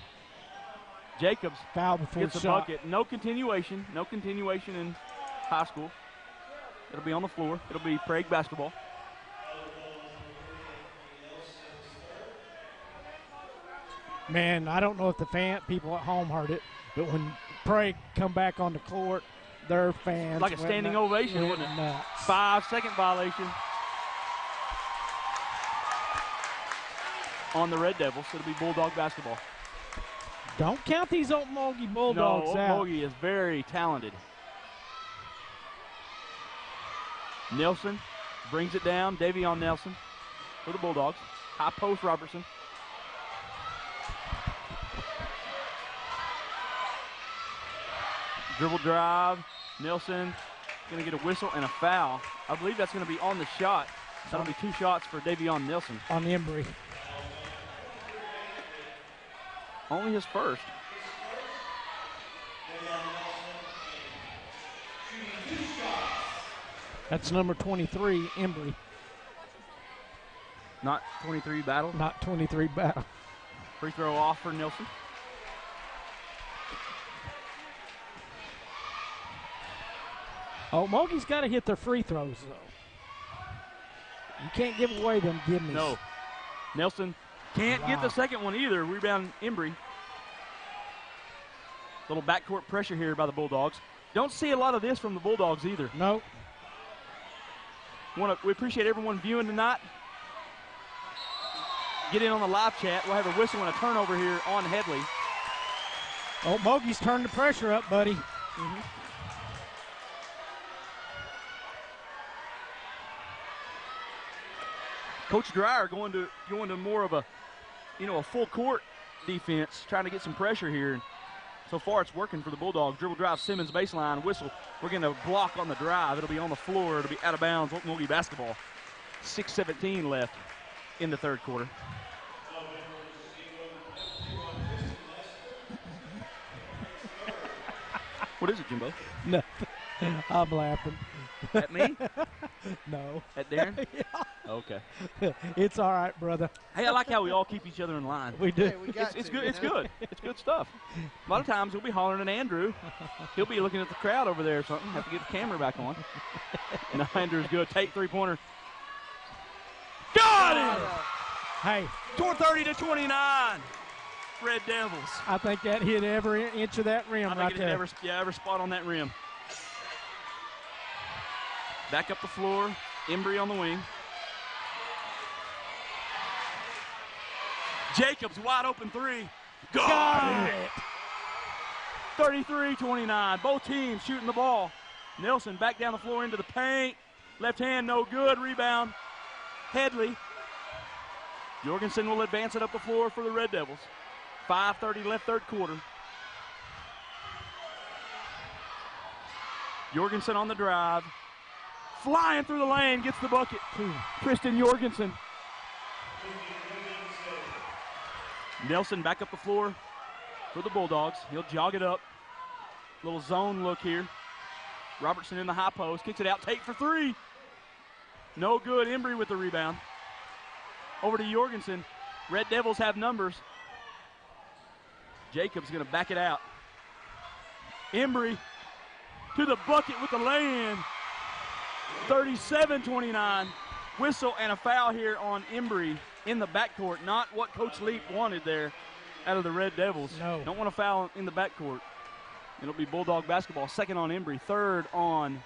Jacobs
foul before
gets a
shot.
bucket. No continuation in high school. It'll be on the floor. It'll be Prague basketball.
Man, I don't know if the people at home heard it, but when Prague come back on the court, their fans
Like a standing ovation, wasn't it? 5-second violation. on the Red Devils. It'll be Bulldog basketball.
Don't count these Okmulgee Bulldogs out.
Okmulgee is very talented. Nelson brings it down. Davion Nelson for the Bulldogs. High post Robertson. Dribble drive. Nelson going to get a whistle and a foul. I believe that's going to be on the shot. That'll be 2 shots for Davion Nelson.
On Embry.
Only his first.
That's number 23, Embry.
Not 23 Battle.
Not 23 Battle.
Free throw off for Nelson.
Okmulgee's got to hit their free throws, though. You can't give away them gimmies.
No. Nelson can't get the second one either. Rebound Embry. Little backcourt pressure here by the Bulldogs. Don't see a lot of this from the Bulldogs either.
No.
We appreciate everyone viewing tonight. Get in on the live chat. We'll have a whistle and a turnover here on Headley.
Okmulgee's turned the pressure up, buddy.
Coach Dreyer going to more of a, a full court defense, trying to get some pressure here. So far, it's working for the Bulldogs. Dribble drive, Simmons baseline, whistle. We're going to block on the drive. It'll be on the floor. It'll be out of bounds. Okmulgee basketball. 6:17 left in the third quarter. What is it, Jimbo?
Nothing. I'm laughing.
At me?
No.
At Darren?
Yeah.
Okay.
It's all right, brother.
Hey, I like how we all keep each other in line.
We do.
Hey, we got
It's
to,
good.
you
It's
know?
good. It's good stuff. A lot of times we'll be hollering at Andrew. He'll be looking at the crowd over there or something. Have to get the camera back on. And Andrew's good. Take 3-pointer. Got it!
Hey,
30-29. Red Devils.
I think that hit every inch of that rim
I think
right
it
there.
hit every spot on that rim. Back up the floor. Embry on the wing. Jacobs, wide open 3. Got it! 33-29. Both teams shooting the ball. Nelson back down the floor into the paint. Left hand, no good. Rebound. Headley. Jorgensen will advance it up the floor for the Red Devils. 5:30 left third quarter. Jorgensen on the drive. Flying through the lane, gets the bucket. Kristen Jorgensen. Nelson back up the floor for the Bulldogs. He'll jog it up. Little zone look here. Robertson in the high post. Kicks it out. Take for 3. No good. Embry with the rebound. Over to Jorgensen. Red Devils have numbers. Jacobs going to back it out. Embry to the bucket with the lay-in. 37-29. Whistle and a foul here on Embry in the backcourt. Not what Coach Leap wanted there out of the Red Devils.
No.
Don't want to foul in the backcourt. It'll be Bulldog basketball. Second on Embry. Third on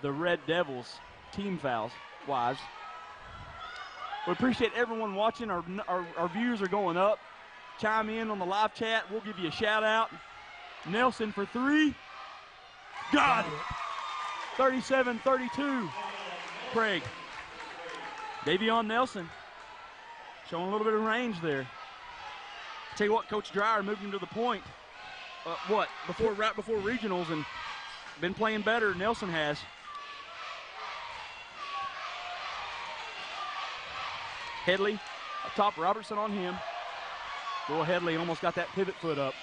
the Red Devils. Team fouls wise. We appreciate everyone watching. Our views are going up. Chime in on the live chat. We'll give you a shout out. Nelson for 3. Got it. 37-32. Craig. Davion Nelson showing a little bit of range there. Tell you what, Coach Dreyer moved him to the point. Right before regionals, and been playing better. Nelson has. Headley up top, Robertson on him. Boy, Headley almost got that pivot foot up.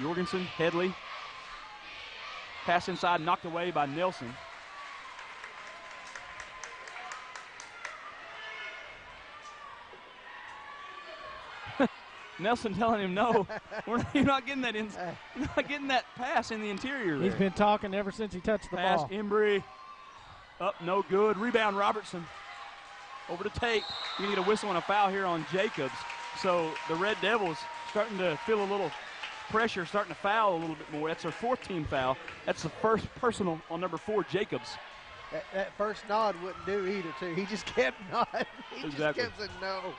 Jorgensen, Headley. Pass inside, knocked away by Nelson. Nelson telling him no. You're not getting that you're not getting that pass in the interior there.
He's been talking ever since he touched the
Pass,
ball.
Embry. Up, no good. Rebound, Robertson. Over to Tate. We need a whistle and a foul here on Jacobs. So the Red Devils starting to feel a little pressure, starting to foul a little bit more. That's their 4th team foul. That's the first personal on number 4, Jacobs.
That first nod wouldn't do either, too. He just kept nodding. He
Exactly.
just kept saying no.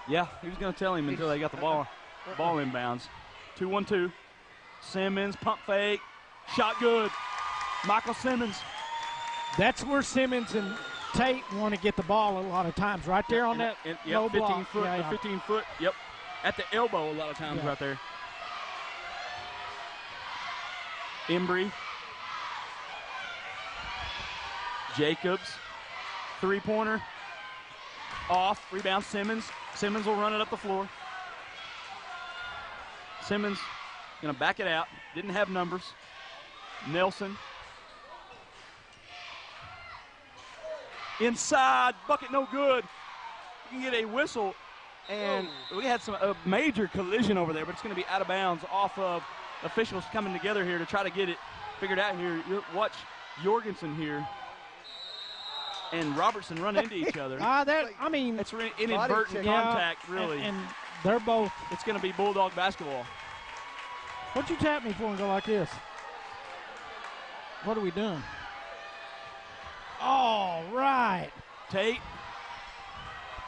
Yeah, he was going to tell him until they got the ball inbounds. 2-1-2. Simmons, pump fake, shot good. Michael Simmons.
That's where Simmons and Tate want to get the ball a lot of times, right there on that low
15
block.
foot,
Yeah,
the 15 foot, yep. At the elbow a lot of times right there. Embry. Jacobs. Three-pointer. Off. Rebound Simmons. Simmons will run it up the floor. Simmons going to back it out. Didn't have numbers. Nelson. Inside. Bucket no good. You can get a whistle. And we had a major collision over there, but it's going to be out of bounds off of officials coming together here to try to get it figured out here. Watch Jorgensen here and Robertson run into each other.
It's
inadvertent contact, really.
And they're both.
It's going to be Bulldog basketball.
What'd you tap me for and go like this? What are we doing? All right.
Tate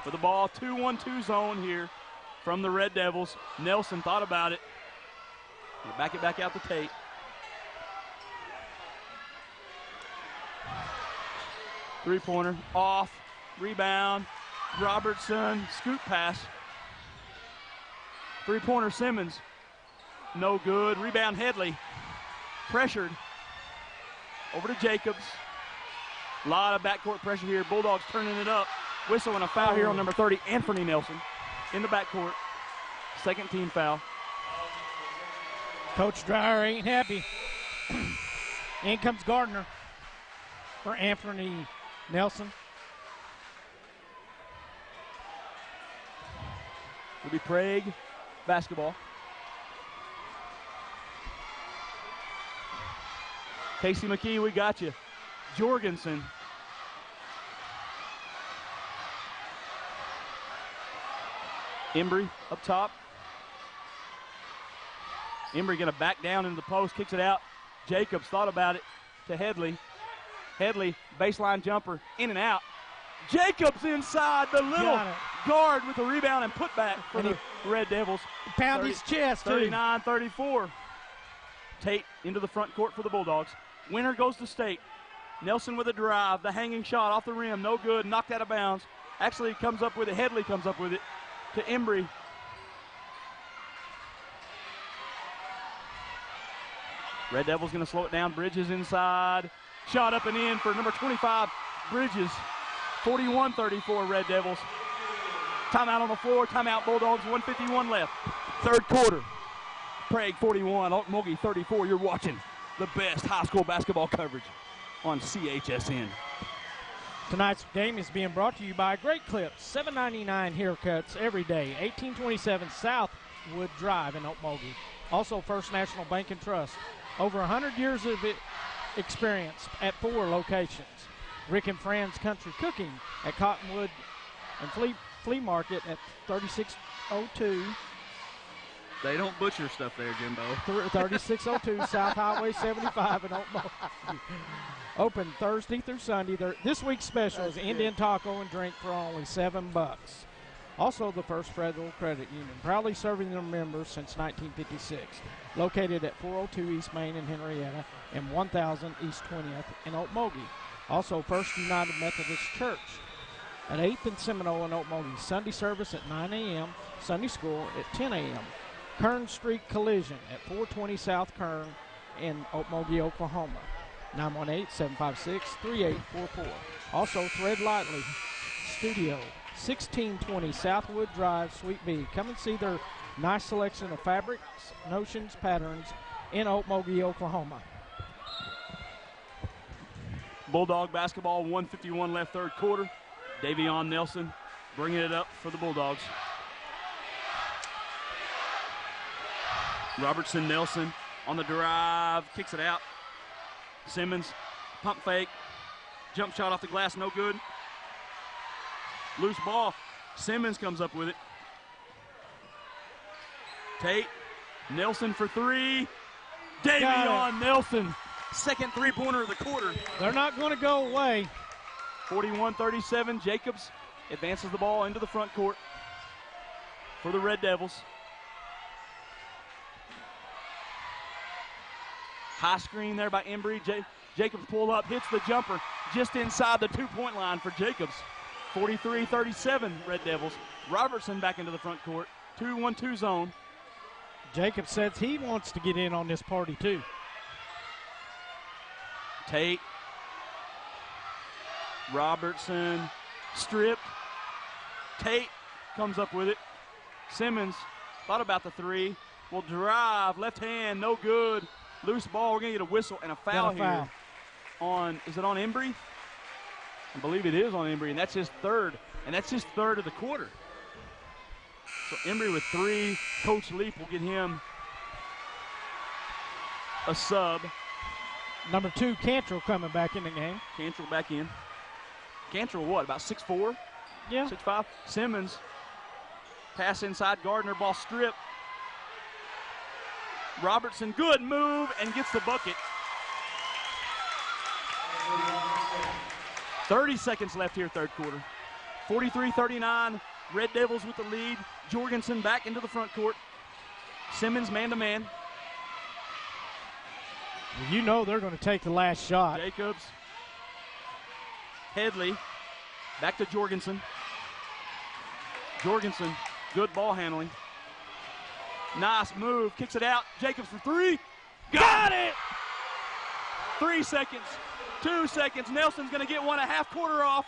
with the ball, 2-1-2 zone here from the Red Devils. Nelson thought about it. Back it back out to Tate. Three-pointer, off, rebound, Robertson, scoop pass. Three-pointer, Simmons, no good. Rebound, Headley, pressured. Over to Jacobs. A lot of backcourt pressure here. Bulldogs turning it up. Whistle and a foul here on number 30, Anthony Nelson, in the backcourt. Second team foul.
Coach Dreyer ain't happy. In comes Gardner for Anthony Nelson.
It'll be Prague basketball. Casey McKee, we got you. Jorgensen. Embry up top. Embry going to back down into the post, kicks it out. Jacobs thought about it to Headley. Headley, baseline jumper, in and out. Jacobs inside, the little guard with the rebound and put back for the Red Devils.
Pound his chest,
39-34. Tate into the front court for the Bulldogs. Winner goes to State. Nelson with a drive, the hanging shot off the rim, no good, knocked out of bounds. Actually comes up with it, Headley comes up with it to Embry. Red Devils going to slow it down. Bridges inside. Shot up and in for number 25, Bridges. 41-34 Red Devils. Timeout on the floor. Timeout Bulldogs. 1:51 left. Third quarter. Prague 41, Okmulgee 34. You're watching the best high school basketball coverage on CHSN.
Tonight's game is being brought to you by Great Clips. $7.99 haircuts every day. 1827 Southwood Drive in Okmulgee. Also First National Bank and Trust. Over 100 years of experience at 4 locations. Rick and Fran's Country Cooking at Cottonwood and Flea Market at 3602.
They don't butcher stuff there, Jimbo.
3602 South Highway 75 in Okmulgee. Open Thursday through Sunday. This week's special is Indian taco and drink for only $7. Also the First Federal Credit Union, proudly serving their members since 1956. Located at 402 East Main in Henrietta and 1000 East 20th in Okmulgee. Also First United Methodist Church at 8th and Seminole in Okmulgee. Sunday service at 9 a.m., Sunday school at 10 a.m. Kern Street Collision at 420 South Kern in Okmulgee, Oklahoma. 918-756-3844. Also Thread Lightly Studio, 1620 Southwood Drive, Suite B. Come and see their nice selection of fabrics, notions, patterns in Okmulgee, Oklahoma.
Bulldog basketball, 1:51 left third quarter. Davion Nelson bringing it up for the Bulldogs. Robertson Nelson on the drive, kicks it out. Simmons, pump fake, jump shot off the glass, no good. Loose ball, Simmons comes up with it. Tate, Nelson for three. Davion Nelson, second three-pointer of the quarter.
They're not going to go away.
41-37, Jacobs advances the ball into the front court for the Red Devils. High screen there by Embry. Jacobs pull up, hits the jumper just inside the two-point line for Jacobs. 43-37 Red Devils. Robertson back into the front court. 2-1-2 zone.
Jacob says he wants to get in on this party too.
Tate. Robertson. Stripped. Tate comes up with it. Simmons thought about the three. Will drive. Left hand. No good. Loose ball. We're going to get a whistle and a foul here. Is it on Embry? I believe it is on Embry, and that's his third. And that's his third of the quarter. So Embry with 3. Coach Leap will get him a sub.
Number 2, Cantrell coming back in the game.
Cantrell back in. Cantrell what, about 6'4"?
Yeah.
6'5". Simmons. Pass inside Gardner, ball strip. Robertson, good move, and gets the bucket. 30 seconds left here, third quarter. 43-39, Red Devils with the lead. Jorgensen back into the front court. Simmons man-to-man.
You know they're going to take the last shot.
Jacobs. Headley. Back to Jorgensen. Jorgensen, good ball handling. Nice move, kicks it out. Jacobs for 3. Got it! 3 seconds. 2 seconds. Nelson's going to get one, a half quarter off.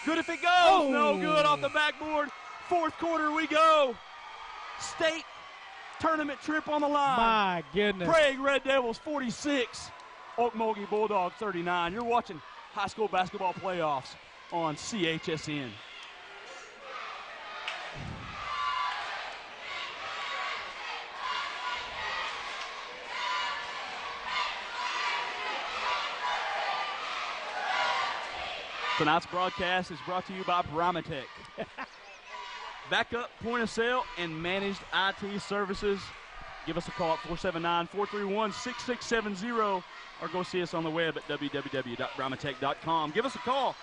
Good if it goes.
Oh.
No good off the backboard. Fourth quarter we go. State tournament trip on the line.
My goodness.
Prague Red Devils 46. Okmulgee Bulldogs 39. You're watching high school basketball playoffs on CHSN. Tonight's broadcast is brought to you by Bramatech. Backup, point of sale, and managed IT services. Give us a call at 479-431-6670 or go see us on the web at www.bramatech.com. Give us a call.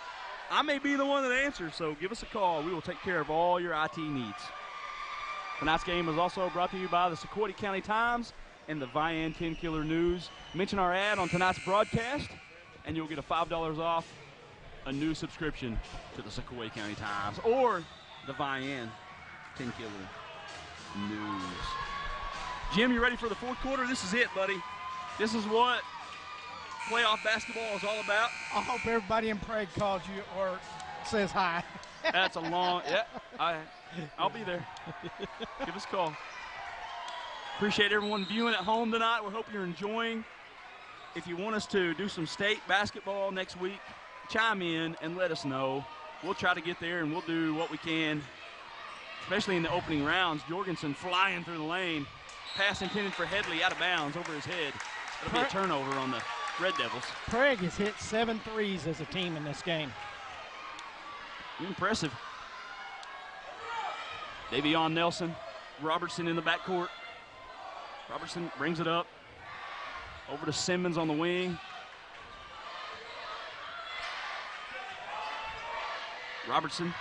I may be the one that answers, so give us a call. We will take care of all your IT needs. Tonight's game is also brought to you by the Sequoyah County Times and the Vian 10 Killer News. Mention our ad on tonight's broadcast, and you'll get a $5 off a new subscription to the Sequoyah County Times or the Vian 10 Killer News. Jim, you ready for the fourth quarter? This is it, buddy. This is what playoff basketball is all about.
I hope everybody in Prague calls you or says hi.
That's a long, yeah, I'll be there. Give us a call. Appreciate everyone viewing at home tonight. We hope you're enjoying. If you want us to do some state basketball next week, chime in and let us know. We'll try to get there and we'll do what we can, especially in the opening rounds. Jorgensen flying through the lane. Pass intended for Headley out of bounds over his head. It'll be a turnover on the Red Devils.
Prague has hit 7 threes as a team in this game.
Impressive. Davion Nelson, Robertson in the backcourt. Robertson brings it up. Over to Simmons on the wing. Robertson,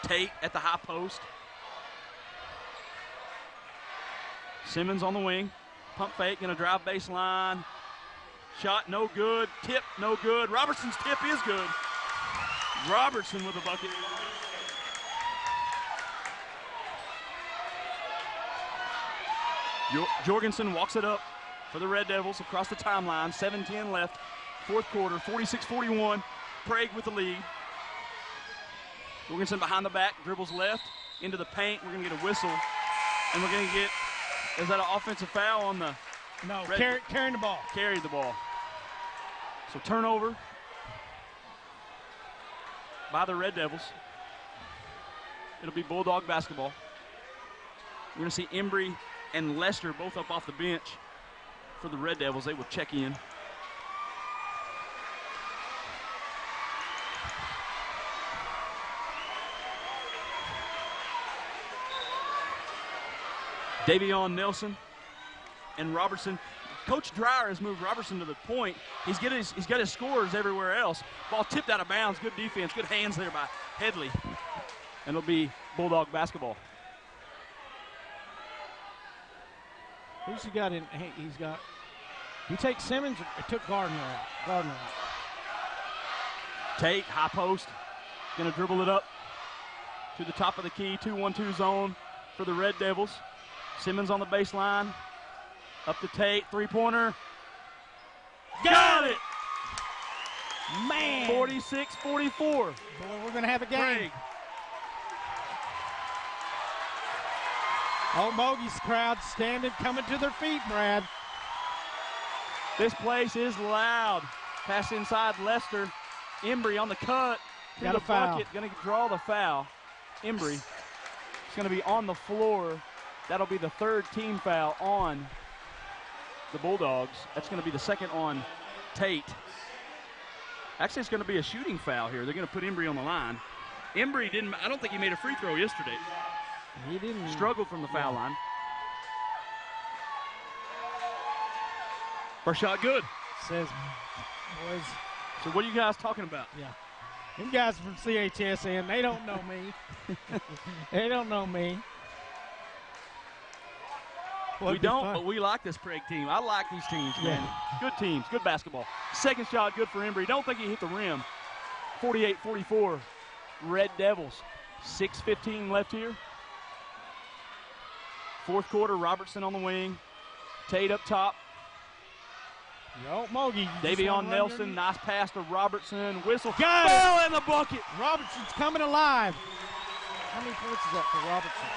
Tate at the high post. Simmons on the wing. Pump fake, gonna drive baseline. Shot no good. Tip no good. Robertson's tip is good. Robertson with a bucket. Jorgensen walks it up for the Red Devils across the timeline. 7:10 left. Fourth quarter, 46-41. Prague with the lead. Jorgensen behind the back, dribbles left into the paint. We're going to get a whistle, and we're going to get, is that an offensive foul on the?
No,
Red,
carrying the ball.
Carried the ball. So turnover by the Red Devils. It'll be Bulldog basketball. We're going to see Embry and Lester both up off the bench for the Red Devils. They will check in. Davion Nelson and Robertson. Coach Dreyer has moved Robertson to the point. He's got his scorers everywhere else. Ball tipped out of bounds. Good defense. Good hands there by Headley. And it'll be Bulldog basketball.
Who's he got in? He's got. He takes Simmons or took Gardner out?
Tate, high post. Going to dribble it up to the top of the key. 2-1-2 zone for the Red Devils. Simmons on the baseline. Up to Tate. Three-pointer. Got it!
Man!
46-44.
Boy, we're going to have a game.
Craig.
Okmulgee's crowd standing, coming to their feet, Brad.
This place is loud. Pass inside Lester. Embry on the cut.
Got
the
a foul.
bucket. Going to draw the foul. Embry is going to be on the floor. That'll be the third team foul on the Bulldogs. That's going to be the second on Tate. Actually, it's going to be a shooting foul here. They're going to put Embry on the line. Embry didn't, I don't think he made a free throw yesterday.
He didn't.
Struggled from the foul line. First shot good.
Says, boys.
So what are you guys talking about?
Yeah. Them guys from CHSN, they don't know me. They don't know me.
We don't, but we like this Craig team. I like these teams, man. Good teams, good basketball. Second shot, good for Embry. Don't think he hit the rim. 48-44, Red Devils. 6:15 left here. Fourth quarter, Robertson on the wing. Tate up top.
Okmulgee.
Davion Nelson, nice pass to Robertson. Whistle.
Got it.
Fell in the bucket.
Robertson's coming alive. How many points is that for Robertson?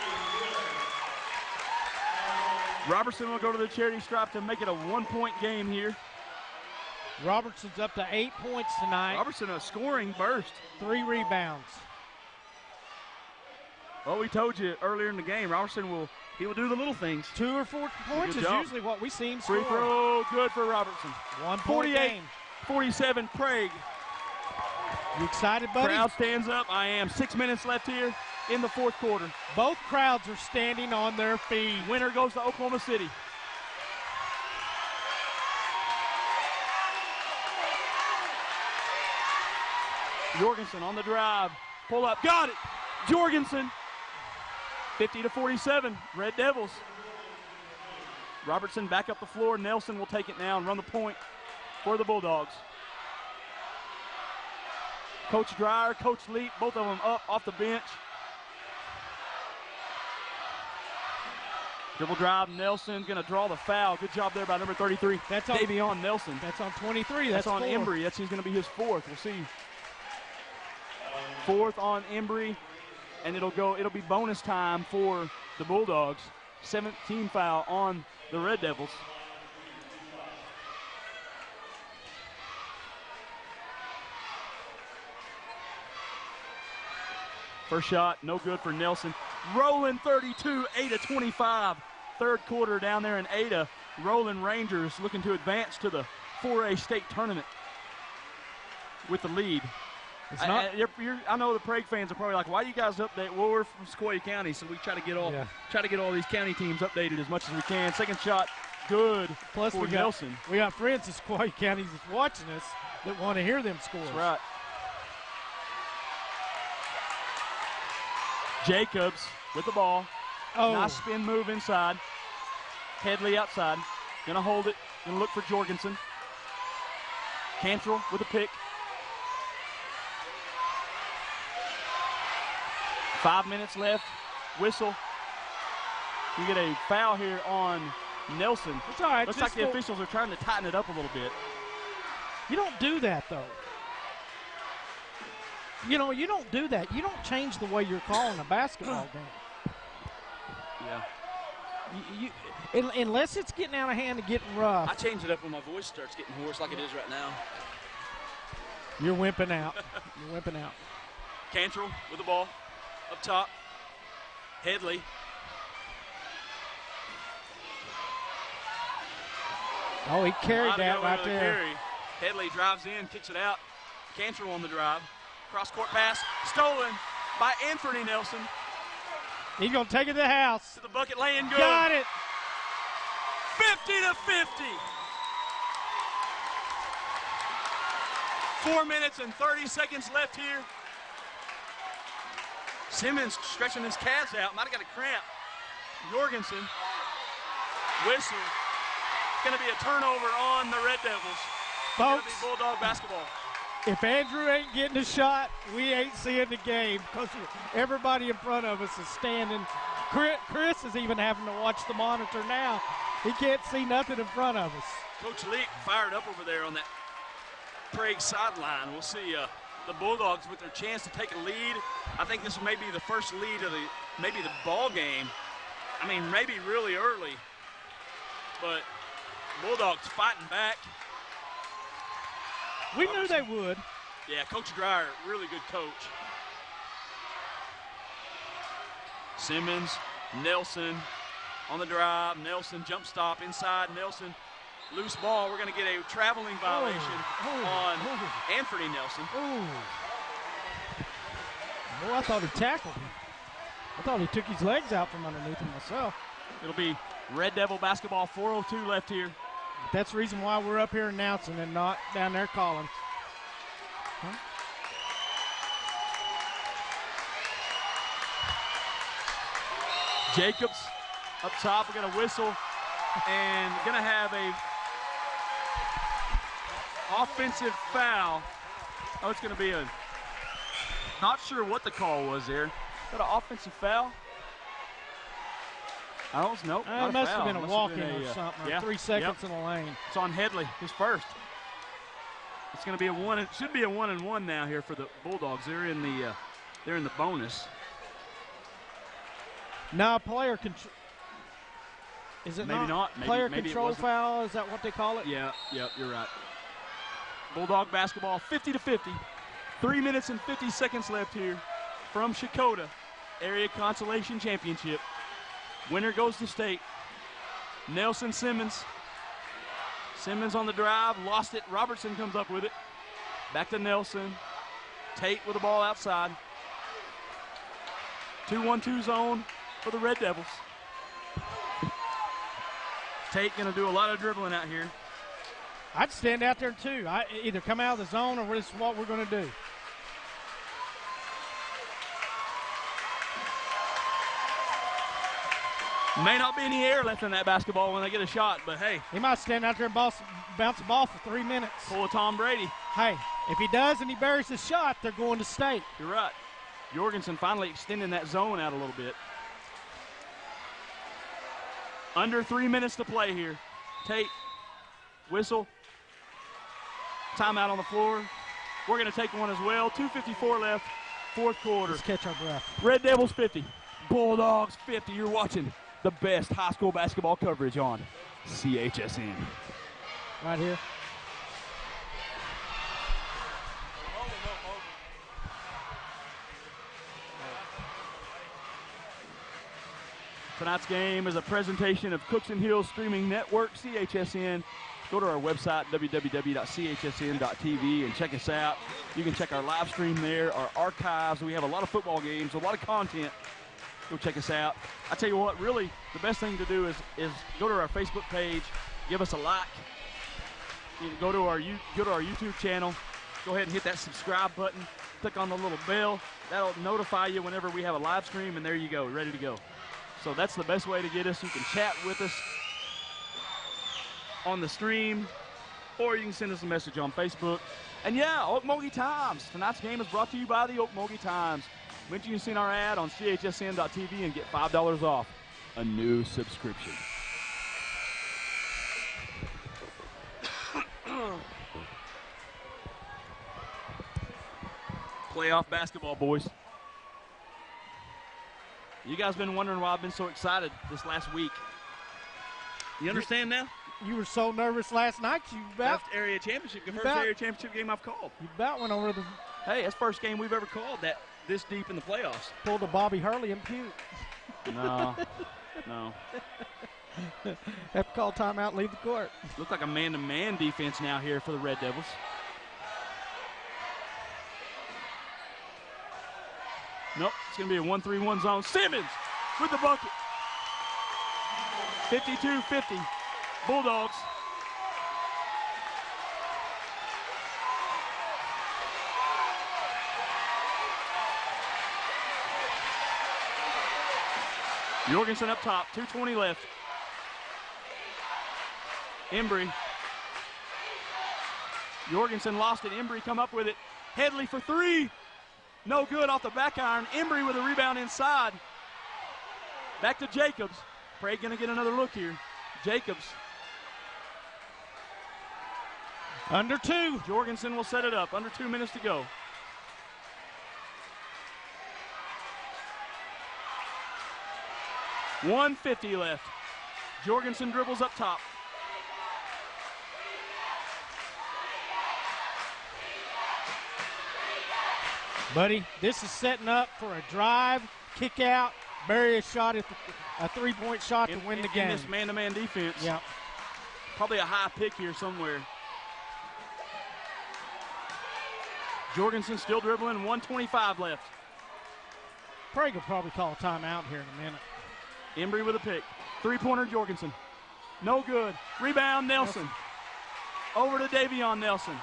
Robertson will go to the charity stripe to make it a 1-point game here.
Robertson's up to 8 points tonight.
Robertson, a scoring burst.
3 rebounds.
Well, we told you earlier in the game, Robertson will do the little things.
2 or 4 points is
job.
usually what we see him
Free
score.
throw, good for Robertson.
1 point game.
48-47, Prague.
You excited, buddy?
Crowd stands up. I am. 6 minutes left here in the fourth quarter.
Both crowds are standing on their feet.
Winner goes to Oklahoma City. Jorgensen on the drive. Pull up. Got it. Jorgensen. 50-47. Red Devils. Robertson back up the floor. Nelson will take it now and run the point for the Bulldogs. Coach Dreyer, Coach Leap, both of them up off the bench. Dribble drive, Nelson going to draw the foul. Good job there by number 33,
That's on
Davion Nelson.
That's on 23.
That's on
4.
Embry. That's going to be his fourth. We'll see. Fourth on Embry, and it'll be bonus time for the Bulldogs. 17 foul on the Red Devils. First shot, no good for Nelson. Rolling 32, Ada 25. Third quarter down there in Ada. Rolling Rangers looking to advance to the 4A state tournament with the lead. I know the Prague fans are probably like, why do you guys update? Well, we're from Sequoyah County, so we try to get all these county teams updated as much as we can. Second shot, good.
Plus
for Nelson.
We got friends in Sequoyah County that's watching us that want to hear them scores.
That's right. Jacobs with the ball.
Oh.
Nice spin move inside. Headley outside. Gonna hold it. Gonna look for Jorgensen. Cantrell with a pick. 5 minutes left. Whistle. You get a foul here on Nelson.
It's all right.
Looks like the officials are trying to tighten it up a little bit.
You don't do that, though. You know, you don't do that. You don't change the way you're calling a basketball game.
Yeah.
Unless it's getting out of hand and getting rough.
I change it up when my voice starts getting hoarse like it is right now.
You're wimping out. You're wimping out.
Cantrell with the ball. Up top. Headley.
Oh, he carried that right there.
Carry. Headley drives in, kicks it out. Cantrell on the drive. Cross-court pass. Stolen by Anthony Nelson.
He's going to take it to the house.
To the bucket, laying good.
Got it.
50-50. 4 minutes and 30 seconds left here. Simmons stretching his calves out. Might have got a cramp. Jorgensen. Whistle. It's going to be a turnover on the Red Devils. It's going to be
Folks,
Bulldog basketball.
if Andrew ain't getting a shot, we ain't seeing the game because everybody in front of us is standing. Chris is even having to watch the monitor now. He can't see nothing in front of us.
Coach Leak fired up over there on that Prague sideline. We'll see the Bulldogs with their chance to take a lead. I think this may be the first lead of maybe the ball game. I mean, maybe really early, but Bulldogs fighting back.
We knew they would.
Yeah, Coach Dreyer, really good coach. Simmons, Nelson on the drive. Nelson jump stop inside. Nelson, loose ball. We're going to get a traveling violation on Anthony Nelson.
Boy, I thought he tackled him. I thought he took his legs out from underneath him myself.
It'll be Red Devil basketball, 4:02 left here.
That's the reason why we're up here announcing and not down there calling. Huh?
Jacobs up top. We're going to whistle and going to have a offensive foul. Oh, it's going to be not sure what the call was there. Is that an offensive foul? I don't know. Nope,
It must have been a walk-in or something, or 3 seconds in the lane.
It's on Headley, his first. It's going to be a one. It should be a 1-and-1 now here for the Bulldogs. They're in the bonus.
Now player control. Is it
maybe not?
Player
maybe
control foul? Is that what they call it?
Yeah, you're right. Bulldog basketball, 50-50. 3 minutes and 50 seconds left here from Sequoyah Area Consolation Championship. Winner goes to state. Nelson Simmons. Simmons on the drive, lost it. Robertson comes up with it. Back to Nelson. Tate with the ball outside. 2-1-2 zone for the Red Devils. Tate going to do a lot of dribbling out here.
I'd stand out there too. I either come out of the zone or this is what we're going to do.
May not be any air left in that basketball when they get a shot, but hey.
He might stand out there and bounce the ball for 3 minutes.
Pull a Tom Brady.
Hey, if he does and he buries the shot, they're going to state.
You're right. Jorgensen finally extending that zone out a little bit. Under 3 minutes to play here. Tate, whistle. Timeout on the floor. We're going to take one as well. 2:54 left, fourth quarter.
Let's catch our breath.
Red Devils 50, Bulldogs 50. You're watching the best high school basketball coverage on CHSN.
Right here.
Tonight's game is a presentation of Cookson Hills Streaming Network, CHSN. Go to our website, www.chsn.tv, and check us out. You can check our live stream there, our archives. We have a lot of football games, a lot of content. Go check us out. I tell you what, really, the best thing to do is go to our Facebook page, give us a like. You can go to our YouTube channel. Go ahead and hit that subscribe button. Click on the little bell. That'll notify you whenever we have a live stream, and there you go, ready to go. So that's the best way to get us. You can chat with us on the stream, or you can send us a message on Facebook. And yeah, Okmulgee Times. Tonight's game is brought to you by the Okmulgee Times. Mention you've seen our ad on chsn.tv and get $5 off a new subscription. Playoff basketball, boys. You guys been wondering why I've been so excited this last week. You understand now?
You were so nervous last night. You about
First area championship game I've called.
You about went over the.
Hey, that's the first game we've ever called that this deep in the playoffs.
Pulled a Bobby Hurley and puke.
No.
Have to call timeout and leave the court.
Look like a man-to-man defense now here for the Red Devils. Nope, it's going to be a 1-3-1 zone. Simmons with the bucket. 52-50. Bulldogs. Jorgensen up top, 2:20 left. Embry. Jorgensen lost it. Embry come up with it. Headley for three. No good off the back iron. Embry with a rebound inside. Back to Jacobs. Prague going to get another look here. Jacobs.
Under 2.
Jorgensen will set it up. Under 2 minutes to go. $150 left. Jorgensen dribbles up top.
Buddy, this is setting up for a drive, kick out, bury a shot at a three-point shot to win the game.
In this man-to-man defense.
Yeah.
Probably a high pick here somewhere. Jorgensen still dribbling, 1:25 left.
Prague will probably call a timeout here in a minute.
Embry with a pick. Three-pointer Jorgensen. No good. Rebound Nelson. Over to Davion Nelson.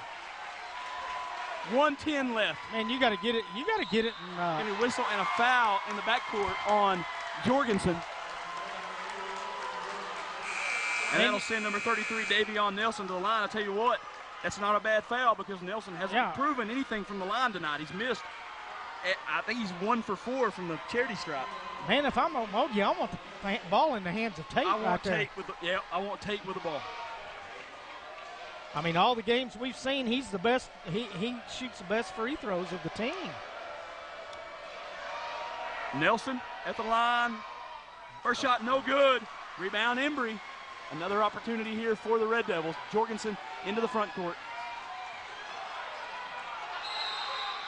1:10 left.
Man, you got to get it. You got to get it.
And a whistle and a foul in the backcourt on Jorgensen. And that'll send number 33, Davion Nelson, to the line. I tell you what, that's not a bad foul because Nelson hasn't proven anything from the line tonight. He's missed. I think he's 1 for 4 from the charity stripe.
Man, if I'm Okmulgee, I want the ball in the hands of Tate right there.
I want Tate with the ball.
I mean, all the games we've seen, he's the best. He shoots the best free throws of the team.
Nelson at the line. First shot, no good. Rebound, Embry. Another opportunity here for the Red Devils. Jorgensen into the front court.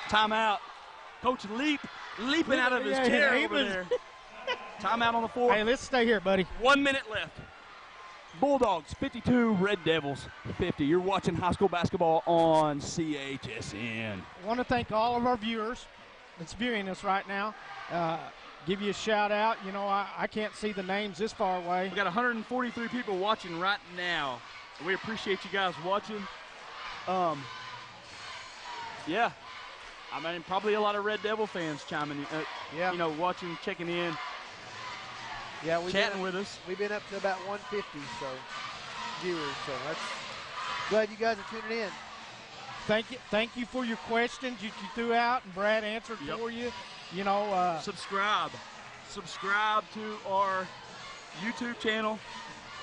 Timeout. Coach leaping out of his chair over there. Timeout on the floor.
Hey, let's stay here, buddy.
1 minute left. Bulldogs 52, Red Devils 50. You're watching high school basketball on CHSN.
I want to thank all of our viewers that's viewing us right now. Give you a shout out. You know, I can't see the names this far away.
We got 143 people watching right now. We appreciate you guys watching. Yeah. I mean, probably a lot of Red Devil fans chiming in, you know, watching, checking in.
Yeah,
chatting with us.
We've been up to about 150 viewers, so that's glad you guys are tuning in.
Thank you for your questions you threw out, and Brad answered for you. You know,
subscribe to our YouTube channel,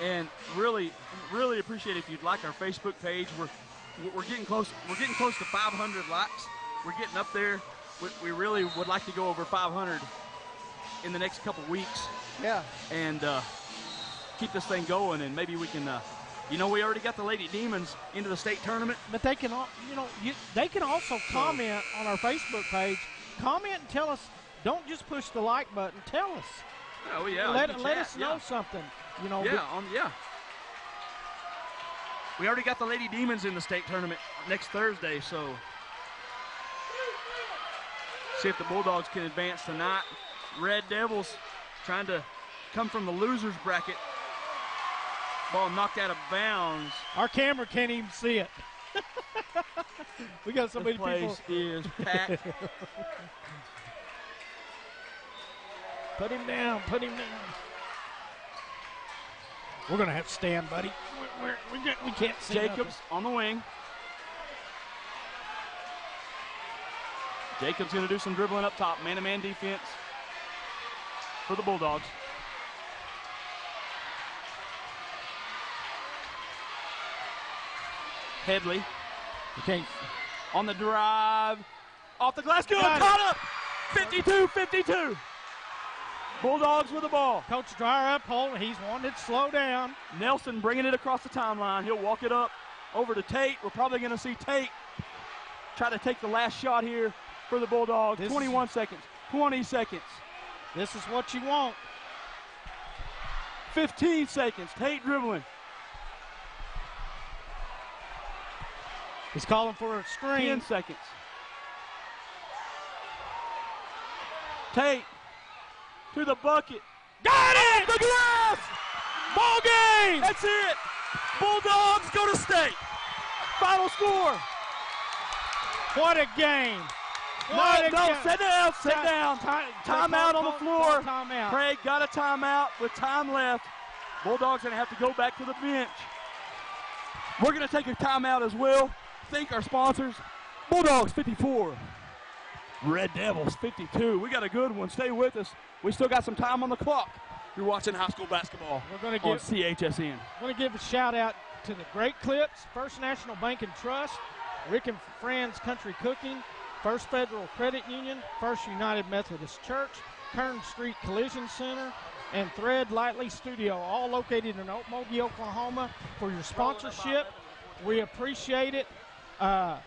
and really appreciate it if you'd like our Facebook page. We're getting close. We're getting close to 500 likes. We're getting up there. We really would like to go over 500 in the next couple weeks.
Yeah.
And keep this thing going, and maybe we can, you know, we already got the Lady Demons into the state tournament.
But they can, they can also comment on our Facebook page. Comment and tell us. Don't just push the like button. Tell us.
Oh yeah.
Let us know something. You know.
Yeah. We already got the Lady Demons in the state tournament next Thursday, so see if the Bulldogs can advance tonight. Red Devils trying to come from the losers bracket. Ball knocked out of bounds.
Our camera can't even see it. We got so many people.
This place is packed.
Put him down. Put him down. We're going to have to stand, buddy. We can't see
Jacobs
nothing.
on the wing. Jacobs going to do some dribbling up top. Man-to-man defense for the Bulldogs. Headley.
Okay.
On the drive. Off the glass. Good. Caught up. 52-52. Bulldogs with the ball.
Coach Dreyer up, he's wanted to slow down.
Nelson bringing it across the timeline. He'll walk it up over to Tate. We're probably going to see Tate try to take the last shot here for the Bulldogs. 21 seconds. 20 seconds.
This is what you want.
15 seconds. Tate dribbling.
He's calling for a screen.
10 seconds. Tate to the bucket.
Got it!
The glass!
Ball game!
That's it! Bulldogs go to state. Final score.
What a game.
No, sit down, sit down. Timeout on the floor.
Timeout.
Craig got a timeout with time left. Bulldogs going to have to go back to the bench. We're going to take a timeout as well. Thank our sponsors. Bulldogs 54. Red Devils 52. We got a good one. Stay with us. We still got some time on the clock. You're watching high school basketball on CHSN.
We're going to give a shout out to the Great Clips, First National Bank and Trust, Rick and Fran's Country Cooking, First Federal Credit Union, First United Methodist Church, Kern Street Collision Center, and Thread Lightly Studio, all located in Okmulgee, Oklahoma, for your sponsorship. We appreciate it.
Hey,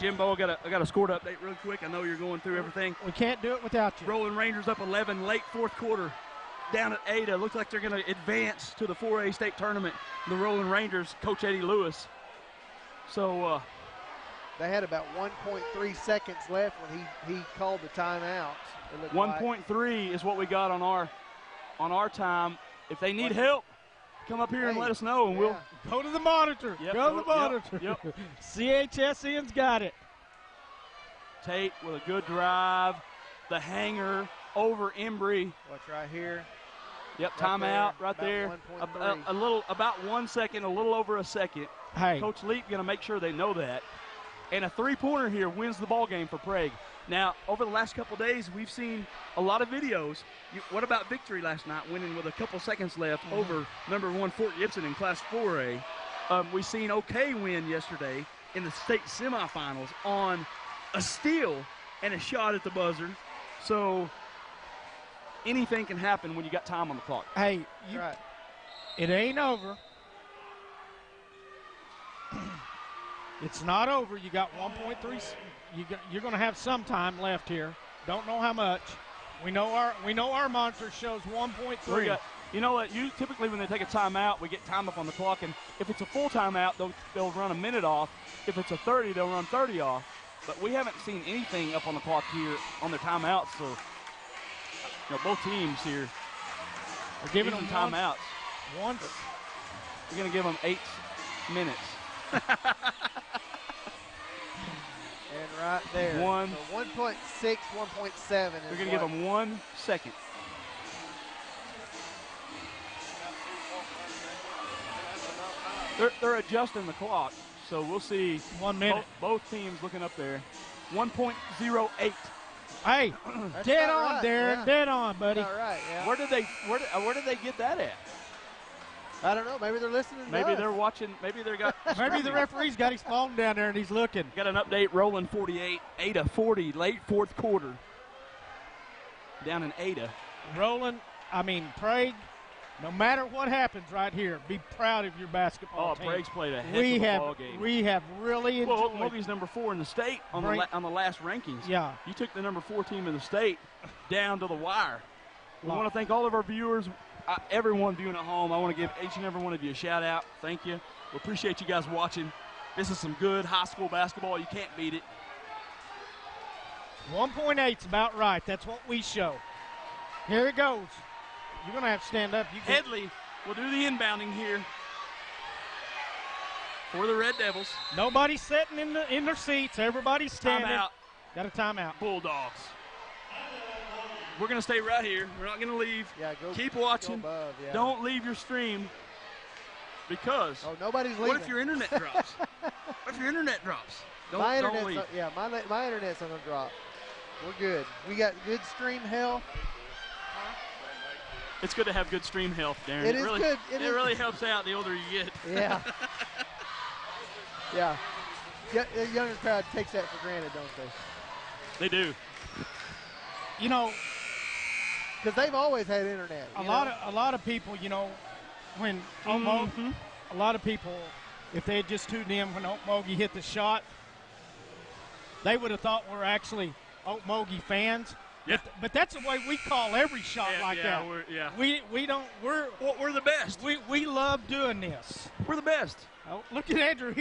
Jimbo, I got a score update real quick. I know you're going through everything.
We can't do it without you.
Rolling Rangers up 11, late fourth quarter, down at Ada. Looks like they're going to advance to the 4A state tournament. The Rolling Rangers, Coach Eddie Lewis. So
they had about 1.3 seconds left when he called the timeout.
1.3 is what we got on our time. If they need help, come up here and let us know, and we'll
go to the monitor.
Yep,
go to the monitor.
Yep.
CHSN's got it.
Tate with a good drive. The hanger over Embry.
Watch right here.
Yep, timeout right there. A little, about 1 second, a little over a second.
Hey.
Coach Leap going to make sure they know that. And a three-pointer here wins the ball game for Prague. Now, over the last couple days, we've seen a lot of videos. What about victory last night, winning with a couple seconds left over number 1 Fort Gibson in Class 4A? We've seen OK win yesterday in the state semifinals on a steal and a shot at the buzzer. So anything can happen when you got time on the clock.
Hey, it ain't over. It's not over. You got 1.3. You're going to have some time left here. Don't know how much. We know our monitor shows 1.3.
You know what? You typically when they take a timeout, we get time up on the clock, and if it's a full timeout, they'll run a minute off. If it's a 30, they'll run 30 off. But we haven't seen anything up on the clock here on their timeouts. So both teams here
are giving them
timeouts. We're going to give them 8 minutes.
And right there. So 1.6, 1.7.
We're going to give them 1 second. They're adjusting the clock, so we'll see.
1 minute.
Both teams looking up there. 1.08.
Hey, dead on,
right.
Darren.
Yeah.
Dead on, buddy.
All right. Yeah.
Where did they get that at?
I don't know. Maybe they're listening.
Maybe they're watching. Maybe they got.
Maybe the referee's got his phone down there and he's looking.
Got an update. Rolling 48, Ada 40, late fourth quarter. Down in Ada.
Prague. No matter what happens right here, be proud of your basketball team.
Prague's played a heck of a ball game.
We have really enjoyed.
Well, Okmulgee's number 4 in the state on the last rankings.
Yeah.
You took the number 4 team in the state down to the wire. We want to thank all of our viewers, everyone viewing at home. I want to give each and every one of you a shout out. Thank you. We appreciate you guys watching. This is some good high school basketball. You can't beat it.
1.8's about right. That's what we show. Here it goes. You're going to have to stand up.
Headley will do the inbounding here for the Red Devils.
Nobody's sitting in their seats. Everybody's standing.
Timeout.
Got a timeout.
Bulldogs. We're going to stay right here. We're not going to leave.
Yeah,
keep watching.
Go above, yeah.
Don't leave your stream because
nobody's leaving.
What if your internet drops? What if your internet drops? Don't leave.
My internet's not going to drop. We're good. We got good stream health.
It's good to have good stream health, Darren.
It is
really,
good.
It really helps out the older you get.
Yeah. Yeah. The younger crowd takes that for granted, don't they?
They do.
Because they've always had internet.
A lot of people, when a lot of people, if they had just tuned in when Okmulgee hit the shot, they would have thought we're actually Okmulgee fans.
Yeah.
But that's the way we call every shot that.
We're the best.
We love doing this.
We're the best.
Oh, look at Andrew.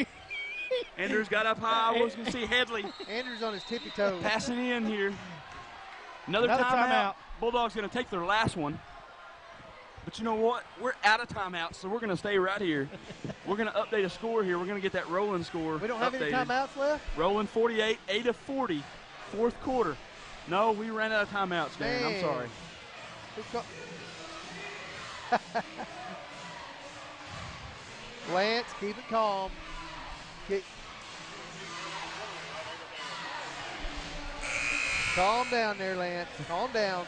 Andrew's got up high. I was going to see Headley.
Andrew's on his tippy toes.
Passing in here. Another timeout. Bulldogs going to take their last one. But you know what? We're out of timeouts, so we're going to stay right here. We're going to update a score here. We're going to get that rolling score.
We don't have any
updated.
timeouts left?
Rolling 48, 8-40, fourth quarter. No, we ran out of timeouts, Darren. I'm sorry.
Lance, keep it calm. Calm down there, Lance. Calm down.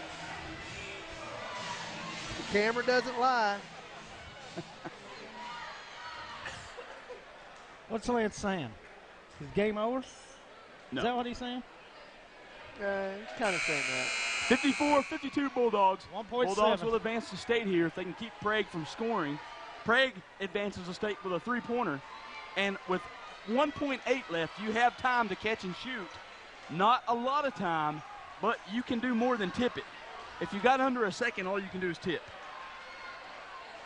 The camera doesn't lie.
What's Lance saying? Is game over?
No.
Is that what he's saying?
He's kind of saying that.
54-52 Bulldogs.
1.7.
Bulldogs will advance the state here if they can keep Prague from scoring. Prague advances the state with a three-pointer. And with 1.8 left, you have time to catch and shoot. Not a lot of time, but you can do more than tip it. If you got under a second, all you can do is tip.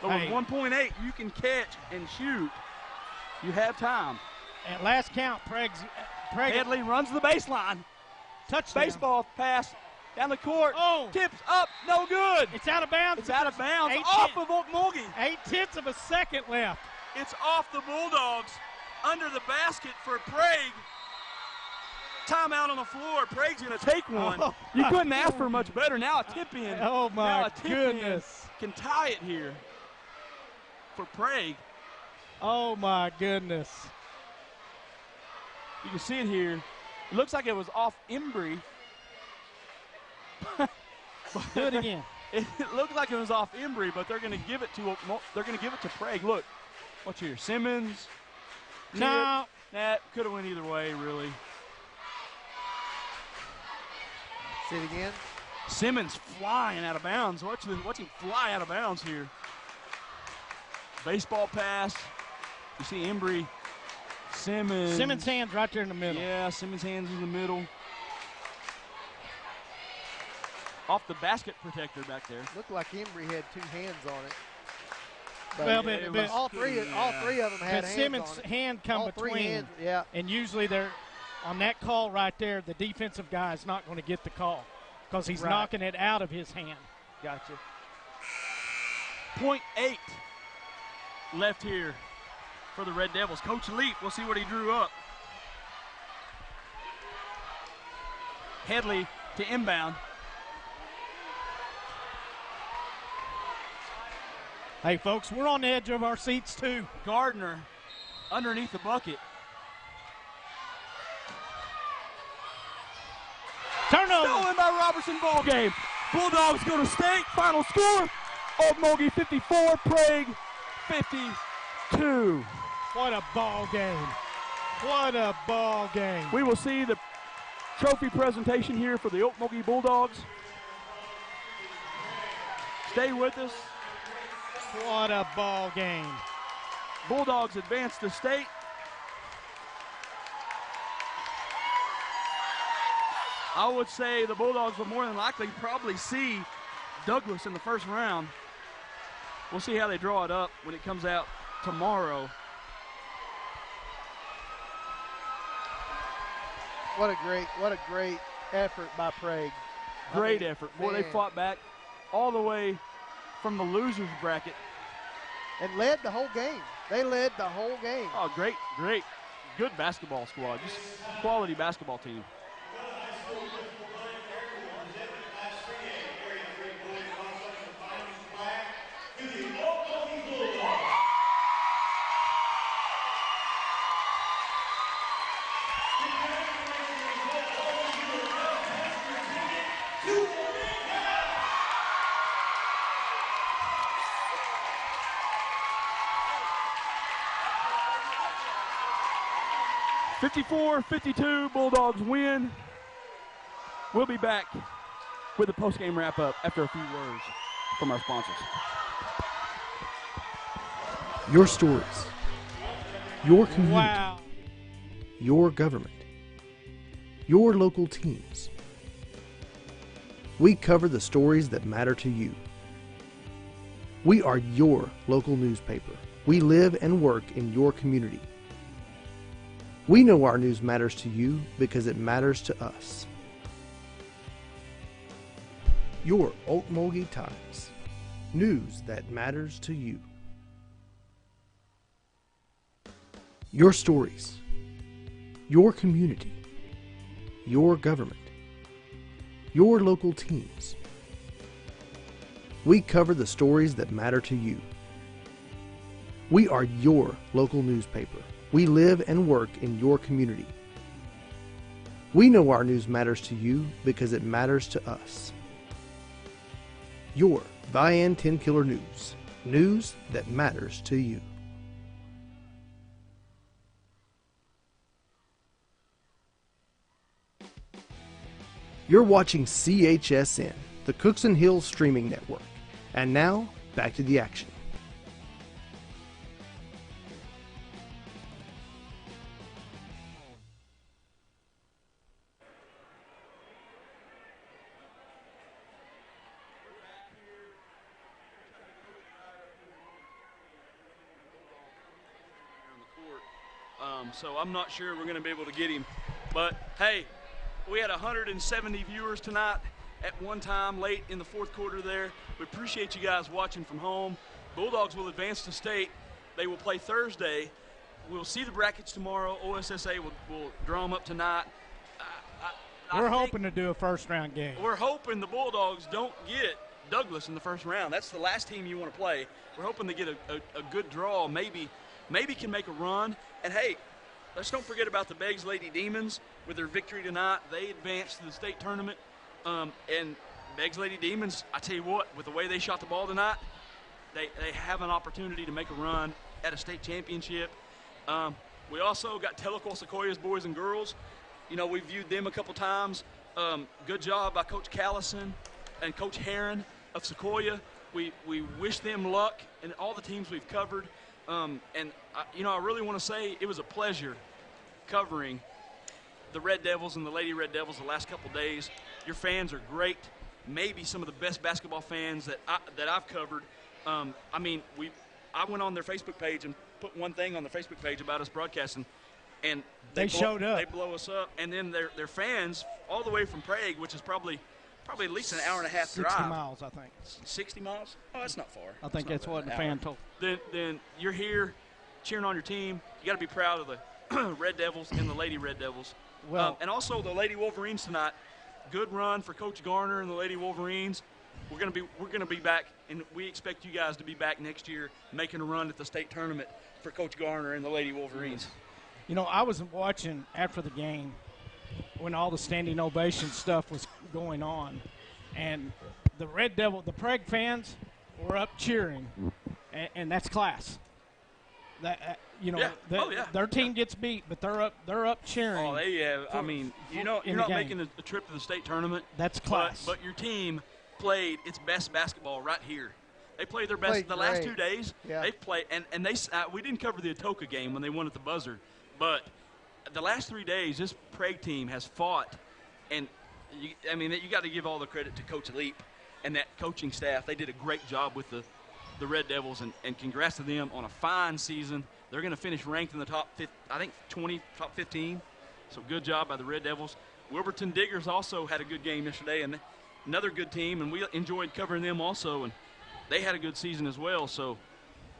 But with 1.8, you can catch and shoot. You have time.
At last count, Prague
Headley runs the baseline.
touchdown.
Baseball pass down the court.
Oh.
Tips up. No good.
It's out of bounds.
It's out of bounds.
8
Off of Okmulgee.
0.8 of a second left.
It's off the Bulldogs under the basket for Prague. Timeout on the floor. Prague's going to take one.
Oh.
You couldn't ask for much better. Now a tip in.
Oh, my
now a tip
goodness.
in can tie it here for Prague.
Oh, my goodness.
You can see it here. It looks like it was off Embry.
Do it again.
It looked like it was off Embry, but they're going to give it to Prague. Look, watch here. Simmons.
No.
That could have went either way, really.
See it again.
Simmons flying out of bounds. Watch him fly out of bounds here. Baseball pass. You see Embry. Simmons'
hands right there in the middle.
Yeah, Simmons' hands in the middle. Off the basket protector back there.
Looked like Embry had two hands on it. But
Well, but
all three of them had hands
Simmons'
on it.
hand come
All three
between.
hands, yeah.
And usually they're on that call right there, the defensive guy is not going to get the call because he's
Right.
knocking it out of his hand.
Gotcha.
0.8 left here for the Red Devils. Coach Leap, we'll see what he drew up. Headley to inbound.
Hey, folks, we're on the edge of our seats, too.
Gardner underneath the bucket.
Turnover.
Stolen by Robertson. Ball game. Bulldogs go to state. Final score: Okmulgee 54, Prague 52.
What a ball game. What a ball game.
We will see the trophy presentation here for the Okmulgee Bulldogs. Stay with us.
What a ball game.
Bulldogs advance to state. I would say the Bulldogs will more than likely probably see Douglas in the first round. We'll see how they draw it up when it comes out tomorrow.
What a great effort by Prague.
Great effort. Boy, they fought back all the way from the losers bracket.
And led the whole game. They led the whole game.
Oh, great. Good basketball squad. Just quality basketball team. (54-52) Bulldogs win. We'll be back with a post-game wrap-up after a few words from our sponsors.
Your stories, your community,
Wow.
your government, your local teams. We cover the stories that matter to you. We are your local newspaper. We live and work in your community. We know our news matters to you because it matters to us. Your Okmulgee Times. News that matters to you. Your stories, your community, your government, your local teams. We cover the stories that matter to you. We are your local newspaper. We live and work in your community. We know our news matters to you because it matters to us. Your Vian 10 Killer News. News that matters to you. You're watching CHSN, the Cookson Hills Streaming Network. And now, back to the action.
So I'm not sure we're going to be able to get him. But, hey, we had 170 viewers tonight at one time late in the fourth quarter there. We appreciate you guys watching from home. Bulldogs will advance to state. They will play Thursday. We'll see the brackets tomorrow. OSSA will draw them up tonight.
We're hoping to do a first-round game.
We're hoping the Bulldogs don't get Douglas in the first round. That's the last team you want to play. We're hoping to get a good draw, maybe can make a run. And, hey, let's don't forget about the Beggs Lady Demons with their victory tonight. They advanced to the state tournament. And Beggs Lady Demons, I tell you what, with the way they shot the ball tonight, they have an opportunity to make a run at a state championship. We also got Telequa Sequoiah's boys and girls. You know, we viewed them a couple times. Good job by Coach Callison and Coach Herron of Sequoyah. We wish them luck in all the teams we've covered. I really want to say it was a pleasure covering the Red Devils and the Lady Red Devils the last couple days. Your fans are great, maybe some of the best basketball fans that I've covered. I went on their Facebook page and put one thing on their Facebook page about us broadcasting, and
they showed up.
They blow us up, and then their fans all the way from Prague, which is probably at least an hour and a half
60
drive.
60 miles, I think.
60 miles? Oh, that's not far.
I think that's what the fan told.
Then you're here cheering on your team. You got to be proud of the Red Devils and the Lady Red Devils.
Well,
and also the Lady Wolverines tonight. Good run for Coach Garner and the Lady Wolverines. We're gonna be back, and we expect you guys to be back next year making a run at the state tournament for Coach Garner and the Lady Wolverines.
You know, I was watching after the game when all the standing ovation stuff was going on, and the Red Devil, the Prague fans were up cheering, and that's class. That their team gets beat, but they're up cheering.
Oh, they have. You're not making a trip to the state tournament.
That's class.
But your team played its best basketball right here. They played their best the last 2 days. Yeah. They played, and they. We didn't cover the Atoka game when they won at the buzzer, but the last 3 days, this Prague team has fought, and you got to give all the credit to Coach Leap and that coaching staff. They did a great job with the Red Devils, and congrats to them on a fine season. They're going to finish ranked in the top 15. So good job by the Red Devils. Wilburton Diggers also had a good game yesterday, and another good team, and we enjoyed covering them also, and they had a good season as well. So,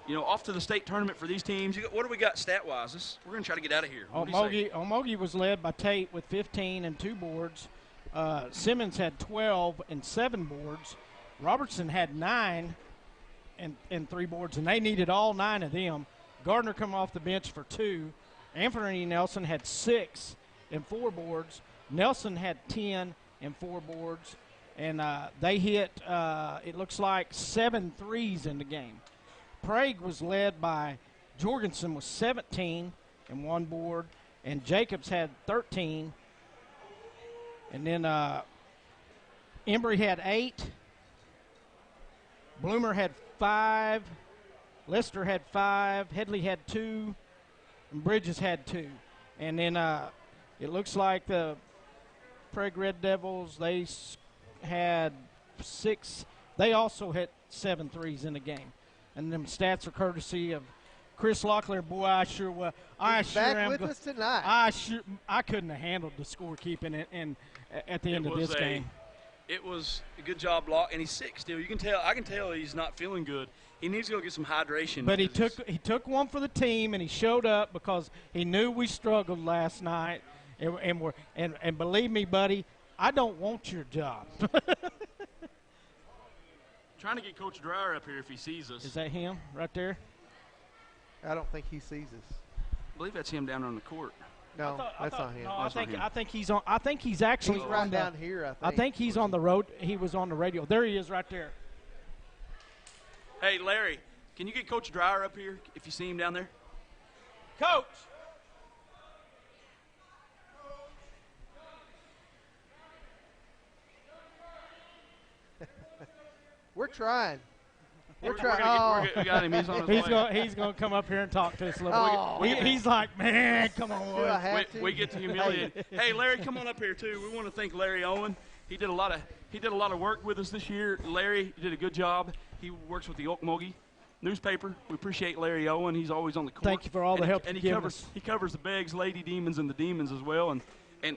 off to the state tournament for these teams. What do we got stat-wise? We're going to try to get out of here.
Okmulgee was led by Tate with 15 and 2 boards. Simmons had 12 and 7 boards. Robertson had 9 and 3 boards, and they needed all 9 of them. Gardner come off the bench for 2. Anthony Nelson had 6 and 4 boards. Nelson had 10 and 4 boards. And they hit, it looks like, 7 threes in the game. Prague was led by Jorgensen with 17 and 1 board, and Jacobs had 13. And then Embry had 8. Bloomer had 5. Lester had 5. Headley had 2. And Bridges had 2. And then it looks like the Prague Red Devils, they had 6. They also hit 7 threes in the game. And them stats are courtesy of Chris Locklear. Boy, I sure
am with us tonight.
I couldn't have handled the scorekeeping and at the end of this game.
It was a good job block, and he's sick still. You can tell. I can tell he's not feeling good. He needs to go get some hydration.
But he took one for the team, and he showed up because he knew we struggled last night. And believe me, buddy, I don't want your job.
Trying to get Coach Dreyer up here if he sees us.
Is that him right there?
I don't think he sees us.
I believe that's him down on the court.
No, that's not him.
No,
That's not him.
I think he's on. I think he's actually
He's right
on
down here,
I think he's on the road. He was on the radio. There he is, right there.
Hey, Larry, can you get Coach Dreyer up here if you see him down there?
Coach.
We're trying. We're
We're
trying.
gonna get, we got him. He's on his way.
He's going to come up here and talk to us a little
Oh.
bit. He's like, man, come on,
Do I
boy.
have to?
We get to humiliate. Hey, Larry, come on up here too. We want to thank Larry Owen. He did a lot of work with us this year. Larry did a good job. He works with the Okmulgee newspaper. We appreciate Larry Owen. He's always on the court.
Thank you for all the help
And
you've
he
given
covers
us.
he covers the Beggs Lady Demons and the Demons as well. And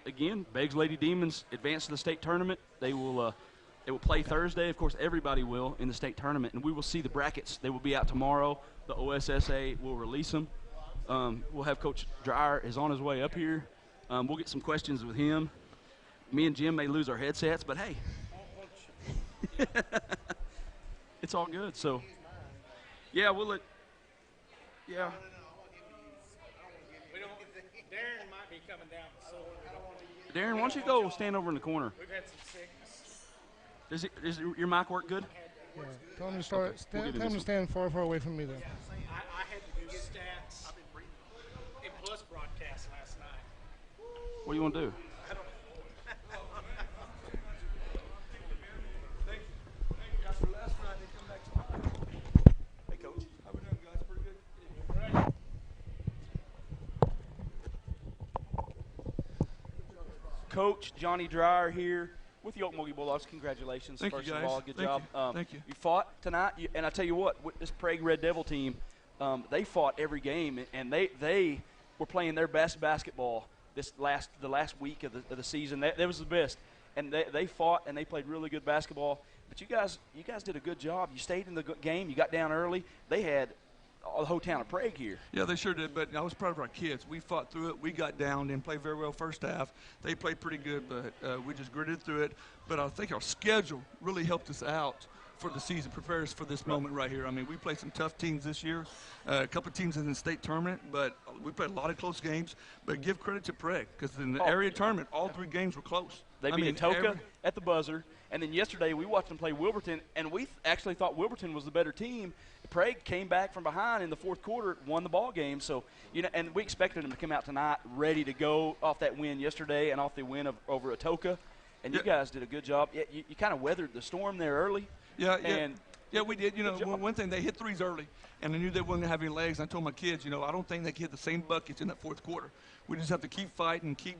again, Beggs Lady Demons advance to the state tournament. They will play Thursday. Of course, everybody will in the state tournament, and we will see the brackets. They will be out tomorrow. The OSSA will release them. We'll have Coach Dreyer is on his way up here. We'll get some questions with him. Me and Jim may lose our headsets, but hey, it's all good. So, yeah, we'll let. Yeah.
Darren might be coming down.
Darren, why don't you go stand over in the corner?
We've had some sickness.
Does your mic work good?
Yeah. Tell him to start.
we'll get
Tell him
into
to stand far away from me, then.
I had to do stats in plus broadcast last night.
What do you want to do? Hey, Coach.
How we doing, guys? Pretty good?
Coach Johnny Dreyer here with the Okmulgee Bulldogs. Congratulations,
Thank you,
first
guys.
of all. Good
Thank
job.
you. Thank you.
You fought tonight, and I tell you what, with this Prague Red Devil team, they fought every game, and they were playing their best basketball the last week of the season. That was the best, and they fought and they played really good basketball. But you guys did a good job. You stayed in the game. You got down early. They had the whole town of Prague here.
Yeah, they sure did, but I was proud of our kids. We fought through it. We got down, didn't play very well first half. They played pretty good, but we just gritted through it. But I think our schedule really helped us out for the season, prepare us for this moment right here. I mean, we played some tough teams this year, a couple of teams in the state tournament, but we played a lot of close games. But give credit to Prague, because in the area tournament, all three games were close.
They beat Atoka at the buzzer, and then yesterday we watched them play Wilburton, and we actually thought Wilburton was the better team. Prague came back from behind in the fourth quarter, won the ball game. So, and we expected them to come out tonight ready to go off that win yesterday and off the win over Atoka. And you guys did a good job. You kind of weathered the storm there early.
Yeah, we did. One thing, they hit threes early, and I knew they wouldn't have any legs. I told my kids, I don't think they can hit the same buckets in that fourth quarter. We just have to keep fighting, keep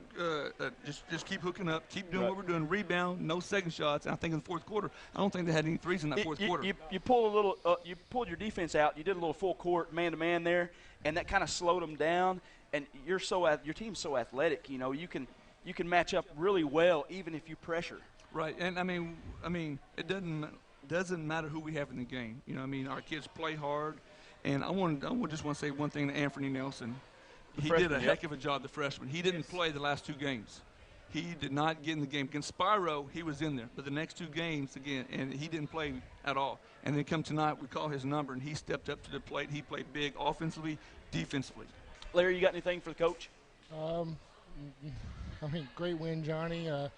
just keep hooking up, keep doing what we're doing, rebound, no second shots. And I think in the fourth quarter, I don't think they had any threes in that fourth quarter.
You pulled your defense out. You did a little full court man-to-man there, and that kind of slowed them down. And your team's so athletic. You can match up really well even if you pressure.
Right, and I mean, it doesn't matter who we have in the game. Our kids play hard, and I just want to say one thing to Anthony Nelson. He did a heck of a job, the freshman. He didn't play the last two games. He did not get in the game. Against Spyro, he was in there. But the next two games, again, and he didn't play at all. And then come tonight, we call his number, and he stepped up to the plate. He played big offensively, defensively.
Larry, you got anything for the coach?
Great win, Johnny. I've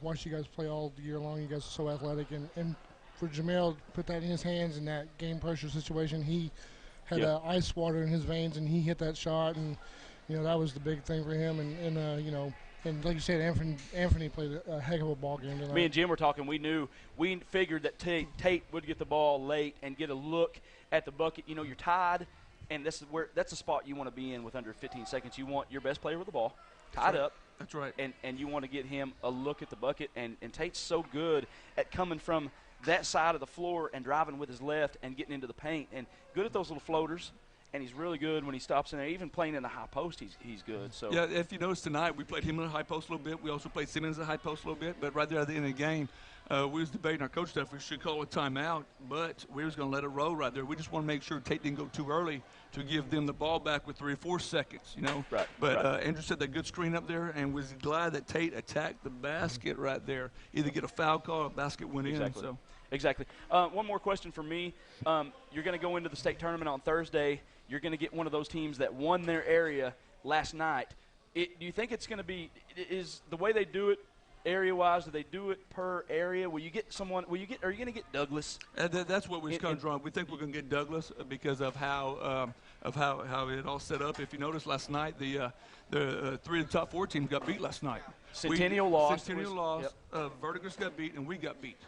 watched you guys play all year long. You guys are so athletic. And for Jamel to put that in his hands in that game pressure situation, he had ice water in his veins, and he hit that shot. And, that was the big thing for him. And like you said, Anthony played a heck of a ball game tonight.
Me and Jim were talking. We figured that Tate would get the ball late and get a look at the bucket. You're tied, and that's the spot you want to be in with under 15 seconds. You want your best player with the ball tied up.
That's right.
And you want to get him a look at the bucket. And Tate's so good at coming from that side of the floor and driving with his left and getting into the paint, and good at those little floaters.
and he's really good when he stops in there. Even playing in the high post, he's good. So
yeah, if you notice tonight, we played him in the high post a little bit. We also played Simmons in the high post a little bit. But right there at the end of the game, we was debating our coach stuff. We should call a timeout, but we was going to let it roll right there. We just want to make sure Tate didn't go too early to give them the ball back with 3 or 4 seconds, you know.
Right.
But Andrew said that good screen up there, and was glad that Tate attacked the basket right there. Either get a foul call or a basket went in. So.
Exactly. One more question for me. You're going to go into the state tournament on Thursday. You're going to get one of those teams that won their area last night. Do you think it's going to be – is the way they do it area-wise, do they do it per area? Will you get someone – are you going to get Douglas?
That's what we're kind of drawing. We think we're going to get Douglas because of how it all set up. If you noticed last night, the 3 of the top 4 teams got beat last night.
Centennial lost.
Centennial lost. Verdigris got beat, and we got beat.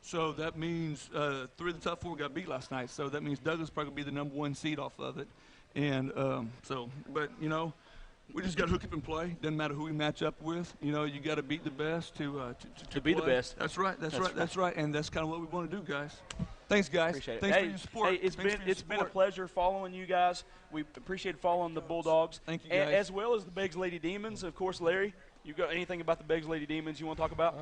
So that means 3 of the top 4 got beat last night. So that means Douglas probably be the number 1 seed off of it. And but, you know, we just got to hook up and play. Doesn't matter who we match up with. You know, you got to beat the best to
be the
play.
best.
That's right. That's right. And that's kind of what we want to do, guys. Thanks, guys.
Appreciate it.
Thanks for your support.
Hey, it's been a pleasure following you guys. We appreciate following the Bulldogs.
Thank you, guys.
As well as the Beggs Lady Demons. Of course, Larry, you got anything about the Beggs Lady Demons you want to talk about?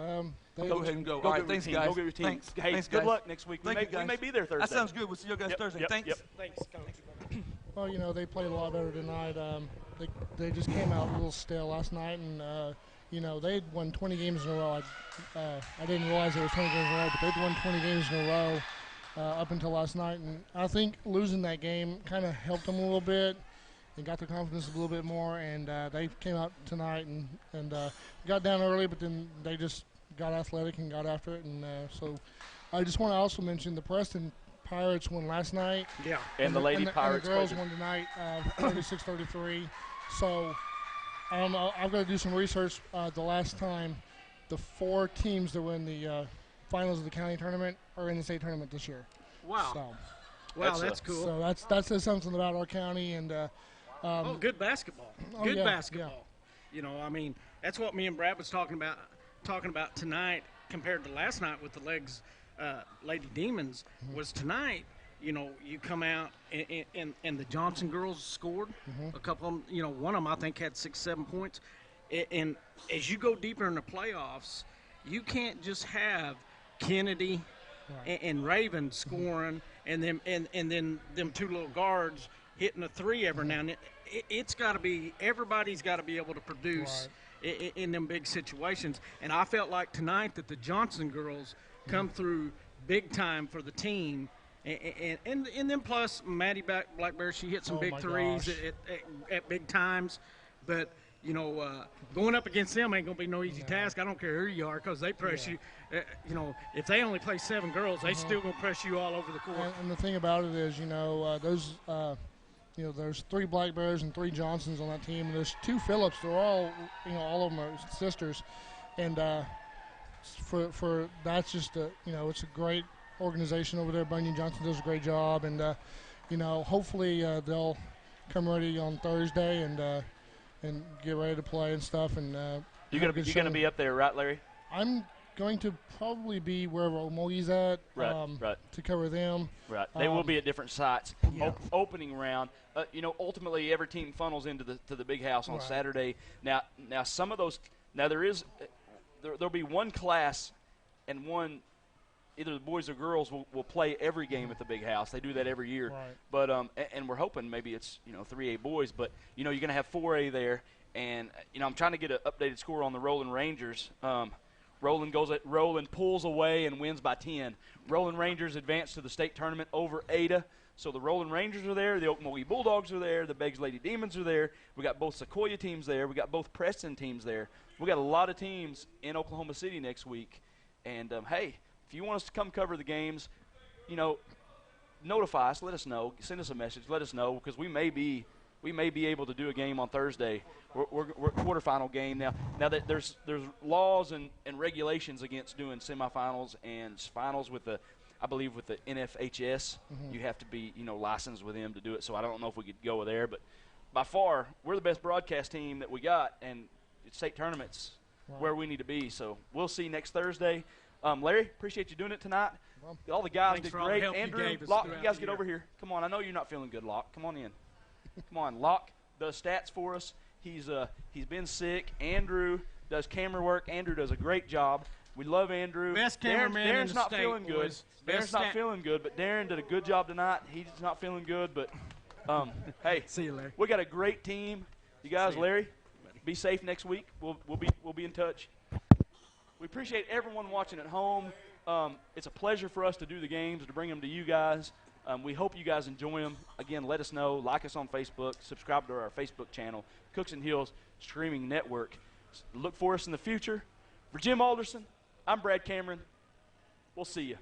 Go ahead and go. All right, thanks, guys.
Go get your team.
Thanks.
Hey,
Thanks,
good
guys.
luck next week. We may be there Thursday.
That sounds good. We'll see you guys Thursday. Thanks.
Thanks, Coach.
Well, you know, they played a lot better tonight. They just came out a little stale last night, and you know, they'd won 20 games in a row. I didn't realize it was 20 games in a row, but they'd won 20 games in a row up until last night, and I think losing that game kind of helped them a little bit and got their confidence a little bit more, and they came out tonight and got down early, but then they just got athletic and got after it, and so I just want to also mention the Preston Pirates won last night.
Yeah.
And the Lady Pirates.
And the girls won tonight, 36-33. So I've got to do some research. The last time, the 4 teams that were in the finals of the county tournament are in the state tournament this year.
Wow.
So,
wow, that's cool.
So that says something about our county and.
Good basketball. Good basketball. Yeah. You know, I mean, that's what me and Brad was talking about tonight compared to last night with the Lady Demons. Was tonight, you know, you come out and the Johnson girls scored a couple of them. You know, one of them I think had 6-7 points. And as you go deeper in the playoffs, you can't just have Kennedy and Raven scoring and then them 2 little guards hitting a 3 every now and then. It's got to be, everybody's got to be able to produce in them big situations. And I felt like tonight that the Johnson girls come through big time for the team. And then plus Maddie Blackbear, she hit some big threes at big times. But, you know, going up against them ain't going to be no easy task. I don't care who you are because they press you. You know, if they only play 7 girls, they still going to press you all over the court.
And the thing about it is, you know, you know, there's 3 Black Bears and 3 Johnsons on that team, and there's 2 Phillips. They're all, you know, all of them are sisters, and for that's just you know, it's a great organization over there. Bunyan Johnson does a great job, and you know, hopefully they'll come ready on Thursday and get ready to play and stuff. And
you're gonna be up there, right, Larry?
I'm going to probably be wherever Okmulgee's at,
right,
to cover them.
Right, they will be at different sites. Opening round, you know, ultimately every team funnels into the big house on Saturday. Now some of those, there'll be one class, and one, either the boys or girls will play every game at the big house. They do that every year.
Right.
But and we're hoping maybe it's, you know, 3A boys, but you know, you're gonna have 4A there, and you know, I'm trying to get an updated score on the Roland Rangers. Roland pulls away and wins by 10. Roland Rangers advance to the state tournament over Ada. So the Roland Rangers are there, the Okmulgee Bulldogs are there, the Beggs Lady Demons are there. We got both Sequoyah teams there. We got both Preston teams there. We got a lot of teams in Oklahoma City next week. And hey, if you want us to come cover the games, you know, notify us, let us know, send us a message, let us know, because we may be able to do a game on Thursday. We're quarterfinal game now. Now that there's laws and regulations against doing semifinals and finals with the, I believe with the NFHS, you have to be, you know, licensed with them to do it. So I don't know if we could go there, but by far we're the best broadcast team that we got, and state tournaments where we need to be. So we'll see next Thursday. Larry, appreciate you doing it tonight. All the guys
Thanks
did
for all the
great.
help you
Andrew,
gave us
Locke, you
throughout
guys
the
get
year.
over here. Come on, I know you're not feeling good, Locke. Come on in. Come on, Locke does stats for us. He's been sick. Andrew does camera work. Andrew does a great job. We love Andrew.
Best cameraman in
Darren's
the
not
state,
feeling good.
boys.
Darren's
Best
not
stat-
feeling good, but Darren did a good job tonight. He's not feeling good, but hey,
See you, Larry.
we got a great team. You guys, Larry, be safe next week. We'll be in touch. We appreciate everyone watching at home. It's a pleasure for us to do the games, to bring them to you guys. We hope you guys enjoy them. Again, let us know. Like us on Facebook. Subscribe to our Facebook channel, Cookson Hills Streaming Network. Look for us in the future. For Jim Alderson, I'm Brad Cameron. We'll see you.